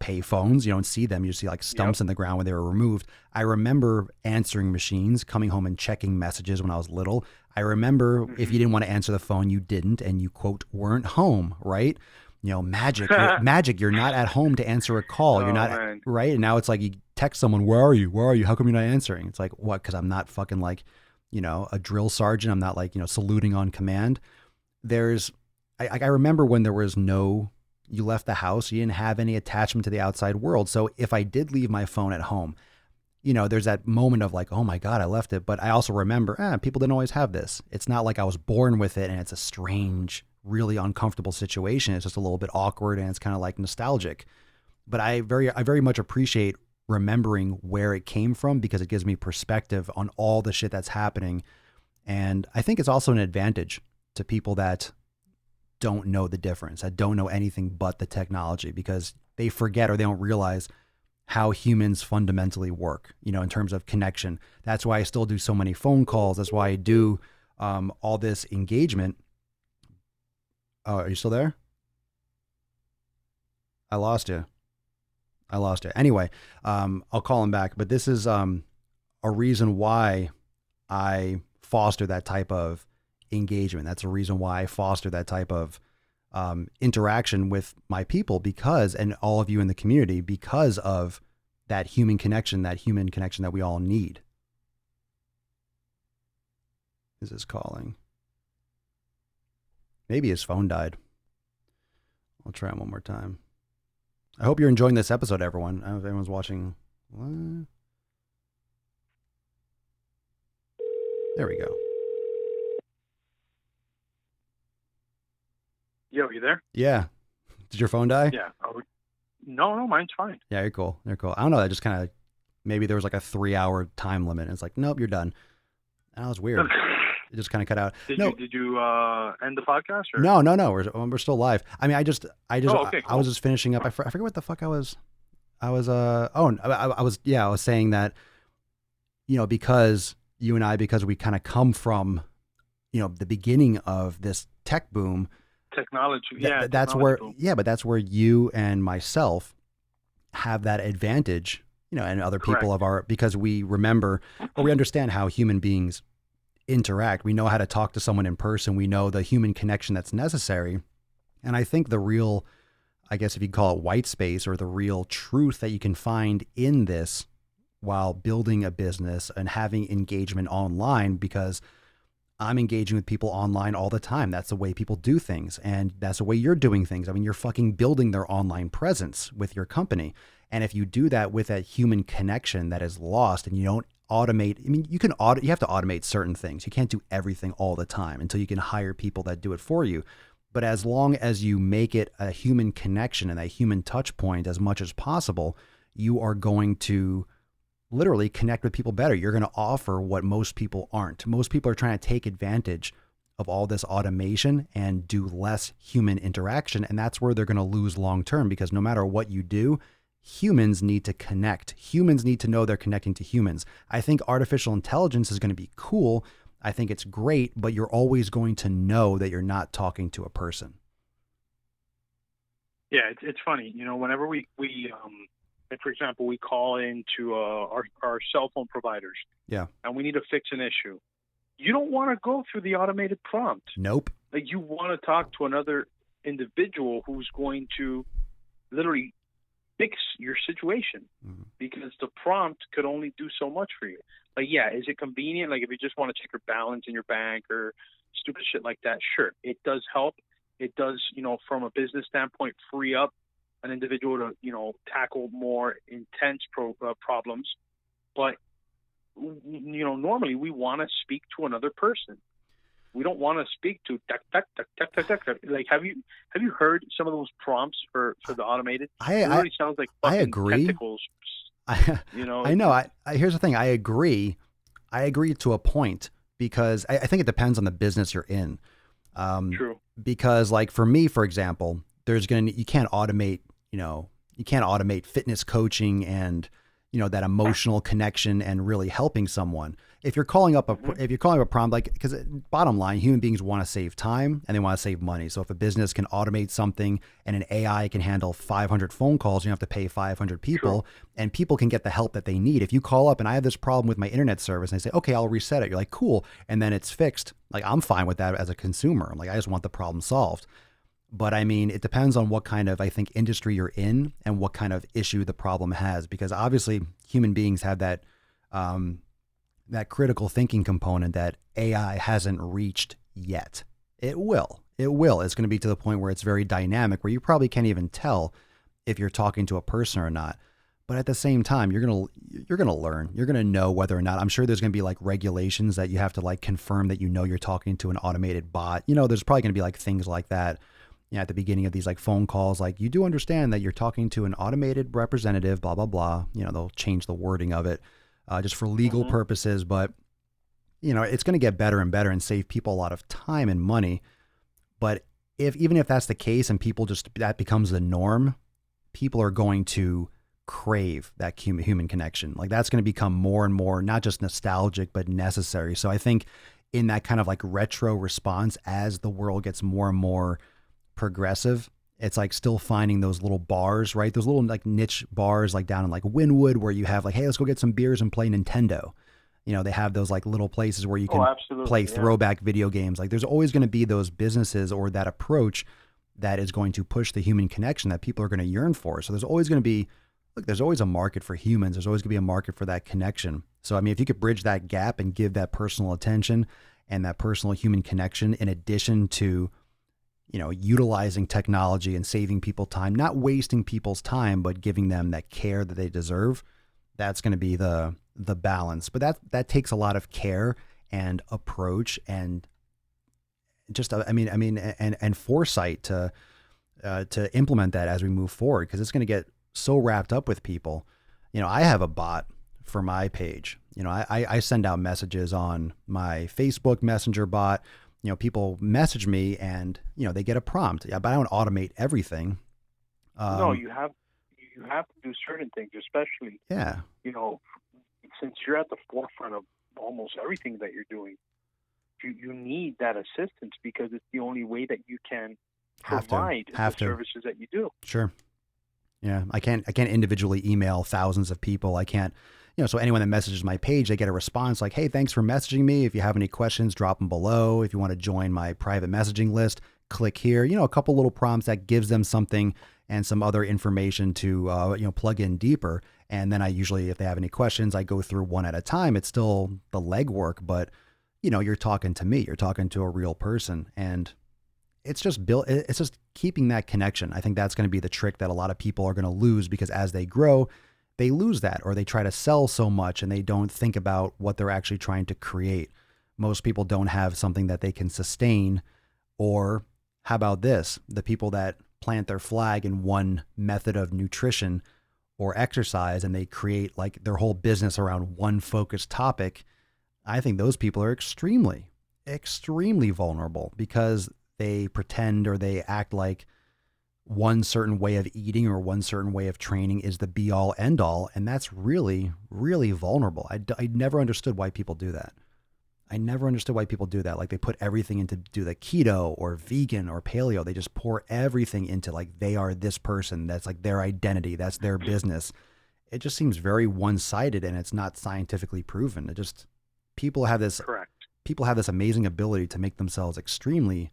pay phones. You don't see them. You see like stumps in the ground when they were removed. I remember answering machines, coming home and checking messages when I was little. I remember if you didn't want to answer the phone, you didn't, and you quote weren't home, right? Magic, you're not at home to answer a call. You're not right. And now it's like you text someone, where are you? How come you're not answering? It's like, what? Because I'm not fucking like, a drill sergeant. I'm not like, saluting on command. I remember when there was you left the house, you didn't have any attachment to the outside world. So if I did leave my phone at home, there's that moment of like, oh my God, I left it. But I also remember, people didn't always have this. It's not like I was born with it and it's a strange, really uncomfortable situation. It's just a little bit awkward and it's kind of like nostalgic. But I very much appreciate remembering where it came from because it gives me perspective on all the shit that's happening. And I think it's also an advantage to people that don't know the difference, that don't know anything but the technology, because they forget or they don't realize how humans fundamentally work, you know, in terms of connection. That's why I still do so many phone calls. That's why I do all this engagement. Oh, are you still there? I lost you. Anyway, I'll call him back. But this is a reason why I foster that type of engagement. That's a reason why I foster that type of interaction with my people, because, and all of you in the community, because of that human connection that we all need. Is this calling? Maybe his phone died. I'll try him one more time. I hope you're enjoying this episode, everyone. I don't know if anyone's watching. What? There we go. Yo, you there? Yeah. Did your phone die? Yeah. No, mine's fine. Yeah, you're cool. I don't know. I just kind of, maybe there was like a 3-hour time limit. And it's like, nope, you're done. And that was weird. It just kind of cut out. Did you end the podcast? Or? No. We're still live. I mean, okay, cool. I was just finishing up. I forget what the fuck I was saying that, you know, because you and I, because we kind of come from, you know, the beginning of this tech boom, technology. That's where you and myself have that advantage, you know, and other people because we remember, or we understand how human beings interact. We know how to talk to someone in person. We know the human connection that's necessary. And I think the real, I guess if you call it white space, or the real truth that you can find in this while building a business and having engagement online, because I'm engaging with people online all the time. That's the way people do things. And that's the way you're doing things. I mean, you're fucking building their online presence with your company. And if you do that with that human connection that is lost, and you don't automate, I mean, you have to automate certain things. You can't do everything all the time until you can hire people that do it for you. But as long as you make it a human connection and a human touch point as much as possible, you are going to literally connect with people better. You're going to offer what most people aren't. Most people are trying to take advantage of all this automation and do less human interaction. And that's where they're going to lose long term, because no matter what you do, humans need to connect. Humans need to know they're connecting to humans. I think artificial intelligence is going to be cool. I think it's great, but you're always going to know that you're not talking to a person. Yeah, it's funny. You know, whenever we for example, we call into our cell phone providers. Yeah. And we need to fix an issue. You don't want to go through the automated prompt. Nope. Like, you want to talk to another individual who's going to literally fix your situation, because the prompt could only do so much for you. Like, yeah, is it convenient? Like, if you just want to check your balance in your bank or stupid shit like that, sure, it does help. It does, you know, from a business standpoint, free up an individual to, you know, tackle more intense problems. But, you know, normally we want to speak to another person. We don't want to speak to like, have you heard some of those prompts for the automated? It really sounds like fucking I agree. Tentacles. You know, I know. Here's the thing. I agree to a point, because I think it depends on the business you're in. True. Because, like, for me, for example, you can't automate fitness coaching and, you know, that emotional connection and really helping someone. If you're calling up a prompt, like, because bottom line, human beings want to save time and they want to save money. So if a business can automate something and an AI can handle 500 phone calls, you don't have to pay 500 people. Sure. And people can get the help that they need. If you call up and I have this problem with my internet service and I say, okay, I'll reset it. You're like, cool. And then it's fixed. Like, I'm fine with that as a consumer. I'm like, I just want the problem solved. But I mean, it depends on what kind of, I think, industry you're in and what kind of issue the problem has, because obviously human beings have that, that critical thinking component that AI hasn't reached yet. It will. It's going to be to the point where it's very dynamic, where you probably can't even tell if you're talking to a person or not. But at the same time, you're going to learn. You're going to know whether or not. I'm sure there's going to be like regulations that you have to like confirm that, you know, you're talking to an automated bot. You know, there's probably going to be like things like that. at the beginning of these like phone calls, like you do understand that you're talking to an automated representative, blah, blah, blah. They'll change the wording of it just for legal purposes. But, it's going to get better and better and save people a lot of time and money. But even if that's the case and that becomes the norm, people are going to crave that human connection. Like that's going to become more and more, not just nostalgic, but necessary. So I think in that kind of like retro response, as the world gets more and more progressive, it's like still finding those little bars, right? Those little like niche bars, like down in like Wynwood, where you have like, hey, let's go get some beers and play Nintendo. They have those like little places where you can play throwback video games. Like there's always going to be those businesses or that approach that is going to push the human connection that people are going to yearn for. So there's always going to be, there's always a market for humans. There's always going to be a market for that connection. So, I mean, if you could bridge that gap and give that personal attention and that personal human connection, in addition to, utilizing technology and saving people time, not wasting people's time, but giving them that care that they deserve, that's going to be the balance. But that takes a lot of care and approach and just, and foresight to implement that as we move forward, because it's going to get so wrapped up with people. I have a bot for my page. I send out messages on my Facebook Messenger bot. People message me and, they get a prompt. Yeah, but I don't automate everything. No, you have to do certain things, especially, since you're at the forefront of almost everything that you're doing. You need that assistance because it's the only way that you can provide the services that you do. Sure. Yeah. I can't individually email thousands of people. I can't, so anyone that messages my page, they get a response like, hey, thanks for messaging me. If you have any questions, drop them below. If you want to join my private messaging list, click here. A couple little prompts that gives them something and some other information to, plug in deeper. And then I usually, if they have any questions, I go through one at a time. It's still the legwork, but you're talking to me, you're talking to a real person, and it's just keeping that connection. I think that's going to be the trick that a lot of people are going to lose, because as they grow, they lose that, or they try to sell so much and they don't think about what they're actually trying to create. Most people don't have something that they can sustain. Or how about this? The people that plant their flag in one method of nutrition or exercise and they create like their whole business around one focused topic, I think those people are extremely, extremely vulnerable, because they pretend or they act like one certain way of eating or one certain way of training is the be all end all. And that's really, really vulnerable. I never understood why people do that. Like they put everything into do the keto or vegan or paleo. They just pour everything into like they are this person. That's like their identity. That's their business. It just seems very one-sided, and it's not scientifically proven. People have this amazing ability to make themselves extremely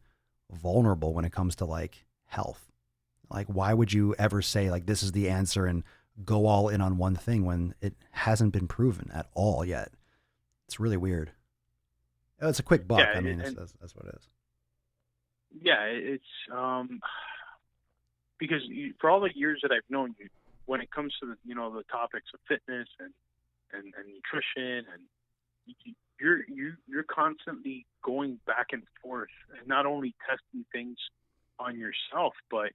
vulnerable when it comes to like health. Like, why would you ever say like this is the answer and go all in on one thing when it hasn't been proven at all yet? It's really weird. It's a quick buck. Yeah, that's what it is. Yeah, it's because for all the years that I've known you, when it comes to the topics of fitness and nutrition, and you're constantly going back and forth, and not only testing things on yourself, but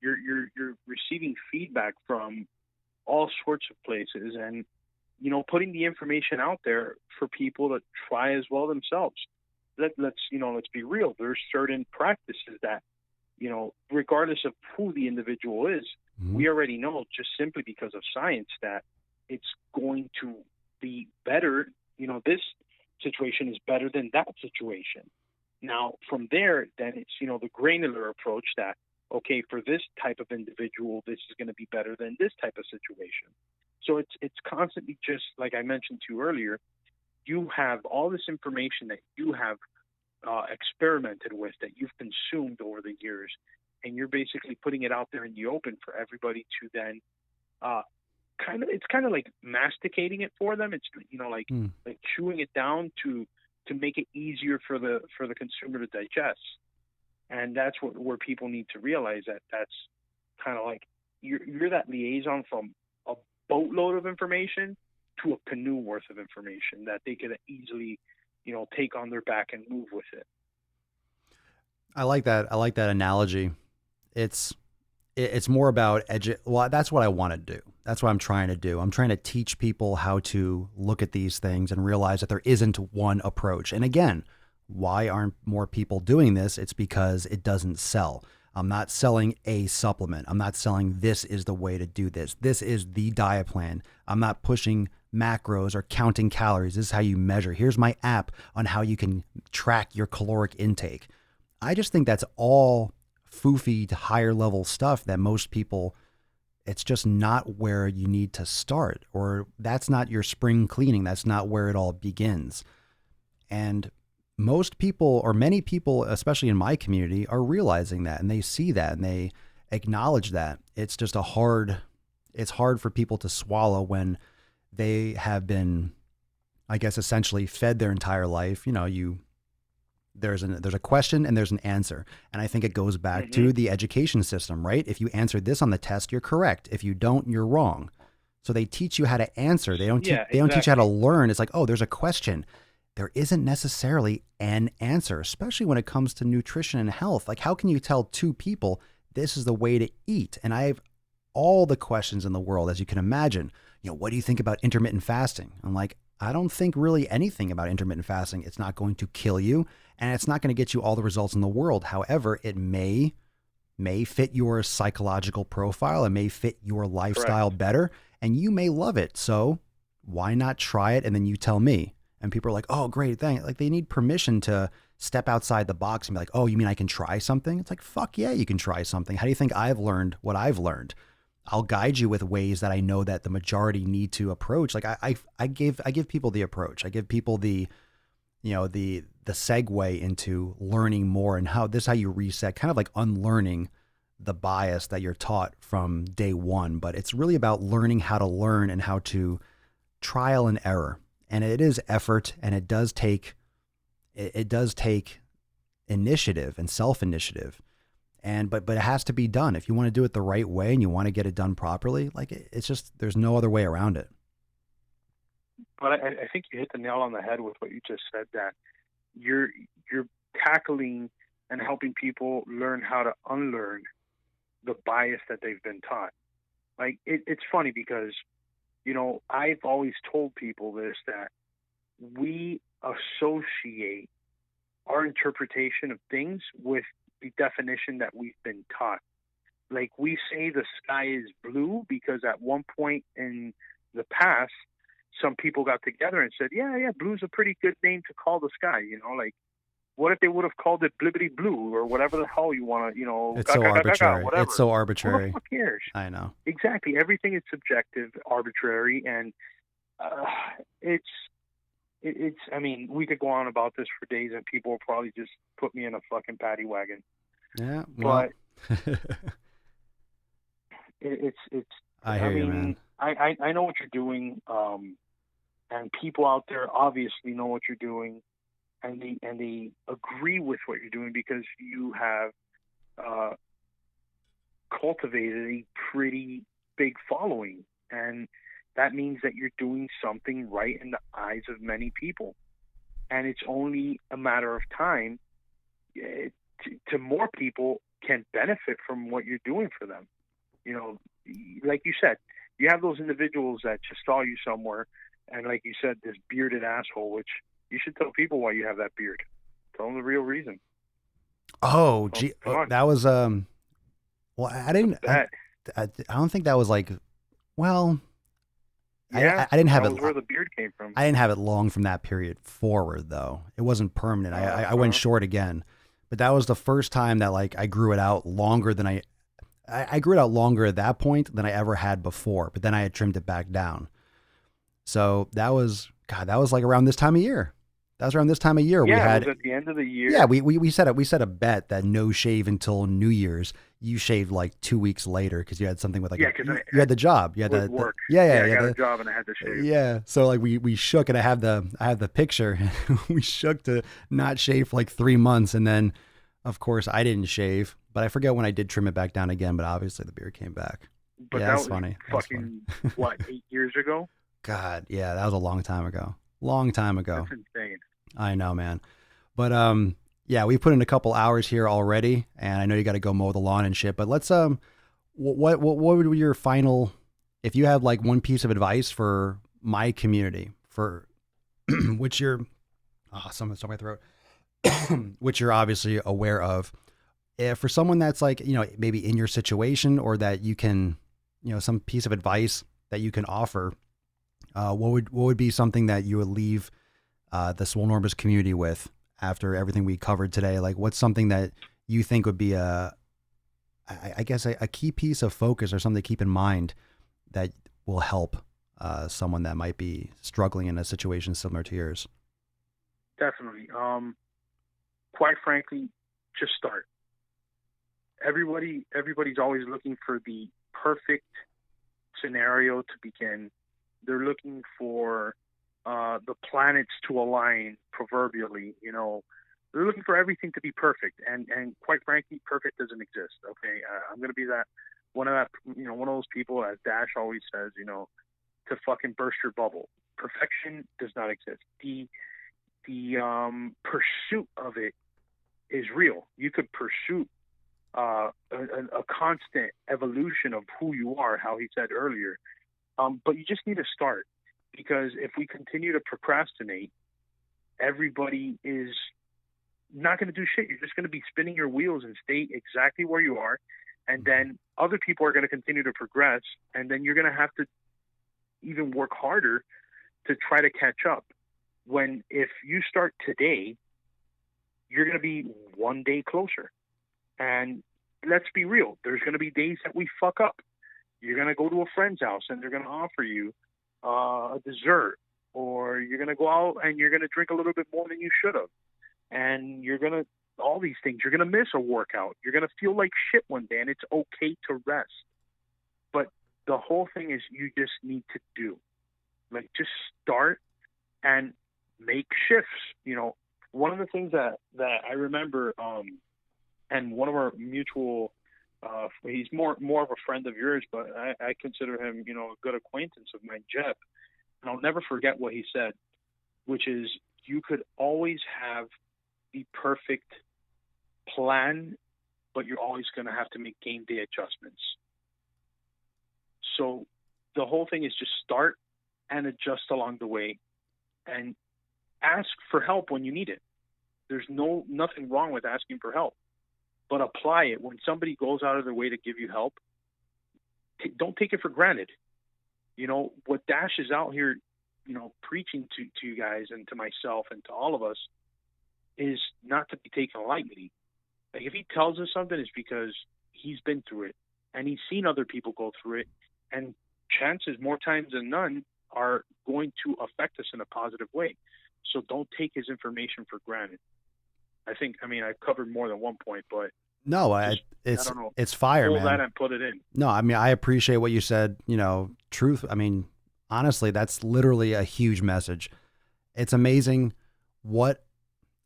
you're receiving feedback from all sorts of places, and putting the information out there for people to try as well themselves. Let's be real. There's certain practices that, regardless of who the individual is, we already know just simply because of science that it's going to be better. This situation is better than that situation. Now, from there, then it's, the granular approach that, okay, for this type of individual, this is going to be better than this type of situation. So it's constantly, just like I mentioned to you earlier, you have all this information that you have experimented with, that you've consumed over the years, and you're basically putting it out there in the open for everybody to then it's kind of like masticating it for them. It's like chewing it down to make it easier for the consumer to digest. And that's where people need to realize that that's kind of like you're that liaison from a boatload of information to a canoe worth of information that they could easily, take on their back and move with it. I like that. I like that analogy. it's more about well, that's what I want to do. That's what I'm trying to do. I'm trying to teach people how to look at these things and realize that there isn't one approach. And again, why aren't more people doing this? It's because it doesn't sell. I'm not selling a supplement. I'm not selling this is the way to do this. This is the diet plan. I'm not pushing macros or counting calories. This is how you measure. Here's my app on how you can track your caloric intake. I just think that's all foofy to higher level stuff that most people, it's just not where you need to start, or that's not your spring cleaning. That's not where it all begins. And most people, or many people, especially in my community, are realizing that, and they see that and they acknowledge that. It's just it's hard for people to swallow when they have been, I guess, essentially fed their entire life. You know, there's a question and there's an answer. And I think it goes back to the education system, right? If you answered this on the test, you're correct. If you don't, you're wrong. So they teach you how to answer. They don't teach you how to learn. It's like, oh, there's a question. There isn't necessarily an answer, especially when it comes to nutrition and health. Like, how can you tell two people this is the way to eat? And I have all the questions in the world, as you can imagine. You know, what do you think about intermittent fasting? I'm like, I don't think really anything about intermittent fasting. It's not going to kill you, and it's not going to get you all the results in the world. However, it may fit your psychological profile. It may fit your lifestyle better, and you may love it. So why not try it? And then you tell me. And people are like, oh, great thing. Like, they need permission to step outside the box and be like, oh, you mean I can try something? It's like, fuck yeah, you can try something. How do you think I've learned what I've learned? I'll guide you with ways that I know that the majority need to approach. Like I give people the approach. I give people the segue into learning more, and how you reset, kind of like unlearning the bias that you're taught from day one. But it's really about learning how to learn and how to trial and error. And it is effort, and it does take initiative and self-initiative. But it has to be done. If you want to do it the right way and you want to get it done properly, like, it's just, there's no other way around it. But I think you hit the nail on the head with what you just said, that you're tackling and helping people learn how to unlearn the bias that they've been taught. Like, it's funny because, you know, I've always told people this, that we associate our interpretation of things with the definition that we've been taught. Like, we say the sky is blue because at one point in the past, some people got together and said, yeah, blue's a pretty good name to call the sky. You know, like, what if they would have called it blibbity blue or whatever the hell you want to, you know, it's so arbitrary. Whatever. It's so arbitrary. Who the fuck cares? I know. Exactly. Everything is subjective, arbitrary, and it's, I mean, we could go on about this for days and people will probably just put me in a fucking paddy wagon. Yeah. Well. But it's, I hear you, man. I know what you're doing. And people out there obviously know what you're doing, and they agree with what you're doing because you have cultivated a pretty big following, and that means that you're doing something right in the eyes of many people, and it's only a matter of time to more people can benefit from what you're doing for them. You know, like you said, you have those individuals that just saw you somewhere, and like you said, this bearded asshole, which you should tell people why you have that beard. Tell them the real reason. Oh, gee, that was well, I didn't. I don't think that was like. Well, yeah, I didn't have that it. Was where the beard came from. I didn't have it long from that period forward, though. It wasn't permanent. I went short again, but that was the first time that, like, I grew it out longer than I grew it out longer at that point than I ever had before. But then I had trimmed it back down. So that was like around this time of year. That was around this time of year. Yeah, we had it was at the end of the year. Yeah, we set a bet that no shave until New Year's. You shaved like 2 weeks later because you had something with, like, you had the job. You had the work. I got a job and I had to shave. Yeah, so like we shook, and I have the picture. We shook to not shave for like 3 months, and then of course I didn't shave, but I forget when I did trim it back down again. But obviously the beard came back. But yeah, that was was funny. Fucking what, 8 years ago? God, yeah, that was a long time ago. Long time ago. That's insane. I know, man. But Yeah, we put in a couple hours here already, and I know you got to go mow the lawn and shit. But let's what would be your final, if you have like one piece of advice for my community, for which you're, someone's on my throat, which you're obviously aware of, if for someone that's like, maybe in your situation, or that you can, some piece of advice that you can offer, what would be something that you would leave the Swole Normous community with after everything we covered today? Like, what's something that you think would be I guess a key piece of focus, or something to keep in mind that will help someone that might be struggling in a situation similar to yours? Definitely. Quite frankly, just start. Everybody's always looking for the perfect scenario to begin. They're looking for the planets to align, proverbially. They're looking for everything to be perfect, and quite frankly, perfect doesn't exist. Okay, I'm gonna be one of those people, as Dash always says, to fucking burst your bubble. Perfection does not exist. The pursuit of it is real. You could pursue a constant evolution of who you are, how he said earlier. But you just need to start, because if we continue to procrastinate, everybody is not going to do shit. You're just going to be spinning your wheels and stay exactly where you are. And then other people are going to continue to progress. And then you're going to have to even work harder to try to catch up. When if you start today, you're going to be one day closer. And let's be real. There's going to be days that we fuck up. You're going to go to a friend's house and they're going to offer you a dessert, or you're going to go out and you're going to drink a little bit more than you should have. And all these things, you're going to miss a workout. You're going to feel like shit one day, and it's okay to rest. But the whole thing is, you just need to do. Like, just start and make shifts. One of the things that I remember, and one of our mutual, he's more of a friend of yours, but I consider him, a good acquaintance of mine, Jeb. And I'll never forget what he said, which is, you could always have the perfect plan, but you're always going to have to make game day adjustments. So the whole thing is just start and adjust along the way, and ask for help when you need it. There's nothing wrong with asking for help, but apply it. When somebody goes out of their way to give you help, don't take it for granted. What Dash is out here, preaching to you guys and to myself and to all of us, is not to be taken lightly. Like, if he tells us something, it's because he's been through it and he's seen other people go through it, and chances, more times than none, are going to affect us in a positive way. So don't take his information for granted. I've covered more than one point, but no, it's fire, man. Pull that and put it in. No, I appreciate what you said. Truth. Honestly, that's literally a huge message. It's amazing what,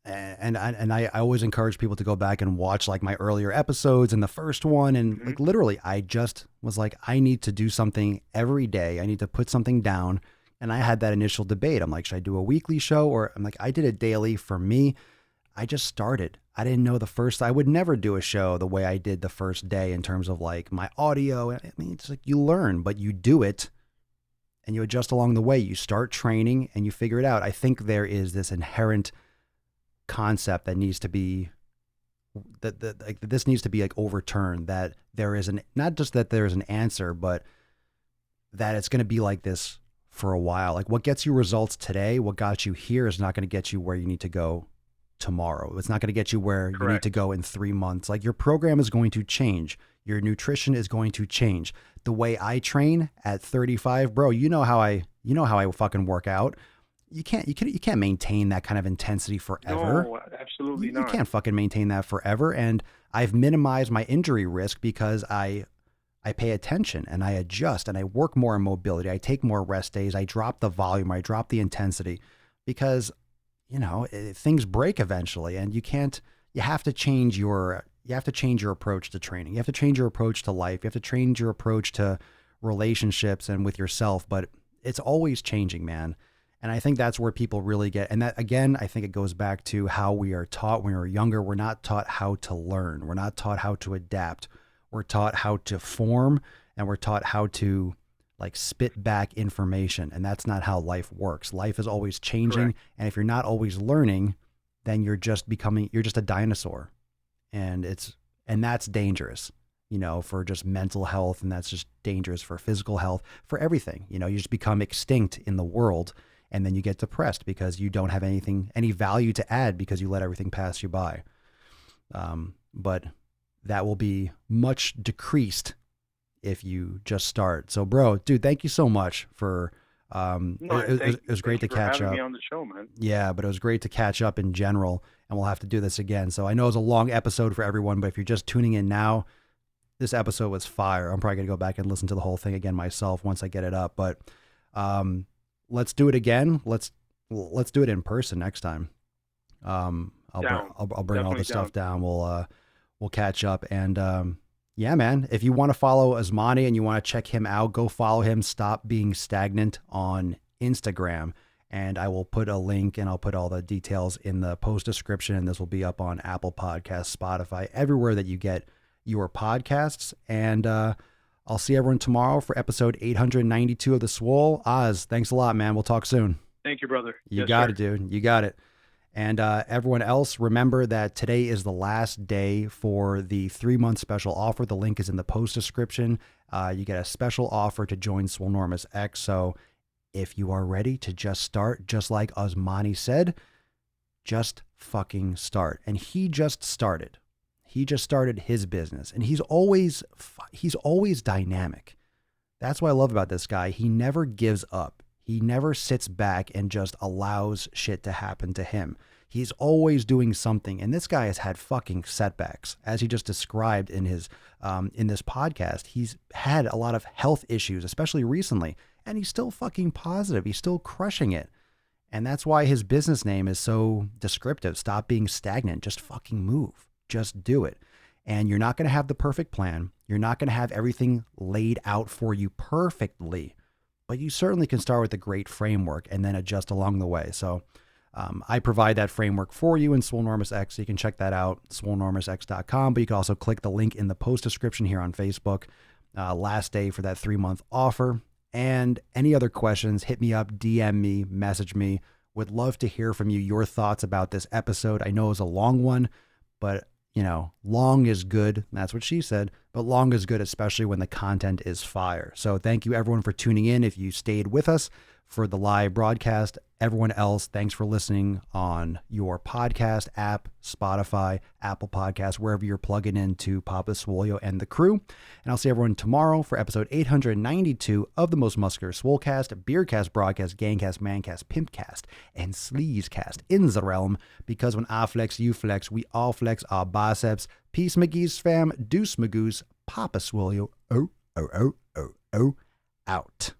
and I always encourage people to go back and watch like my earlier episodes and the first one. And like, literally, I just was like, I need to do something every day. I need to put something down. And I had that initial debate. I'm like, should I do a weekly show? Or I'm like, I did it daily. For me, I just started. I didn't know I would never do a show the way I did the first day in terms of like my audio. It's like, you learn, but you do it and you adjust along the way. You start training and you figure it out. I think there is this inherent concept that needs to be, this needs to be like overturned, that there is not just that there's an answer, but that it's going to be like this for a while. Like, what gets you results today, what got you here, is not going to get you where you need to go tomorrow. It's not going to get you where you need to go in 3 months. Like, your program is going to change. Your nutrition is going to change. The way I train at 35, bro, you know how I fucking work out. You can't maintain that kind of intensity forever. No, absolutely not. You can't fucking maintain that forever. And I've minimized my injury risk because I pay attention and I adjust and I work more in mobility. I take more rest days. I drop the volume. I drop the intensity, because things break eventually, and you have to change your approach to training. You have to change your approach to life. You have to change your approach to relationships and with yourself, but it's always changing, man. And I think that's where people really get, and that again, I think it goes back to how we are taught when we were younger. We're not taught how to learn. We're not taught how to adapt. We're taught how to form, and we're taught how to like spit back information. And that's not how life works. Life is always changing. Correct. And if you're not always learning, then you're just a dinosaur. And that's dangerous, you know, for just mental health. And that's just dangerous for physical health, for everything. You know, you just become extinct in the world. And then you get depressed because you don't have any value to add because you let everything pass you by. But that will be much decreased if you just start. So, bro, dude, thank you so much for. It was great to catch up. Me on the show, man. Yeah, but it was great to catch up in general, and we'll have to do this again. So I know it's a long episode for everyone, but if you're just tuning in now, this episode was fire. I'm probably gonna go back and listen to the whole thing again myself once I get it up. But let's do it again. Let's do it in person next time. I'll bring all the stuff down. We'll catch up and yeah, man. If you want to follow Osmany and you want to check him out, go follow him. Stop Being Stagnant on Instagram, and I will put a link and I'll put all the details in the post description. And this will be up on Apple Podcasts, Spotify, everywhere that you get your podcasts. And I'll see everyone tomorrow for episode 892 of the Swole. Oz, thanks a lot, man. We'll talk soon. Thank you, brother. You got it, dude. You got it. And everyone else, remember that today is the last day for the 3-month special offer. The link is in the post description. You get a special offer to join Swolenormous X. So if you are ready to just start, just like Osmany said, just fucking start. And he just started. He just started his business, and he's always dynamic. That's what I love about this guy. He never gives up. He never sits back and just allows shit to happen to him. He's always doing something. And this guy has had fucking setbacks, as he just described in his in this podcast. He's had a lot of health issues, especially recently, and he's still fucking positive. He's still crushing it. And that's why his business name is so descriptive. Stop being stagnant. Just fucking move. Just do it. And you're not going to have the perfect plan. You're not going to have everything laid out for you perfectly. But you certainly can start with a great framework and then adjust along the way. So I provide that framework for you in Swolenormous X. So you can check that out, swolenormousx.com. But you can also click the link in the post description here on Facebook. Last day for that 3-month offer. And any other questions, hit me up, DM me, message me. Would love to hear from you, your thoughts about this episode. I know it was a long one, but you know, long is good. That's what she said, but long is good, especially when the content is fire. So thank you everyone for tuning in. If you stayed with us for the live broadcast, everyone else, thanks for listening on your podcast app, Spotify, Apple Podcasts, wherever you're plugging into Papa Swolio and the crew. And I'll see everyone tomorrow for episode 892 of the most muscular Swolecast, Beercast, Broadcast, Gangcast, Mancast, Pimpcast, and Sleazecast in the realm. Because when I flex, you flex, we all flex our biceps. Peace, McGee's fam, deuce, Magoose, Papa Swolio, out.